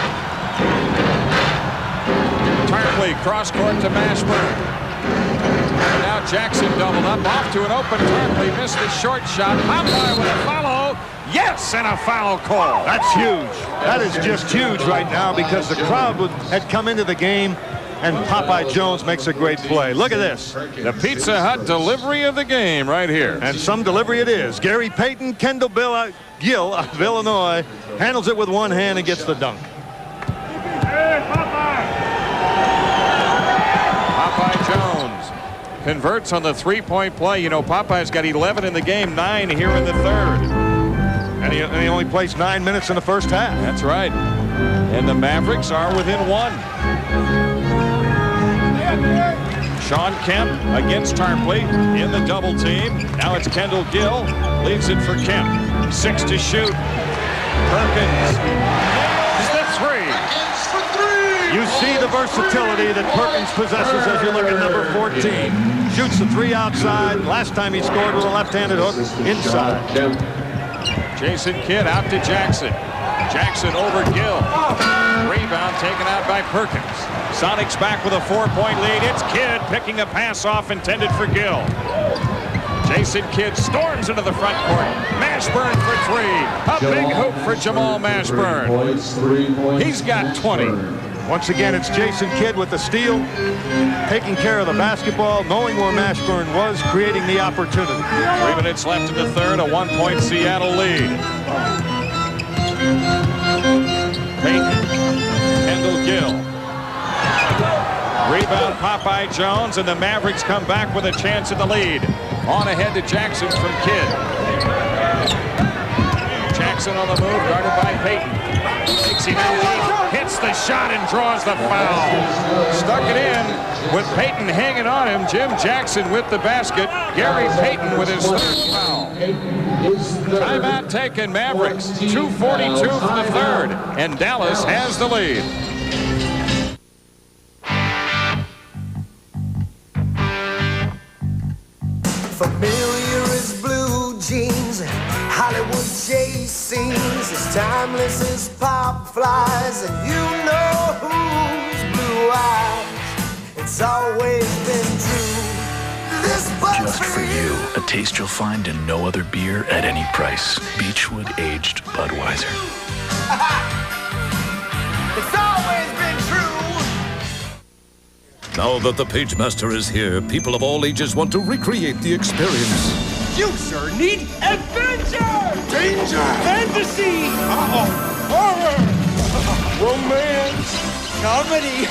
Tarpley cross court to Mashburn. And now Jackson doubled up off to an open Tarpley. Missed the short shot. Popeye with a follow. Yes, and a foul call. That's huge. That is just huge right now because the crowd had come into the game, and Popeye Jones makes a great play. Look at this. The Pizza Hut delivery of the game right here. And some delivery it is. Gary Payton, Kendall Gill of Illinois handles it with one hand and gets the dunk. Popeye Jones converts on the three-point play. You know, Popeye's got 11 in the game, 9 here in the third. And he only plays 9 minutes in the first half. That's right. And the Mavericks are within 1. Shawn Kemp against Tarpley in the double team. Now it's Kendall Gill. Leaves it for Kemp. 6 to shoot. Perkins nails the 3. You see the versatility that Perkins possesses as you look at number 14. Shoots the 3 outside. Last time he scored with a left-handed hook inside. Jason Kidd out to Jackson. Jackson over Gill. Rebound taken out by Perkins. Sonics back with a 4-point lead. It's Kidd picking a pass off intended for Gill. Jason Kidd storms into the front court. Mashburn for 3. A big hoop for Jamal Mashburn. He's got 20. Once again, it's Jason Kidd with the steal, taking care of the basketball, knowing where Mashburn was, creating the opportunity. 3 minutes left in the third, a 1-point Seattle lead. Payton, Kendall Gill. Rebound Popeye Jones, and the Mavericks come back with a chance at the lead. On ahead to Jackson from Kidd. Jackson on the move, guarded by Payton. Takes him out, hits the shot and draws the foul. Stuck it in with Payton hanging on him. Jim Jackson with the basket. Gary Payton with his third foul. Timeout taken, Mavericks. 2:42 for the third, and Dallas has the lead. Familiar as blue jeans, Hollywood chase scenes, as timeless as pop flies, and you know whose blue eyes, it's always been true. This buzz Just for you, a taste you'll find in no other beer at any price. Beechwood Aged Budweiser. It's always been true. Now that the Pagemaster is here, people of all ages want to recreate the experience. You, sir, need adventure! Danger! Fantasy! Horror! Romance! Comedy!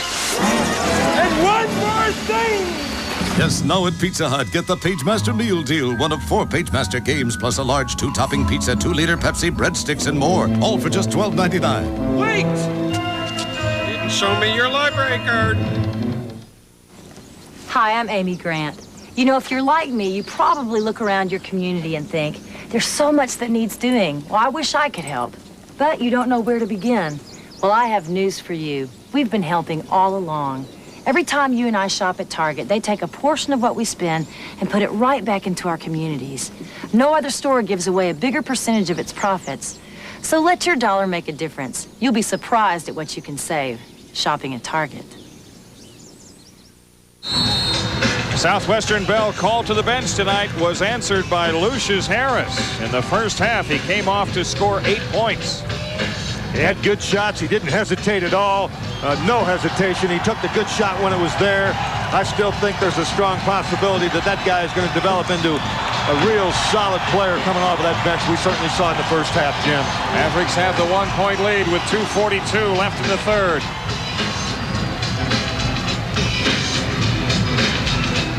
And one more thing! Yes, now at Pizza Hut, get the Pagemaster Meal Deal. One of 4 Pagemaster games, plus a large 2-topping pizza, 2-liter Pepsi, breadsticks, and more. All for just $12.99. Wait! Didn't show me your library card. Hi, I'm Amy Grant. You know, if you're like me, you probably look around your community and think, there's so much that needs doing. Well, I wish I could help. But you don't know where to begin. Well, I have news for you. We've been helping all along. Every time you and I shop at Target, they take a portion of what we spend and put it right back into our communities. No other store gives away a bigger percentage of its profits. So let your dollar make a difference. You'll be surprised at what you can save shopping at Target. Southwestern Bell called to the bench tonight was answered by Lucius Harris. In the first half, he came off to score 8 points. He had good shots. He didn't hesitate at all. No hesitation. He took the good shot when it was there. I still think there's a strong possibility that that guy is going to develop into a real solid player coming off of that bench. We certainly saw in the first half, Jim. Mavericks have the 1-point lead with 2:42 left in the third.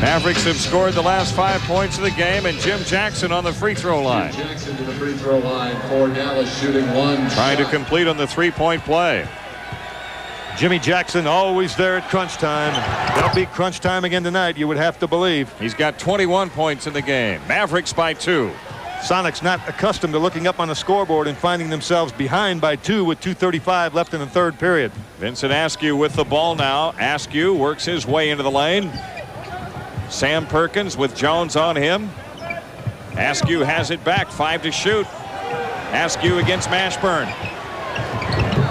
Mavericks have scored the last 5 points of the game, and Jim Jackson on the free throw line. Jim Jackson to the free throw line for Dallas, shooting 1 Trying to shot. complete on the 3-point play. Jimmy Jackson always there at crunch time. That'll be crunch time again tonight, you would have to believe. He's got 21 points in the game. Mavericks by 2. Sonics not accustomed to looking up on the scoreboard and finding themselves behind by 2 with 2:35 left in the third period. Vincent Askew with the ball now. Askew works his way into the lane. Sam Perkins with Jones on him. Askew has it back, 5 to shoot. Askew against Mashburn.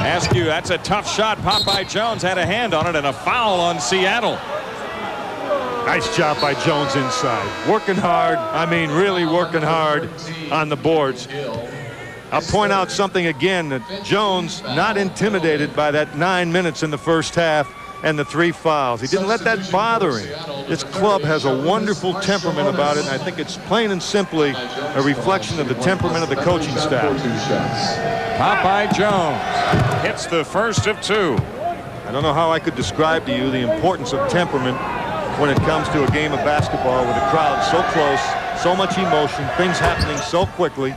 Askew, that's a tough shot. Popeye Jones had a hand on it, and a foul on Seattle. Nice job by Jones inside. Working hard. I mean, really working hard on the boards. I'll point out something again, that Jones not intimidated by that 9 minutes in the first half and the 3 fouls. He didn't let that bother him. This club has a wonderful temperament about it, and I think it's plain and simply a reflection of the temperament of the coaching staff. Popeye Jones hits the first of 2. I don't know how I could describe to you the importance of temperament when it comes to a game of basketball with a crowd so close, so much emotion, things happening so quickly.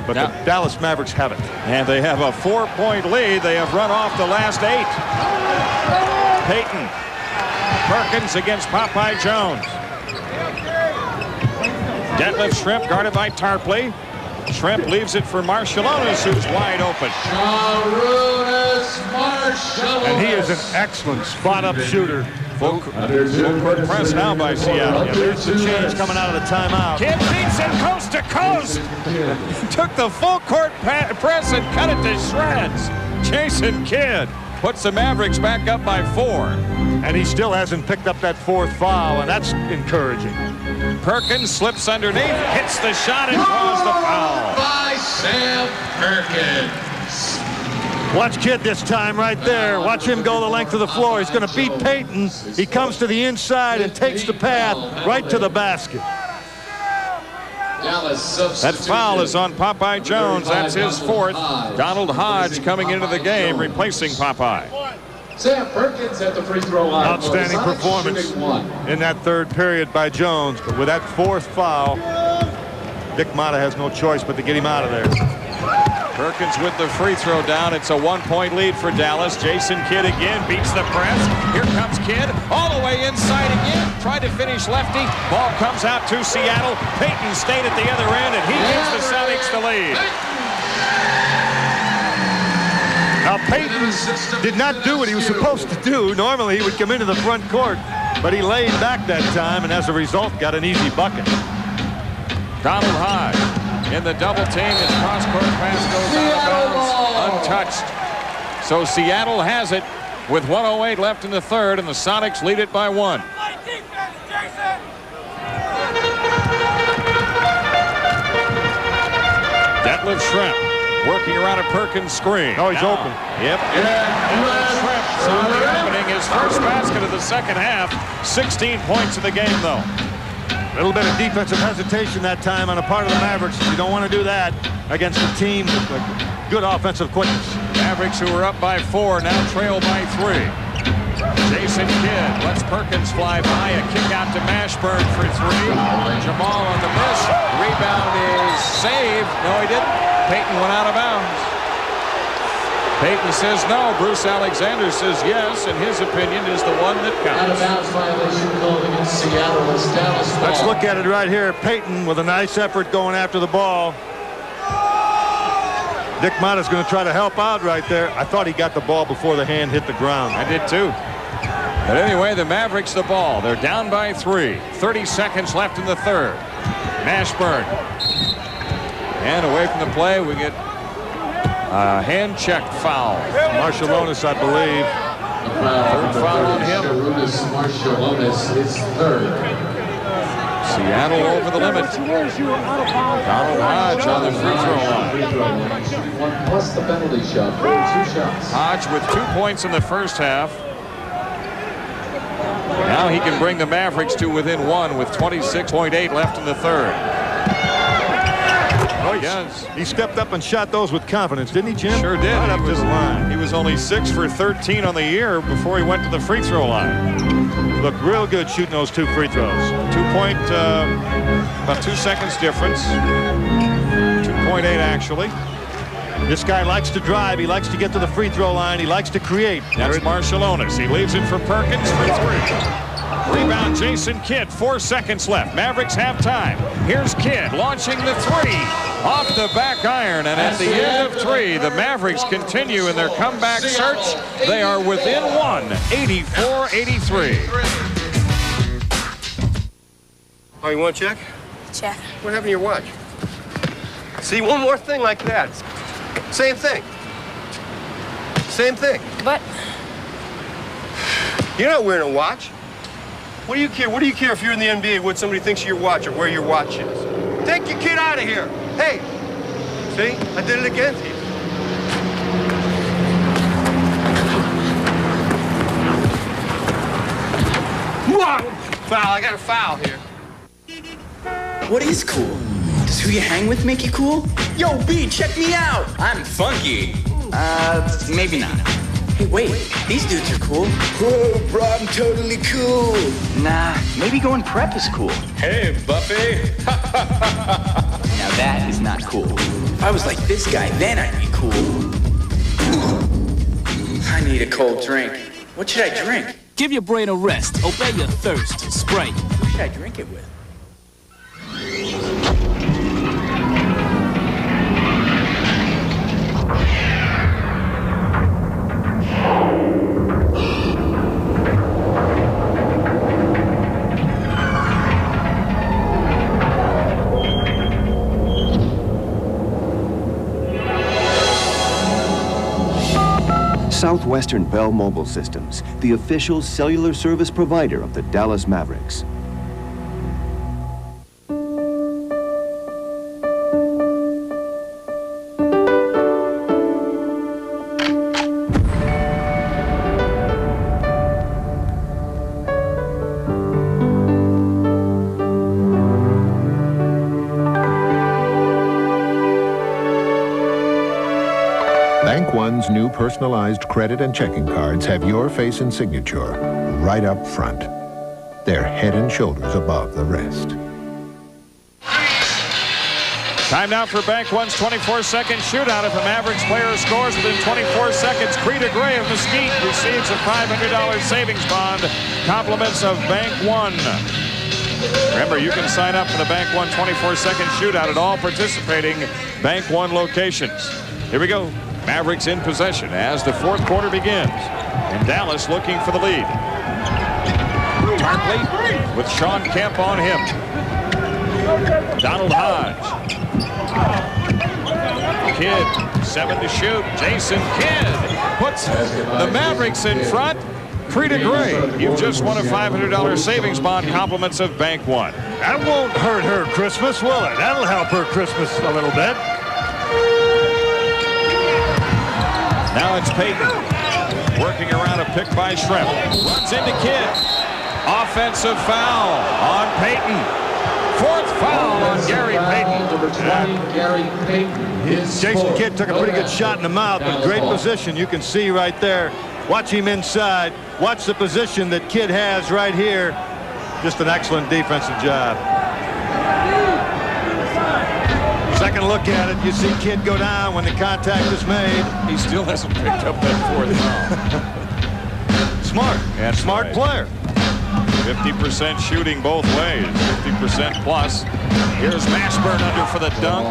But the Dallas Mavericks have it. And they have a 4-point lead. They have run off the last 8. Payton. Perkins against Popeye Jones. Detlef Schrempf guarded by Tarpley. Schrempf leaves it for Marshallonis, who's wide open. And he is an excellent spot-up shooter. Full court press now by Seattle. Yeah, there's the change coming out of the timeout. Kidd beats it coast to coast. Took the full court press and cut it to shreds. Jason Kidd puts the Mavericks back up by 4. And he still hasn't picked up that 4th foul, and that's encouraging. Perkins slips underneath, hits the shot, and draws the foul. By Sam Perkins. Watch Kidd this time right there. Watch him go the length of the floor. He's going to beat Payton. He comes to the inside and takes the path right to the basket. That foul is on Popeye Jones. That's his 4th. Donald Hodge coming into the game, replacing Popeye. Sam Perkins at the free throw line. Outstanding performance in that third period by Jones. But with that 4th foul, Dick Motta has no choice but to get him out of there. Perkins with the free throw down. It's a 1-point lead for Dallas. Jason Kidd again beats the press. Here comes Kidd all the way inside again. Tried to finish lefty. Ball comes out to Seattle. Payton stayed at the other end, and he gives the Sonics the lead. Now Payton did not do what he was supposed to do. Normally he would come into the front court, but he laid back that time, and as a result got an easy bucket. Donald Hodge in the double team. His cross-court pass goes out of bounds, untouched. So Seattle has it with 1:08 left in the third, and the Sonics lead it by 1. Detlef Schrempf working around a Perkins screen. Oh, he's open. Yep. Detlef Schrempf saw the opening. His first basket of the second half. 16 points in the game, though. A little bit of defensive hesitation that time on the part of the Mavericks. You don't want to do that against a team with good offensive quickness. Mavericks, who are up by 4, now trail by 3. Jason Kidd lets Perkins fly by. A kick out to Mashburn for 3. Jamal on the miss. Rebound is saved. No, he didn't. Payton went out of bounds. Payton says no. Bruce Alexander says yes, and his opinion is the one that counts. Out of bounds violation called against Seattle as Dallas. Let's look at it right here. Payton with a nice effort going after the ball. Dick Motta's going to try to help out right there. I thought he got the ball before the hand hit the ground. I did too. But anyway, the Mavericks the ball. They're down by 3. 30 seconds left in the third. Mashburn. And away from the play, we get a hand check foul. Marshallonis, I believe. Third foul on him. It's third. Seattle over the limit. Donald Hodge on the free throw line. 1 plus the penalty shot. 2 shots. Hodge with 2 points in the first half. Now he can bring the Mavericks to within 1 with 26.8 left in the third. Oh, yes. He stepped up and shot those with confidence, didn't he, Jim? Sure did. Right up to the line. He was only 6 for 13 on the year before he went to the free throw line. Looked real good shooting those 2 free throws. 2-point, about 2 seconds difference. 2.8 actually. This guy likes to drive. He likes to get to the free throw line. He likes to create. That's Marshallonis. He leaves it for Perkins for 3. Rebound, Jason Kidd. 4 seconds left. Mavericks have time. Here's Kidd launching the 3 off the back iron. And at the end of 3, the Mavericks continue in their comeback search. They are within 1, 84-83. Oh, you want to check? Check. What happened to your watch? See, one more thing like that. Same thing. Same thing. But You're not wearing a watch. What do you care? What do you care if you're in the NBA what somebody thinks of your watch or where your watch is? Take your kid out of here. Hey, see? I did it again. Foul. I got a foul here. What is cool? Does who you hang with make you cool? Yo, B, check me out. I'm funky. Maybe not. Hey, wait. These dudes are cool. Whoa, bro, I'm totally cool. Nah, maybe going prep is cool. Hey, Buffy. Now that is not cool. If I was like this guy, then I'd be cool. I need a cold drink. What should I drink? Give your brain a rest. Obey your thirst. Sprite. Who should I drink it with? Southwestern Bell Mobile Systems, the official cellular service provider of the Dallas Mavericks. One's new personalized credit and checking cards have your face and signature right up front. They're head and shoulders above the rest. Time now for Bank One's 24-second shootout. If a Mavericks player scores within 24 seconds, Creta Gray of Mesquite receives a $500 savings bond. Compliments of Bank One. Remember, you can sign up for the Bank One 24-second shootout at all participating Bank One locations. Here we go. Mavericks in possession as the fourth quarter begins. And Dallas looking for the lead. Tarpley with Shawn Kemp on him. Donald Hodge. Kidd, 7 to shoot. Jason Kidd puts the Mavericks in front. Creta Gray, you've just won a $500 savings bond. Compliments of Bank One. That won't hurt her Christmas, will it? That'll help her Christmas a little bit. Now it's Payton working around a pick by Schrempf. Runs into Kidd. Offensive foul on Payton. 4th foul on Gary Payton. Gary Payton. Jason Kidd took a pretty good shot in the mouth, but great position. You can see right there. Watch him inside. Watch the position that Kidd has right here. Just an excellent defensive job. Second look at it, you see Kidd go down when the contact is made. He still hasn't picked up that 4th foul. Smart. That's smart right. player. 50% shooting both ways, 50% plus. Here's Mashburn under for the dunk.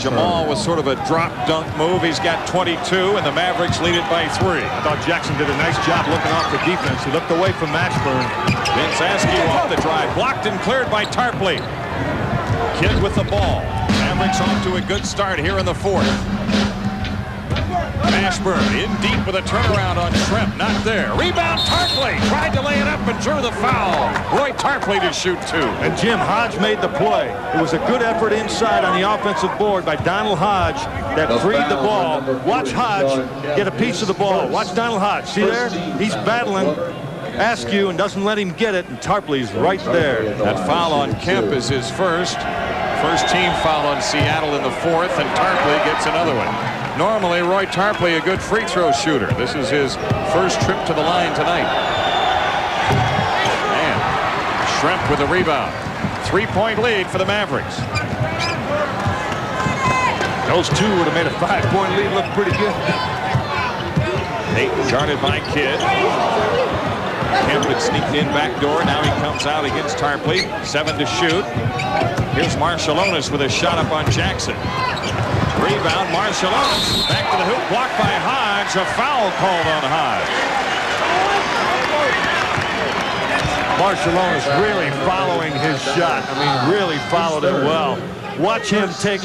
Jamal with sort of a drop dunk move. He's got 22, and the Mavericks lead it by 3. I thought Jackson did a nice job looking off the defense. He looked away from Mashburn. Vince Askew off the drive, blocked and cleared by Tarpley. Kidd with the ball. Mavericks off to a good start here in the 4th. Mashburn in deep with a turnaround on Schrempf. Not there. Rebound, Tarpley. Tried to lay it up and drew the foul. Roy Tarpley to shoot 2. And Jim, Hodge made the play. It was a good effort inside on the offensive board by Donald Hodge that freed the ball. Watch Hodge get a piece of the ball. Watch Donald Hodge. See there? He's battling Askew and doesn't let him get it, and Tarpley's right there. That foul on Kemp is his first team foul on Seattle in the 4th, and Tarpley gets another one. Normally, Roy Tarpley a good free throw shooter. This is his first trip to the line tonight. Man, Schrempf with a rebound. 3-point lead for the Mavericks. Those two would have made a 5-point lead look pretty good. Payton guarded by Kidd. Kemp had sneaked in back door. Now he comes out against Tarpley. 7 to shoot. Here's Marshallonis with a shot up on Jackson. Rebound, Marshallonis. Back to the hoop, blocked by Hodge. A foul called on Hodge. Marshallonis really following his shot. I mean, really followed it well. Watch him take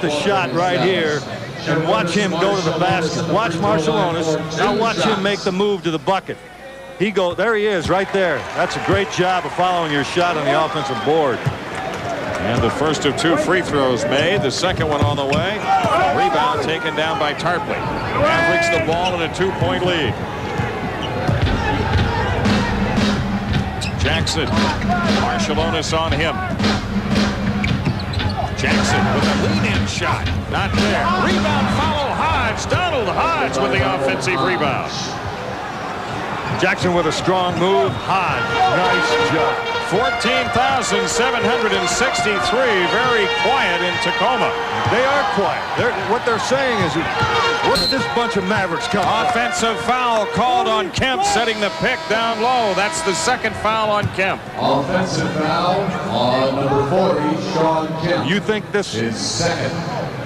the shot right here, and watch him go to the basket. Watch Marshallonis. Now watch him make the move to the bucket. There he is right there. That's a great job of following your shot on the offensive board. And the first of 2 free throws made. The second one on the way. Rebound taken down by Tarpley. Mavericks the ball in a 2-point lead. Jackson. Marshallonis on him. Jackson with a lean-in shot. Not there. Rebound follow Hodge. Donald Hodge with the offensive rebound. Jackson with a strong move. Hodge, nice job. 14,763. Very quiet in Tacoma. They are quiet. What they're saying is, where did this bunch of Mavericks come from? Offensive foul called on Kemp, setting the pick down low. That's the second foul on Kemp. Offensive foul on number 40, Shawn Kemp. You think this his second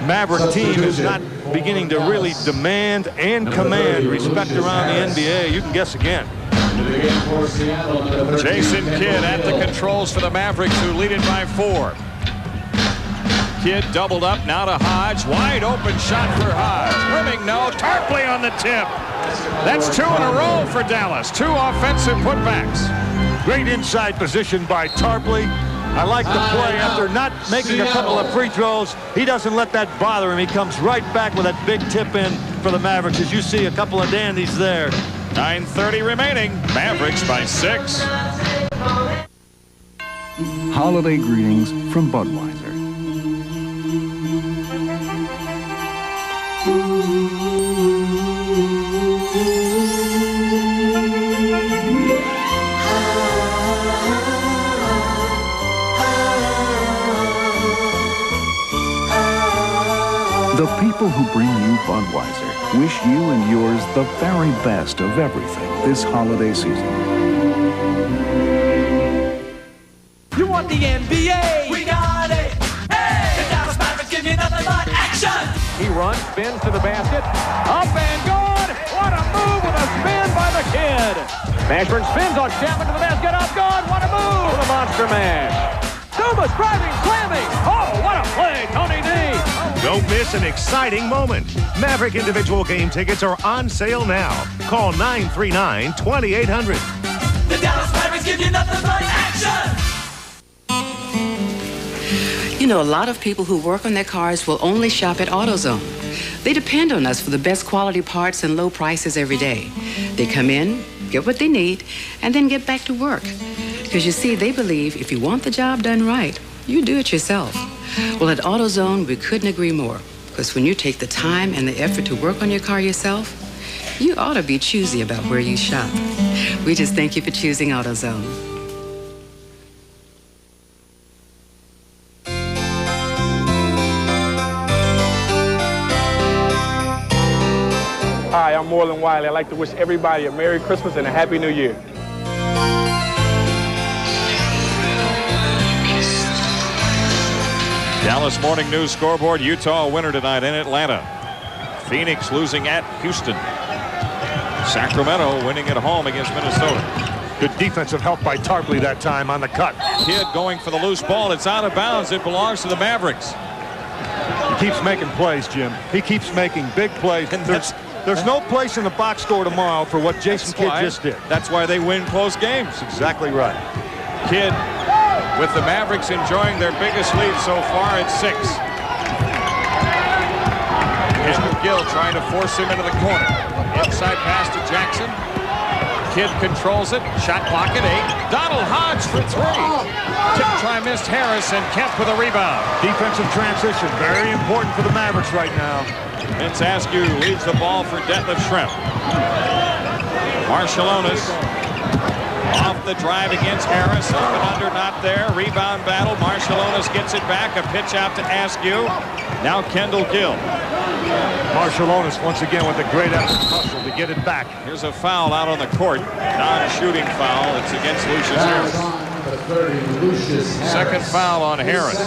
Maverick team is not beginning to really demand and command respect around the NBA? You can guess again. Jason Kidd at the controls for the Mavericks, who lead it by 4. Kidd doubled up, now to Hodge. Wide open shot for Hodge. Rimming no. Tarpley on the tip. That's 2 in a row for Dallas. 2 offensive putbacks. Great inside position by Tarpley. I like the play. After not making a couple of free throws, he doesn't let that bother him. He comes right back with that big tip in for the Mavericks. As you see, a couple of dandies there. 9:30 remaining. Mavericks by 6. Holiday greetings from Budweiser. The people who bring you Budweiser wish you and yours the very best of everything this holiday season. You want the NBA? We got it! Hey! The Dallas Mavericks give you nothing but action! He runs, spins to the basket, up and good! What a move with a spin by the kid! Mashburn spins on Chapman to the basket, up good! What a move! The monster mash. Dumas driving, slamming! Oh, what a play, Tony D! Don't miss an exciting moment. Maverick individual game tickets are on sale now. Call 939-2800. The Dallas Mavericks give you nothing but action! You know, a lot of people who work on their cars will only shop at AutoZone. They depend on us for the best quality parts and low prices every day. They come in, get what they need, and then get back to work. Because you see, they believe if you want the job done right, you do it yourself. Well, at AutoZone, we couldn't agree more. Because when you take the time and the effort to work on your car yourself, you ought to be choosy about where you shop. We just thank you for choosing AutoZone. Hi, I'm Moreland Wiley. I'd like to wish everybody a Merry Christmas and a Happy New Year. Dallas Morning News scoreboard. Utah winner tonight in Atlanta. Phoenix losing at Houston. Sacramento winning at home against Minnesota. Good defensive help by Tarpley that time on the cut. Kidd going for the loose ball. It's out of bounds. It belongs to the Mavericks. keeps making plays, Jim. He keeps making big plays. And there's no place in the box score tomorrow for what Jason Kidd just did. That's why they win close games. That's exactly right. Kidd with the Mavericks enjoying their biggest lead so far at 6. Gill trying to force him into the corner. Inside pass to Jackson. Kidd controls it. Shot clock at 8. Donald Hodge for 3. Tip try missed Harris, and Kemp with a rebound. Defensive transition, very important for the Mavericks right now. Vince Askew leads the ball for Detlef Schrempf. Marshallonis off the drive against Harris. Up and under, not there. Rebound battle. Marshallonis gets it back. A pitch out to Askew. Now Kendall Gill. Marshallonis once again with a great effort hustle to get it back. Here's a foul out on the court. Non-shooting foul. It's against Lucius Harris. Second foul on Harris.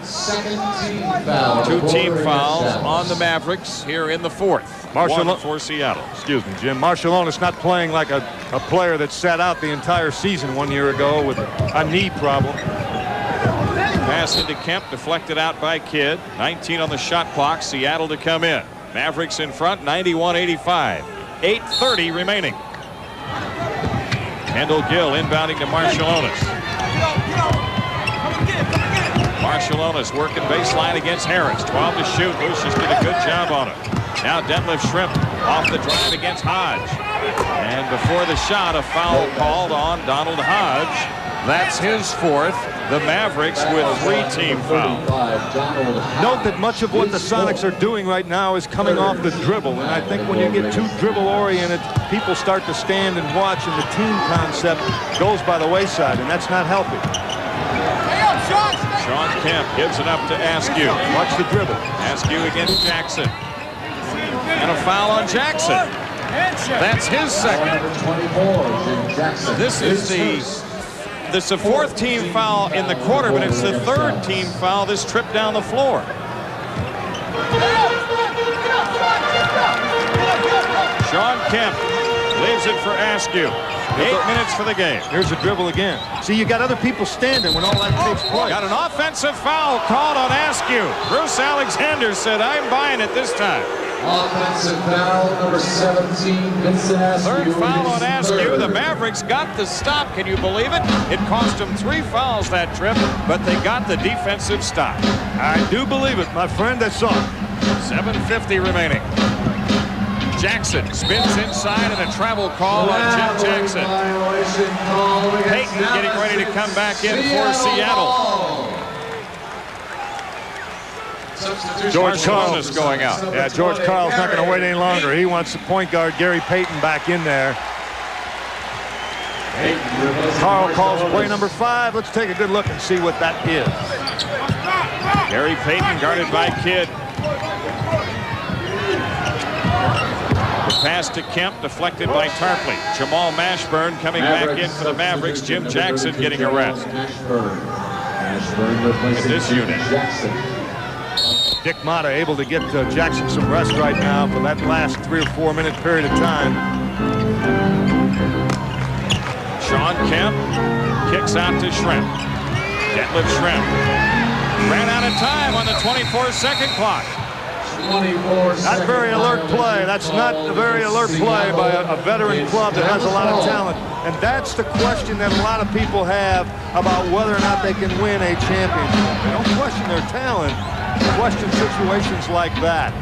Second team foul. 2 team fouls on the Mavericks here in the 4th. One for Seattle. Excuse me, Jim. Marshallonis not playing like a player that sat out the entire season 1 year ago with a knee problem. Pass into Kemp, deflected out by Kidd. 19 on the shot clock. Seattle to come in. Mavericks in front, 91-85. 8:30 remaining. Kendall Gill inbounding to Marshallonis. Marshallonis working baseline against Harris. 12 to shoot. Lucius did a good job on it. Now Detlef Schrempf off the drive against Hodge. And before the shot, a foul called on Donald Hodge. That's his 4th. The Mavericks with 3 team fouls. Note that much of what the Sonics are doing right now is coming off the dribble. And I think when you get too dribble-oriented, people start to stand and watch, and the team concept goes by the wayside, and that's not healthy. Shawn Kemp gives it up to Askew. Watch the dribble. Askew against Jackson. And a foul on Jackson. That's his second. This is the 4th team foul in the quarter, but it's the 3rd team foul this trip down the floor. Shawn Kemp leaves it for Askew. 8 minutes for the game. Here's a dribble again. See, you got other people standing when all that takes place. Got an offensive foul called on Askew. Bruce Alexander said, "I'm buying it this time." Offensive foul number 17, Vincent Askew. 3rd foul on Askew. The Mavericks got the stop. Can you believe it? It cost them 3 fouls that trip, but they got the defensive stop. I do believe it, my friend. That's all. 7:50 remaining. Jackson spins inside, and a travel call on Jim Jackson. Payton getting ready to come back in for Seattle. George Karl's going out. Yeah, George Karl's not going to wait any longer. He wants the point guard Gary Payton back in there. Karl calls play number 5. Let's take a good look and see what that is. Gary Payton guarded by Kidd. The pass to Kemp deflected by Tarpley. Jamal Mashburn coming back in for the Mavericks. Jim Jackson getting a rest. At this unit. Dick Motta able to get Jackson some rest right now for that last 3 or 4 minute period of time. Shawn Kemp kicks out to Schrempf. Detlef Schrempf ran out of time on the 24-second clock. Not very alert play. That's not a very alert play by a veteran club that has a lot of talent. And that's the question that a lot of people have about whether or not they can win a championship. They don't question their talent. Question situations like that.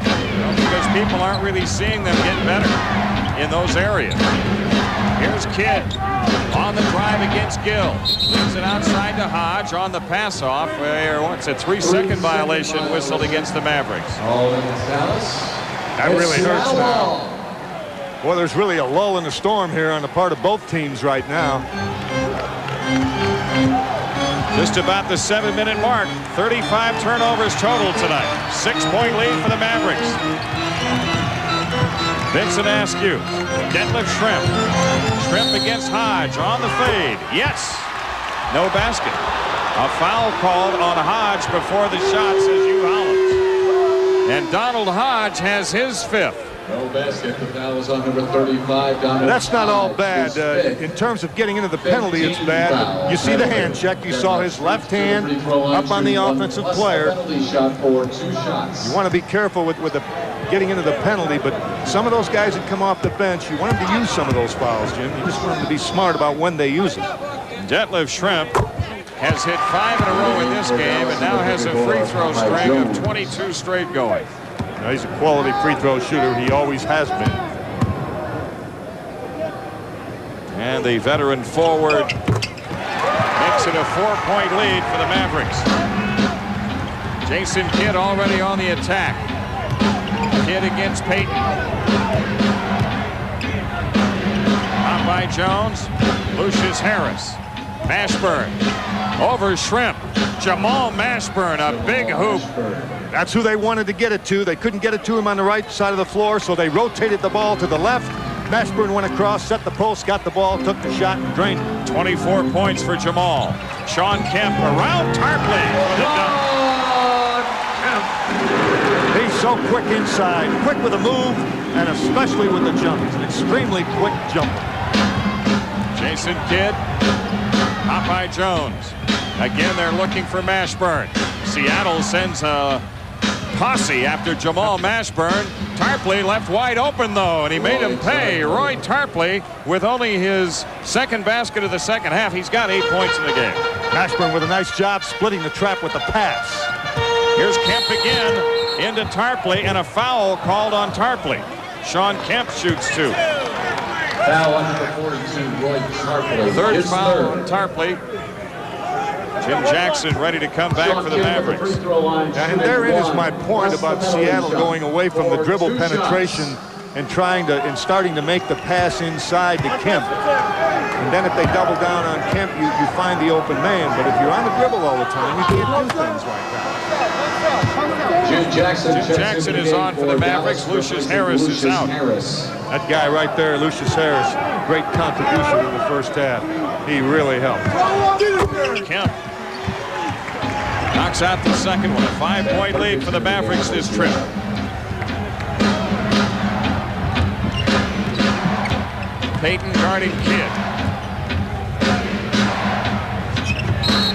Because people aren't really seeing them get better in those areas. Here's Kidd on the drive against Gill. Leaves it outside to Hodge on the pass off. What's a 3-second violation whistled against the Mavericks. That really hurts now. Boy, there's really a lull in the storm here on the part of both teams right now. Just about the 7-minute mark. 35 turnovers total tonight. 6-point lead for the Mavericks. Vincent Askew. Detlef Schrempf. Schrempf against Hodge on the fade. Yes. No basket. A foul called on Hodge before the shot, says Hugh Hollins. And Donald Hodge has his 5th. No basket. The foul was on number 35. That's not all bad. In terms of getting into the penalty, it's bad. You see the hand check. You saw his left hand up on the offensive player. You want to be careful with getting into the penalty, but some of those guys that come off the bench, you want them to use some of those fouls, Jim. You just want them to be smart about when they use them. Detlef Schrempf has hit 5 in a row in this game and now has a free throw string of 22 straight going. Now, he's a quality free throw shooter. He always has been. And the veteran forward makes it a 4-point lead for the Mavericks. Jason Kidd already on the attack. Kidd against Payton. Out by Jones. Lucius Harris. Mashburn over Schrempf. Jamal Mashburn, a big hoop. That's who they wanted to get it to. They couldn't get it to him on the right side of the floor, so they rotated the ball to the left. Mashburn went across, set the post, got the ball, took the shot, and drained it. 24 points for Jamal. Shawn Kemp around Tarpley with a dunk. He's so quick inside, quick with the move, and especially with the jump. He's an extremely quick jumper. Jason Kidd. Popeye Jones. Again, they're looking for Mashburn. Seattle sends a posse after Jamal Mashburn. Tarpley left wide open, though, and he made him pay. Roy Tarpley, with only his second basket of the second half, he's got 8 points in the game. Mashburn with a nice job splitting the trap with the pass. Here's Kemp again into Tarpley, and a foul called on Tarpley. Shawn Kemp shoots 2. Foul on number 42, Roy Tarpley. Third foul on Tarpley. Jim Jackson ready to come back for the Mavericks. And therein is my point about Seattle going away from the dribble penetration and starting to make the pass inside to Kemp. And then if they double down on Kemp, you find the open man. But if you're on the dribble all the time, you can't do things like that. Jim Jackson is on for the Mavericks. Lucius Harris is out. That guy right there, Lucius Harris, great contribution in the first half. He really helped. Kemp knocks out the second one. A 5-point lead for the Mavericks this trip. Payton guarding Kidd.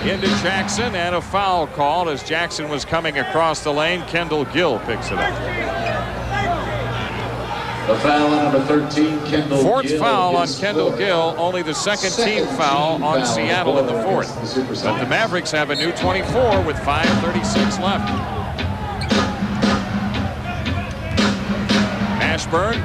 Into Jackson, and a foul called as Jackson was coming across the lane. Kendall Gill picks it up. The foul on number 13, Kendall Gill. Fourth foul on Kendall Gill, only the second team foul on Seattle in the fourth. But the Mavericks have a new 24 with 5:36 left. Mashburn.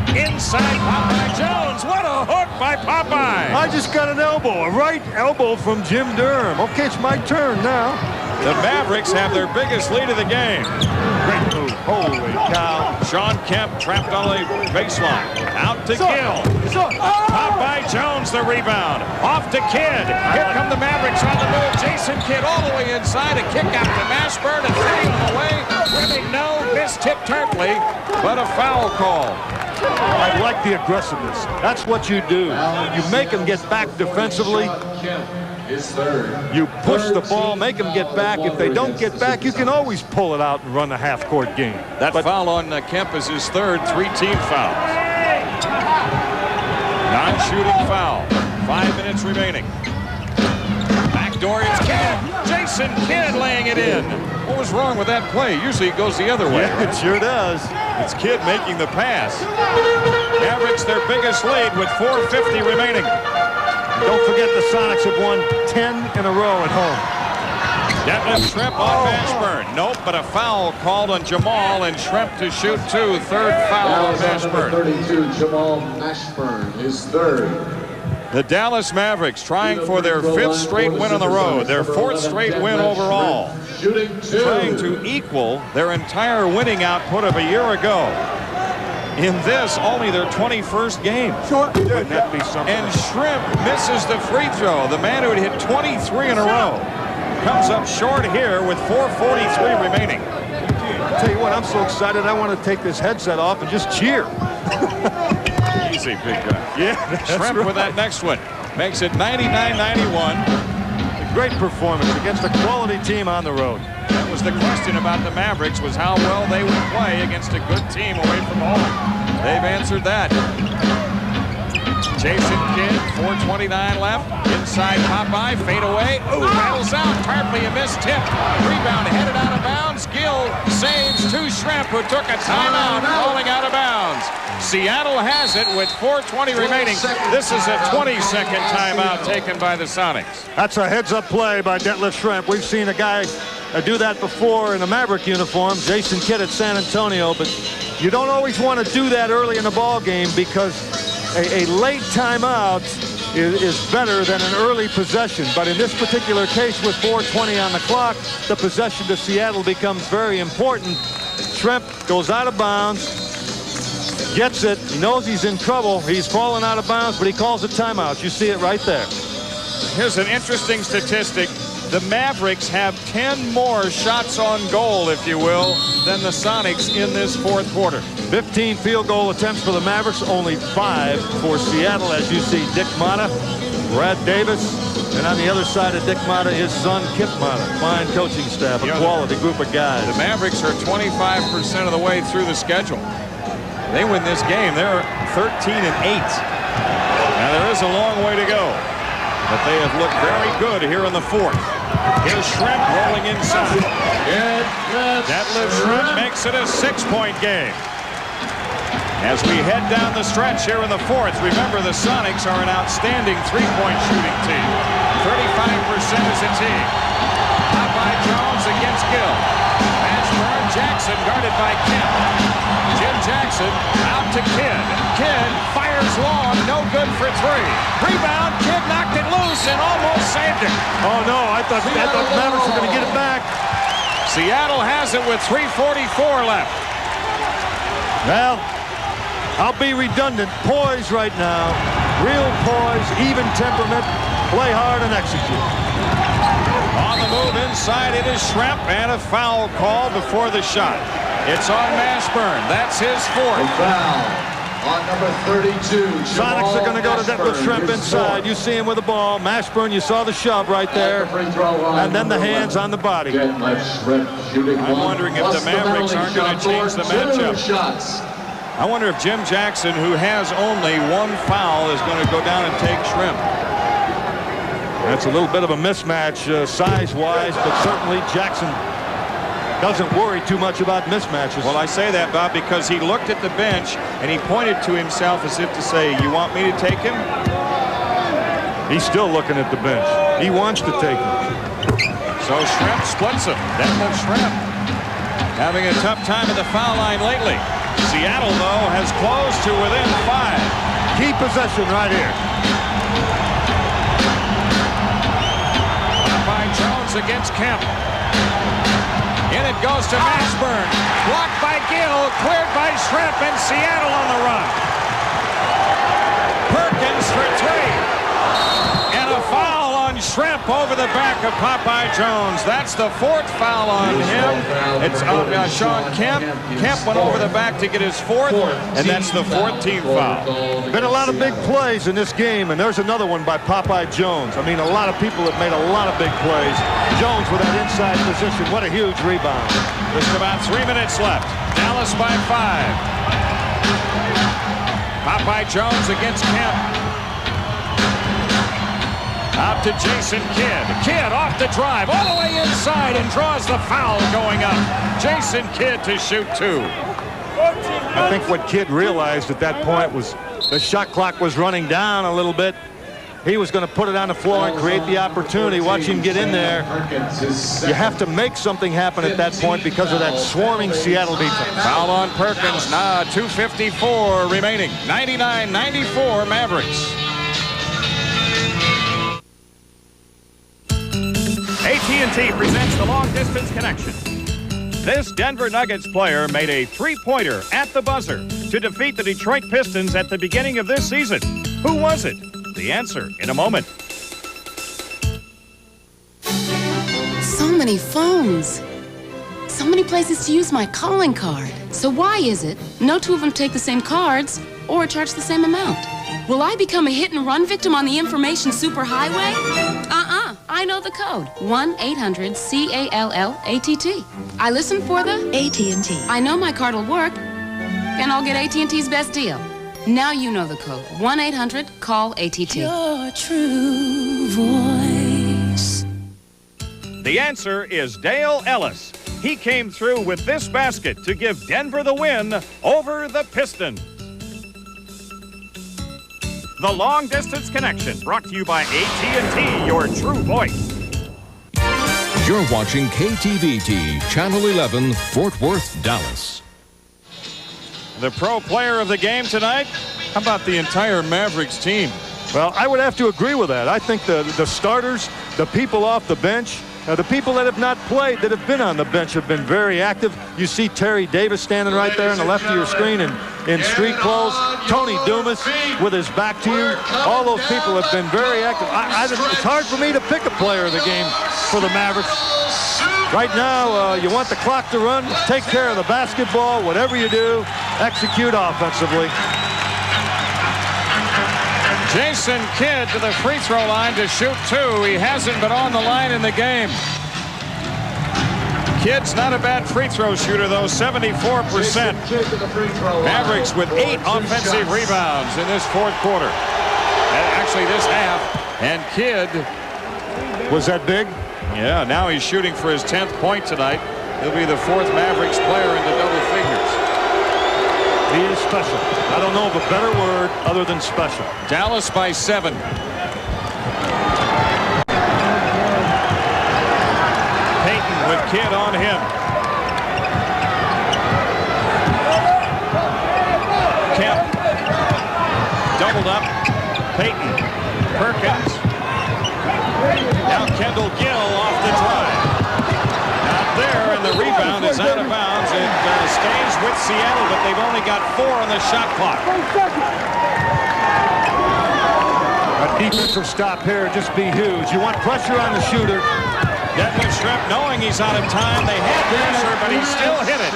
Inside Popeye Jones. What a hook by Popeye. I just got an elbow, a right elbow from Jim Durham. Okay, it's my turn now. The Mavericks have their biggest lead of the game. Great move. Holy cow. Shawn Kemp trapped on the baseline. Out to Gill. Popeye Jones the rebound. Off to Kidd. Here come the Mavericks on the move. Jason Kidd all the way inside. A kick out to Mashburn and 3 on the way. Rimming no. Missed tip Tarpley, but a foul call. I like the aggressiveness. That's what you do. You make them get back defensively. You push the ball, make them get back. If they don't get back, you can always pull it out and run a half-court game. That foul on Kemp is his third, 3-team fouls. Non-shooting foul. 5 minutes remaining. Backdoor is Kidd. Jason Kidd laying it in. What was wrong with that play? Usually it goes the other way. Yeah, right? It sure does. It's Kidd making the pass. Mavericks their biggest lead with 4:50 remaining. Don't forget the Sonics have won 10 in a row at home. Detlef Schrempf on Mashburn. Nope, but a foul called on Jamal, and Schrempf to shoot 2. Third foul on Mashburn. 32, Jamal Mashburn, his third. The Dallas Mavericks trying for their 5th straight win on the road, their 4th straight win overall. Trying to equal their entire winning output of a year ago. In this, only their 21st game. Wouldn't that be something? And Schrempf misses the free throw. The man who had hit 23 in a row comes up short here with 4:43 remaining. I'll tell you what, I'm so excited I want to take this headset off and just cheer. Easy, big guy. Yeah, Schrempf right. with that next one. Makes it 99-91. A great performance against a quality team on the road. That was was the question about the Mavericks, was how well they would play against a good team away from home. They've answered that. Jason Kidd, 4:29 left. Inside Popeye, fade away. Ooh, rattles out. Tarpley a missed tip. Rebound headed out of bounds. Gill saves to Schrempf, who took a timeout, falling out of bounds. Seattle has it with 4:20 remaining. This is a 20-second timeout taken by the Sonics. That's a heads-up play by Detlef Schrempf. We've seen a guy do that before in a Maverick uniform, Jason Kidd at San Antonio, but you don't always want to do that early in the ball game because a late timeout is better than an early possession. But in this particular case, with 4:20 on the clock, the possession to Seattle becomes very important. Schrempf goes out of bounds, gets it. He knows he's in trouble. He's fallen out of bounds, but he calls a timeout. You see it right there. Here's an interesting statistic. The Mavericks have 10 more shots on goal, if you will, than the Sonics in this fourth quarter. 15 field goal attempts for the Mavericks, only 5 for Seattle, as you see Dick Motta, Brad Davis, and on the other side of Dick Motta, his son Kip Motta. Fine coaching staff, a quality group of guys. The Mavericks are 25% of the way through the schedule. They win this game. They're 13-8. Now there is a long way to go, but they have looked very good here in the fourth. Here's Schrempf rolling inside. Detlef Schrempf makes it a 6-point game. As we head down the stretch here in the fourth, remember the Sonics are an outstanding three-point shooting team. 35% as a team. Popeye Jones against Gill. Mashburn, Jackson guarded by Kemp. Jim Jackson out to Kidd. Kidd fires long, no good for 3. Rebound, Kidd knocked it loose and almost saved it. Oh no, I thought the Mavericks were going to get it back. Seattle has it with 3:44 left. Well, I'll be redundant. Poise right now. Real poise, even temperament. Play hard and execute. On the move inside, it is Schrempf, and a foul call before the shot. It's on Mashburn. That's his 4th. Foul on number 32. Sonics are going to go to Detlef Schrempf inside. You see him with the ball. Mashburn, you saw the shove right there. And then the hands on the body. I'm wondering if the Mavericks aren't going to change the matchup. I wonder if Jim Jackson, who has only 1 foul, is going to go down and take Schrempf. That's a little bit of a mismatch size-wise, but certainly Jackson doesn't worry too much about mismatches. Well, I say that, Bob, because he looked at the bench and he pointed to himself as if to say, you want me to take him? He's still looking at the bench. He wants to take him. So Schrempf splits him. Detlef Schrempf having a tough time at the foul line lately. Seattle, though, has closed to within 5. Key possession right here. Popeye Jones against Kemp. In it goes to Mashburn. Blocked by Gill, cleared by Schrempf, and Seattle on the run. Perkins for 3. And a foul on Schrempf over the back of Popeye Jones. That's the 4th foul on him. It's Shawn Kemp. Kemp went over the back to get his 4th, and that's the 4th team foul. Been a lot of big plays in this game, and there's another one by Popeye Jones. I mean, a lot of people have made a lot of big plays. Jones with that inside position. What a huge rebound. Just about 3 minutes left. Dallas by 5. Popeye Jones against Kemp. Out to Jason Kidd. Kidd off the drive, all the way inside, and draws the foul going up. Jason Kidd to shoot 2. I think what Kidd realized at that point was the shot clock was running down a little bit. He was going to put it on the floor and create the opportunity. Watch him get in there. You have to make something happen at that point because of that swarming Seattle defense. Foul on Perkins. Now 2:54 remaining. 99-94 Mavericks. AT&T presents the Long Distance Connection. This Denver Nuggets player made a 3-pointer at the buzzer to defeat the Detroit Pistons at the beginning of this season. Who was it? The answer in a moment. So many phones. So many places to use my calling card. So why is it no 2 of them take the same cards or charge the same amount? Will I become a hit-and-run victim on the information superhighway? Uh-uh. I know the code. 1-800-CALLATT. I listen for the AT&T. I know my card will work, and I'll get AT&T's best deal. Now you know the code. 1-800-CALL-ATT. Your true voice. The answer is Dale Ellis. He came through with this basket to give Denver the win over the Pistons. The Long Distance Connection, brought to you by AT&T, your true voice. You're watching KTVT, Channel 11, Fort Worth, Dallas. The pro player of the game tonight, how about the entire Mavericks team? Well, I would have to agree with that. I think the starters, the people off the bench, the people that have not played, that have been on the bench, have been very active. You see Terry Davis standing right there on the left of your screen in street clothes. Tony Dumas with his back to you. All those people have been very active. It's hard for me to pick a player of the game for the Mavericks. Right now, you want the clock to run, take care of the basketball, whatever you do, execute offensively. Jason Kidd to the free throw line to shoot 2. He hasn't been on the line in the game. Kidd's not a bad free throw shooter, though, 74%. Mavericks with 8 offensive rebounds in this fourth quarter. Actually, this half. And Kidd. Was that big? Yeah, now he's shooting for his 10th point tonight. He'll be the 4th Mavericks player into double figures. He is special. I don't know of a better word other than special. Dallas by 7. Payton with Kidd on him. Kemp. Doubled up. Payton. Perkins. Now Kendall Gill off the drive. Not there, and the rebound is out of bounds. It stays with Seattle, but they've only got 4 on the shot clock. A defensive stop here would just be huge. You want pressure on the shooter. Detlef Schrempf, knowing he's out of time, they had pressure, but he still hit it.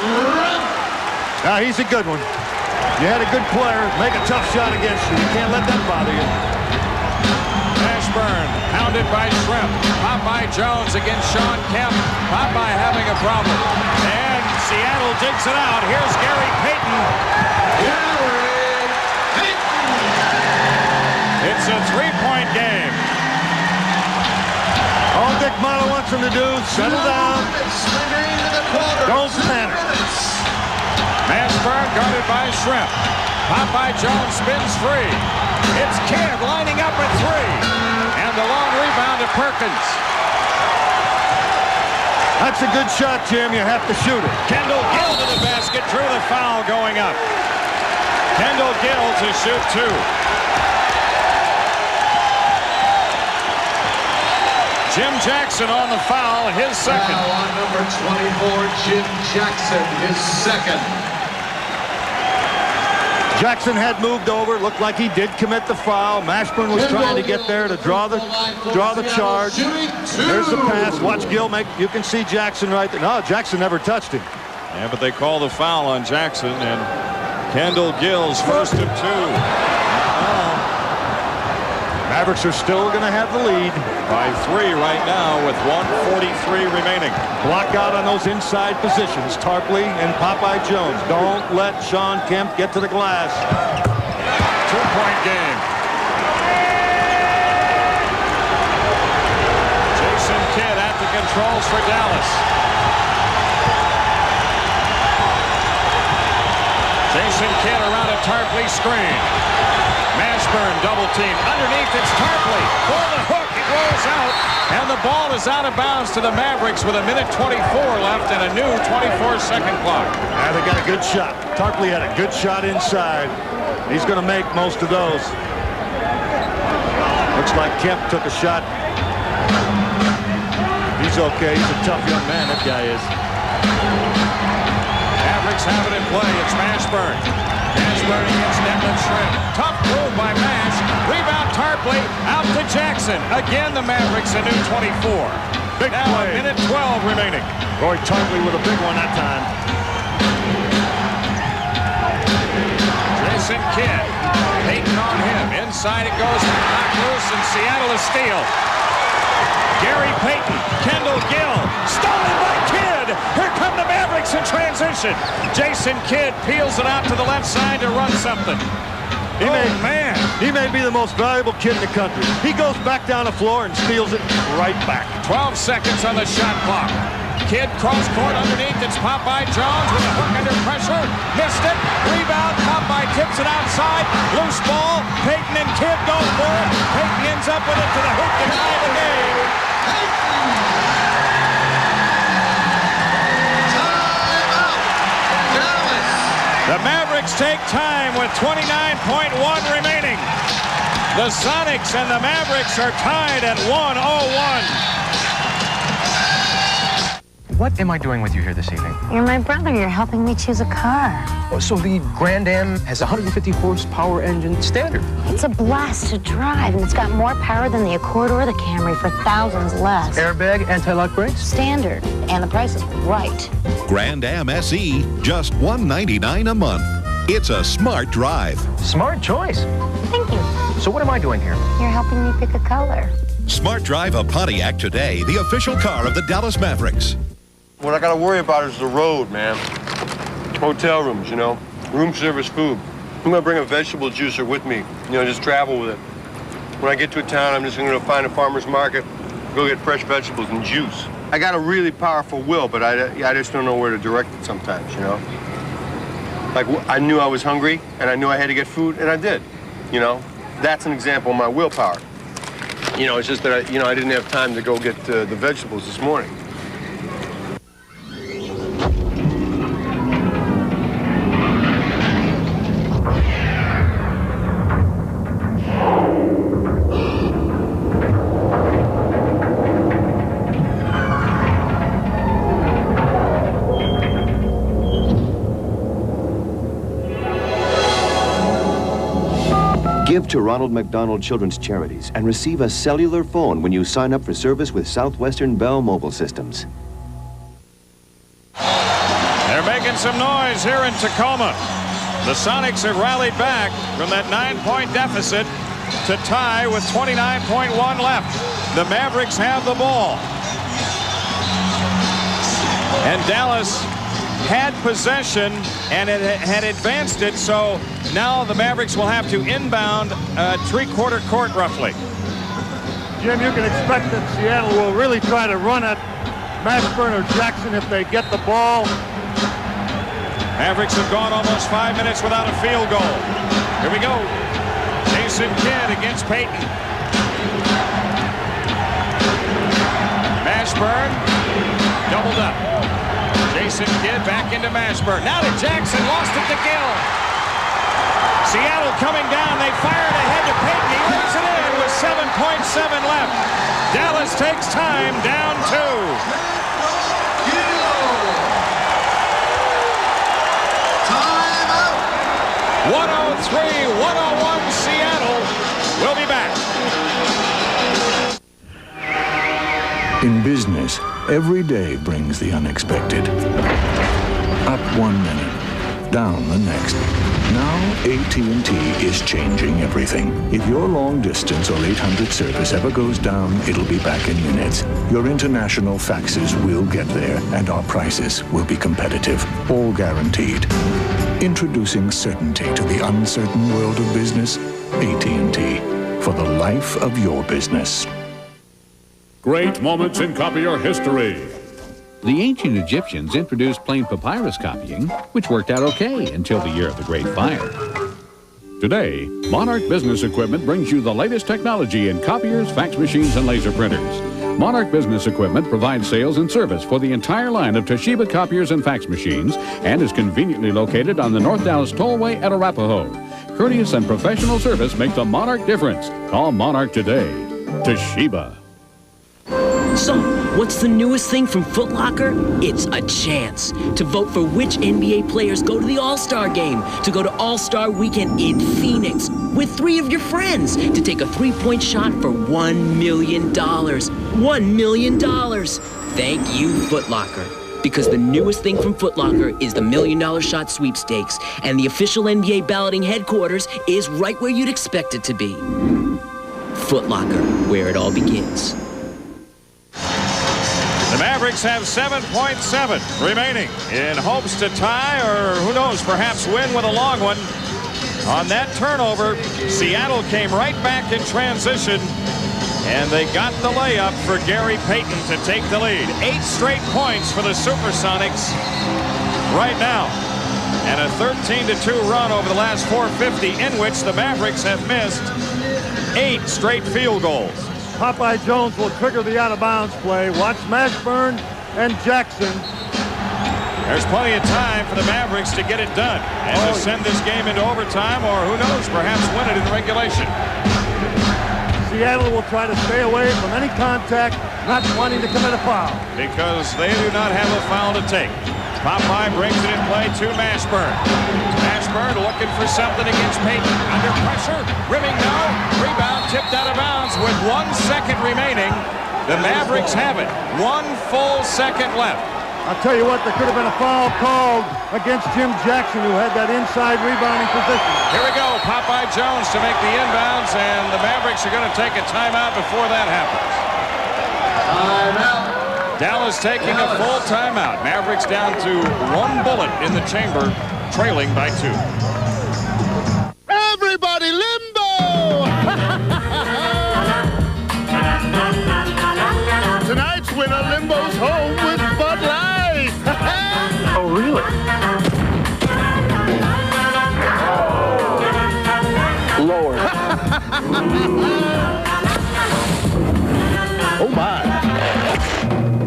He's a good one. You had a good player, make a tough shot against you. You can't let that bother you. Mashburn, pounded by Schrempf. Popeye Jones against Shawn Kemp. Popeye having a problem. And Seattle digs it out. Here's Gary Payton. Gary Payton! It's a 3-point game. All Dick Marlowe wants him to do, settle down. Don't panic. Mashburn guarded by Schrempf. Popeye Jones spins free. It's Kidd lining up at 3. And the long rebound to Perkins. That's a good shot, Jim. You have to shoot it. Kendall Gill to the basket, drew the foul going up. Kendall Gill to shoot 2. Jim Jackson on the foul, his second. Foul on number 24, Jim Jackson, his second. Jackson had moved over. Looked like he did commit the foul. Mashburn was trying to get there to draw the charge. There's the pass. Watch Gill make. You can see Jackson right there. No, Jackson never touched him. Yeah, but they call the foul on Jackson, and Kendall Gill's first of 2. Mavericks are still going to have the lead. By 3 right now with 1:43 remaining. Block out on those inside positions. Tarpley and Popeye Jones. Don't let Shawn Kemp get to the glass. 2-point game. Jason Kidd at the controls for Dallas. Jason Kidd around a Tarpley screen. Mashburn double team. Underneath it's Tarpley. For the hook. It rolls out. And the ball is out of bounds to the Mavericks with 1:24 left and a new 24-second clock. They got a good shot. Tarpley had a good shot inside. He's going to make most of those. Looks like Kemp took a shot. He's okay. He's a tough young man, that guy is. Mavericks have it in play. It's Mashburn. Mashburn against Detlef Schrempf. Tough move by Mash. Rebound Tarpley out to Jackson. Again, the Mavericks a new 24. Big now play. 1:12 remaining. Boy, Tarpley with a big one that time. Jason Kidd. Payton on him. Inside it goes. Knocked loose, and Seattle a steal. Gary Payton, Kendall Gill, stolen by Kidd. Here come the Mavericks in transition. Jason Kidd peels it out to the left side to run something. He may be the most valuable kid in the country. He goes back down the floor and steals it right back. 12 seconds on the shot clock. Kidd cross court underneath. It's popped by Jones with a hook under pressure. Missed it. Rebound. Popeye tips it outside. Loose ball. Payton and Kidd go for it. Payton ends up with it to the hoop to tie the game. The Mavericks take time with 29.1 remaining. The Sonics and the Mavericks are tied at 1:01. What am I doing with you here this evening? You're my brother. You're helping me choose a car. Oh, so the Grand Am has a 150 horsepower engine standard. It's a blast to drive, and it's got more power than the Accord or the Camry for thousands less. Airbag, anti-lock brakes? Standard. And the price is right. Grand Am SE, just $199 a month. It's a smart drive. Smart choice. Thank you. So what am I doing here? You're helping me pick a color. Smart drive a Pontiac today, the official car of the Dallas Mavericks. What I gotta worry about is the road, man. Hotel rooms, you know, room service food. I'm gonna bring a vegetable juicer with me, you know, just travel with it. When I get to a town, I'm just gonna find a farmer's market, go get fresh vegetables and juice. I got a really powerful will, but I just don't know where to direct it sometimes, you know? Like, I knew I was hungry, and I knew I had to get food, and I did, you know? That's an example of my willpower. You know, it's just that, I didn't have time to go get the vegetables this morning. Give to Ronald McDonald Children's Charities and receive a cellular phone when you sign up for service with Southwestern Bell Mobile Systems. They're making some noise here in Tacoma. The Sonics have rallied back from that 9-point deficit to tie with 29.1 left. The Mavericks have the ball. And Dallas had possession and it had advanced it, so now the Mavericks will have to inbound three-quarter court roughly. Jim, you can expect that Seattle will really try to run at Mashburn or Jackson if they get the ball. Mavericks have gone almost 5 minutes without a field goal. Here we go. Jason Kidd against Payton. Mashburn doubled up. Jason Kidd back into Mashburn. Now to Jackson, lost it to Gill. Seattle coming down. They fire it ahead to Payton. He lays it in with 7.7 left. Dallas takes time, down 2. Timeout. 103-101 Seattle. We'll be back. In business, every day brings the unexpected. Up 1 minute, down the next. Now AT&T is changing everything. If your long distance or 800 service ever goes down, it'll be back in minutes. Your international faxes will get there, and our prices will be competitive, all guaranteed. Introducing certainty to the uncertain world of business. AT&T, for the life of your business. Great moments in copier history. The ancient Egyptians introduced plain papyrus copying, which worked out okay until the year of the Great Fire. Today, Monarch Business Equipment brings you the latest technology in copiers, fax machines, and laser printers. Monarch Business Equipment provides sales and service for the entire line of Toshiba copiers and fax machines and is conveniently located on the North Dallas Tollway at Arapahoe. Courteous and professional service make the Monarch difference. Call Monarch today. Toshiba. So, what's the newest thing from Foot Locker? It's a chance to vote for which NBA players go to the All-Star Game, to go to All-Star Weekend in Phoenix with 3 of your friends, to take a 3-point shot for $1 million. $1 million. Thank you, Foot Locker. Because the newest thing from Foot Locker is the $1 Million Shot Sweepstakes, and the official NBA balloting headquarters is right where you'd expect it to be. Foot Locker, where it all begins. The Mavericks have 7.7 remaining in hopes to tie, or who knows, perhaps win with a long one. On that turnover, Seattle came right back in transition, and they got the layup for Gary Payton to take the lead. 8 straight points for the SuperSonics right now, and a 13-2 run over the last 450, in which the Mavericks have missed 8 straight field goals. Popeye Jones will trigger the out-of-bounds play. Watch Mashburn and Jackson. There's plenty of time for the Mavericks to get it done and to send this game into overtime, or who knows, perhaps win it in regulation. Seattle will try to stay away from any contact, not wanting to commit a foul. Because they do not have a foul to take. Popeye brings it in play to Mashburn. Mashburn looking for something against Payton. Under pressure, rimming now. Rebound tipped out of bounds with 1 second remaining. The Mavericks have it. 1 full second left. I'll tell you what, there could have been a foul called against Jim Jackson, who had that inside rebounding position. Here we go. Popeye Jones to make the inbounds, and the Mavericks are going to take a timeout before that happens. Timeout. Dallas taking a full timeout. Mavericks down to 1 bullet in the chamber, trailing by 2. Everybody limbo! Tonight's winner limbo's home with Bud Light. Oh, really? Lord. Oh, my.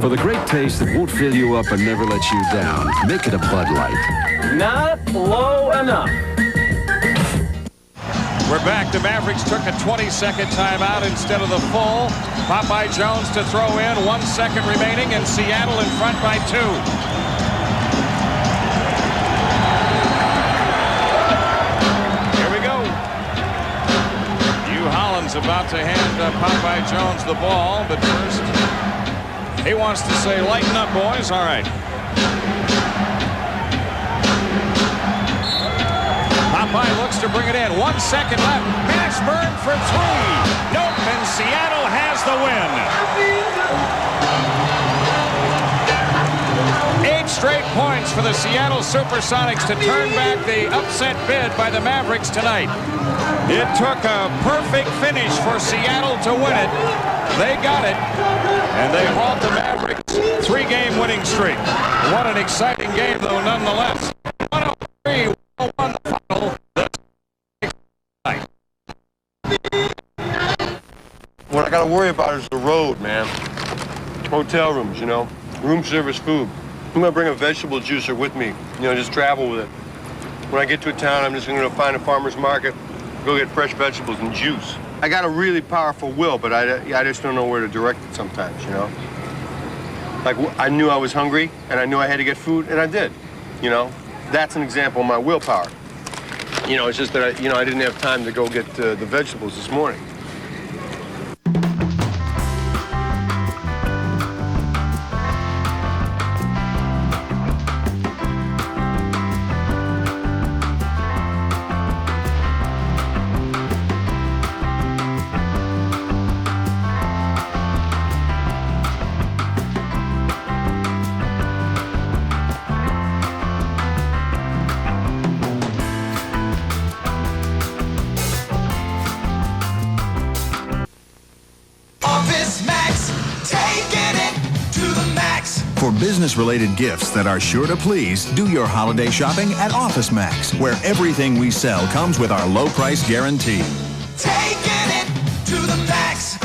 For the great taste that won't fill you up and never let you down, make it a Bud Light. Not low enough. We're back. The Mavericks took a 20-second timeout instead of the full. Popeye Jones to throw in. 1 second remaining, and Seattle in front by 2. Here we go. Hugh Holland's about to hand Popeye Jones the ball, but first he wants to say, lighten up, boys. All right. Popeye looks to bring it in. 1 second left. Mashburn for 3. Nope, and Seattle has the win. 8 straight points for the Seattle SuperSonics to turn back the upset bid by the Mavericks tonight. It took a perfect finish for Seattle to win it. They got it, and they halt the Mavericks' 3-game winning streak. What an exciting game, though, nonetheless. 103-101 the final. What I got to worry about is the road, man. Hotel rooms, you know, room service food. I'm going to bring a vegetable juicer with me, you know, just travel with it. When I get to a town, I'm just going to find a farmer's market, go get fresh vegetables and juice. I got a really powerful will, but I just don't know where to direct it sometimes, you know? Like, I knew I was hungry, and I knew I had to get food, and I did, you know? That's an example of my willpower. You know, it's just that, I didn't have time to go get the vegetables this morning. For business-related gifts that are sure to please, do your holiday shopping at Office Max, where everything we sell comes with our low price guarantee. Taking it to the max.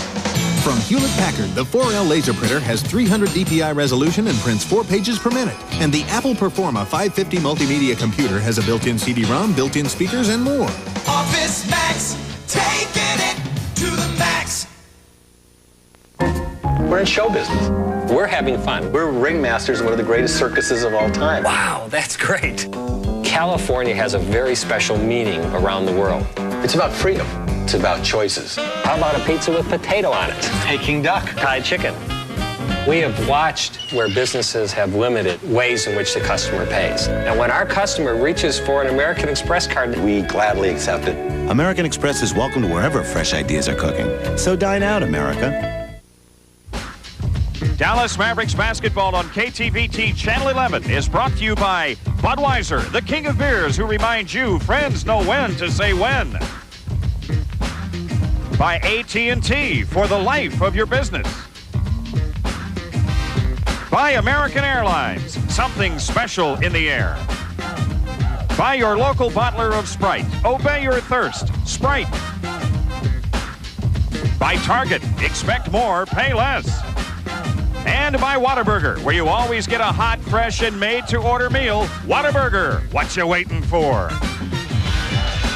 From Hewlett-Packard, the 4L laser printer has 300 dpi resolution and prints 4 pages per minute. And the Apple Performa 550 multimedia computer has a built-in CD-ROM, built-in speakers, and more. Office Max, taking it to the max. We're in show business. We're having fun. We're ringmasters of one of the greatest circuses of all time. Wow, that's great. California has a very special meaning around the world. It's about freedom. It's about choices. How about a pizza with potato on it? Peking duck. Thai chicken. We have watched where businesses have limited ways in which the customer pays. And when our customer reaches for an American Express card, we gladly accept it. American Express is welcome to wherever fresh ideas are cooking. So dine out, America. Dallas Mavericks basketball on KTVT Channel 11 is brought to you by Budweiser, the king of beers, who reminds you friends know when to say when. By AT&T, for the life of your business. By American Airlines, something special in the air. By your local bottler of Sprite, obey your thirst, Sprite. By Target, expect more, pay less. And by Whataburger, where you always get a hot, fresh, and made-to-order meal. Whataburger, what you waiting for?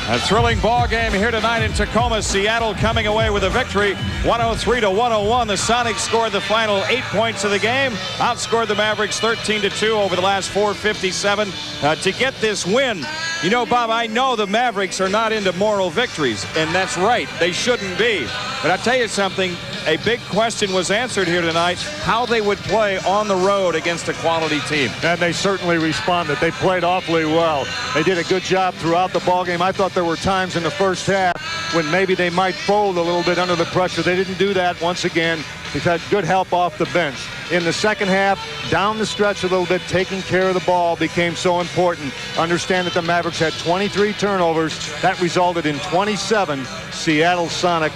A thrilling ball game here tonight in Tacoma. Seattle coming away with a victory, 103-101. The Sonics scored the final 8 points of the game, outscored the Mavericks 13-2 over the last 4:57 to get this win. You know, Bob, I know the Mavericks are not into moral victories, and that's right. They shouldn't be. But I'll tell you something, a big question was answered here tonight, how they would play on the road against a quality team. And they certainly responded. They played awfully well. They did a good job throughout the ballgame. I thought there were times in the first half when maybe they might fold a little bit under the pressure. They didn't do that once again. They've had good help off the bench. In the second half, down the stretch a little bit, taking care of the ball became so important. Understand that the Mavericks had 23 turnovers. That resulted in 27 Seattle Sonic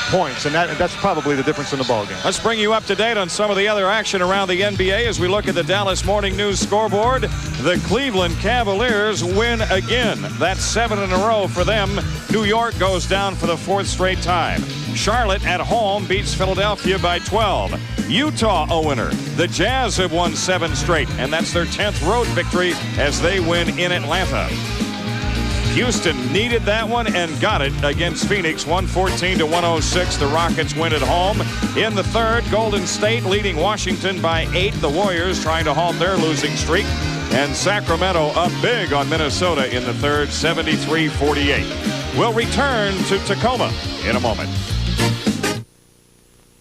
points, and that's probably the difference in the ballgame. Let's bring you up to date on some of the other action around the NBA as we look at the Dallas Morning News scoreboard. The Cleveland Cavaliers win again. That's 7 in a row for them. New York goes down for the 4th straight time. Charlotte at home beats Philadelphia by 12. Utah a winner. The Jazz have won 7 straight, and that's their 10th road victory as they win in Atlanta. Houston needed that one and got it against Phoenix, 114-106. The Rockets win at home. In the third, Golden State leading Washington by 8. The Warriors trying to halt their losing streak. And Sacramento up big on Minnesota in the third, 73-48. We'll return to Tacoma in a moment.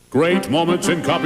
Great moments in copy.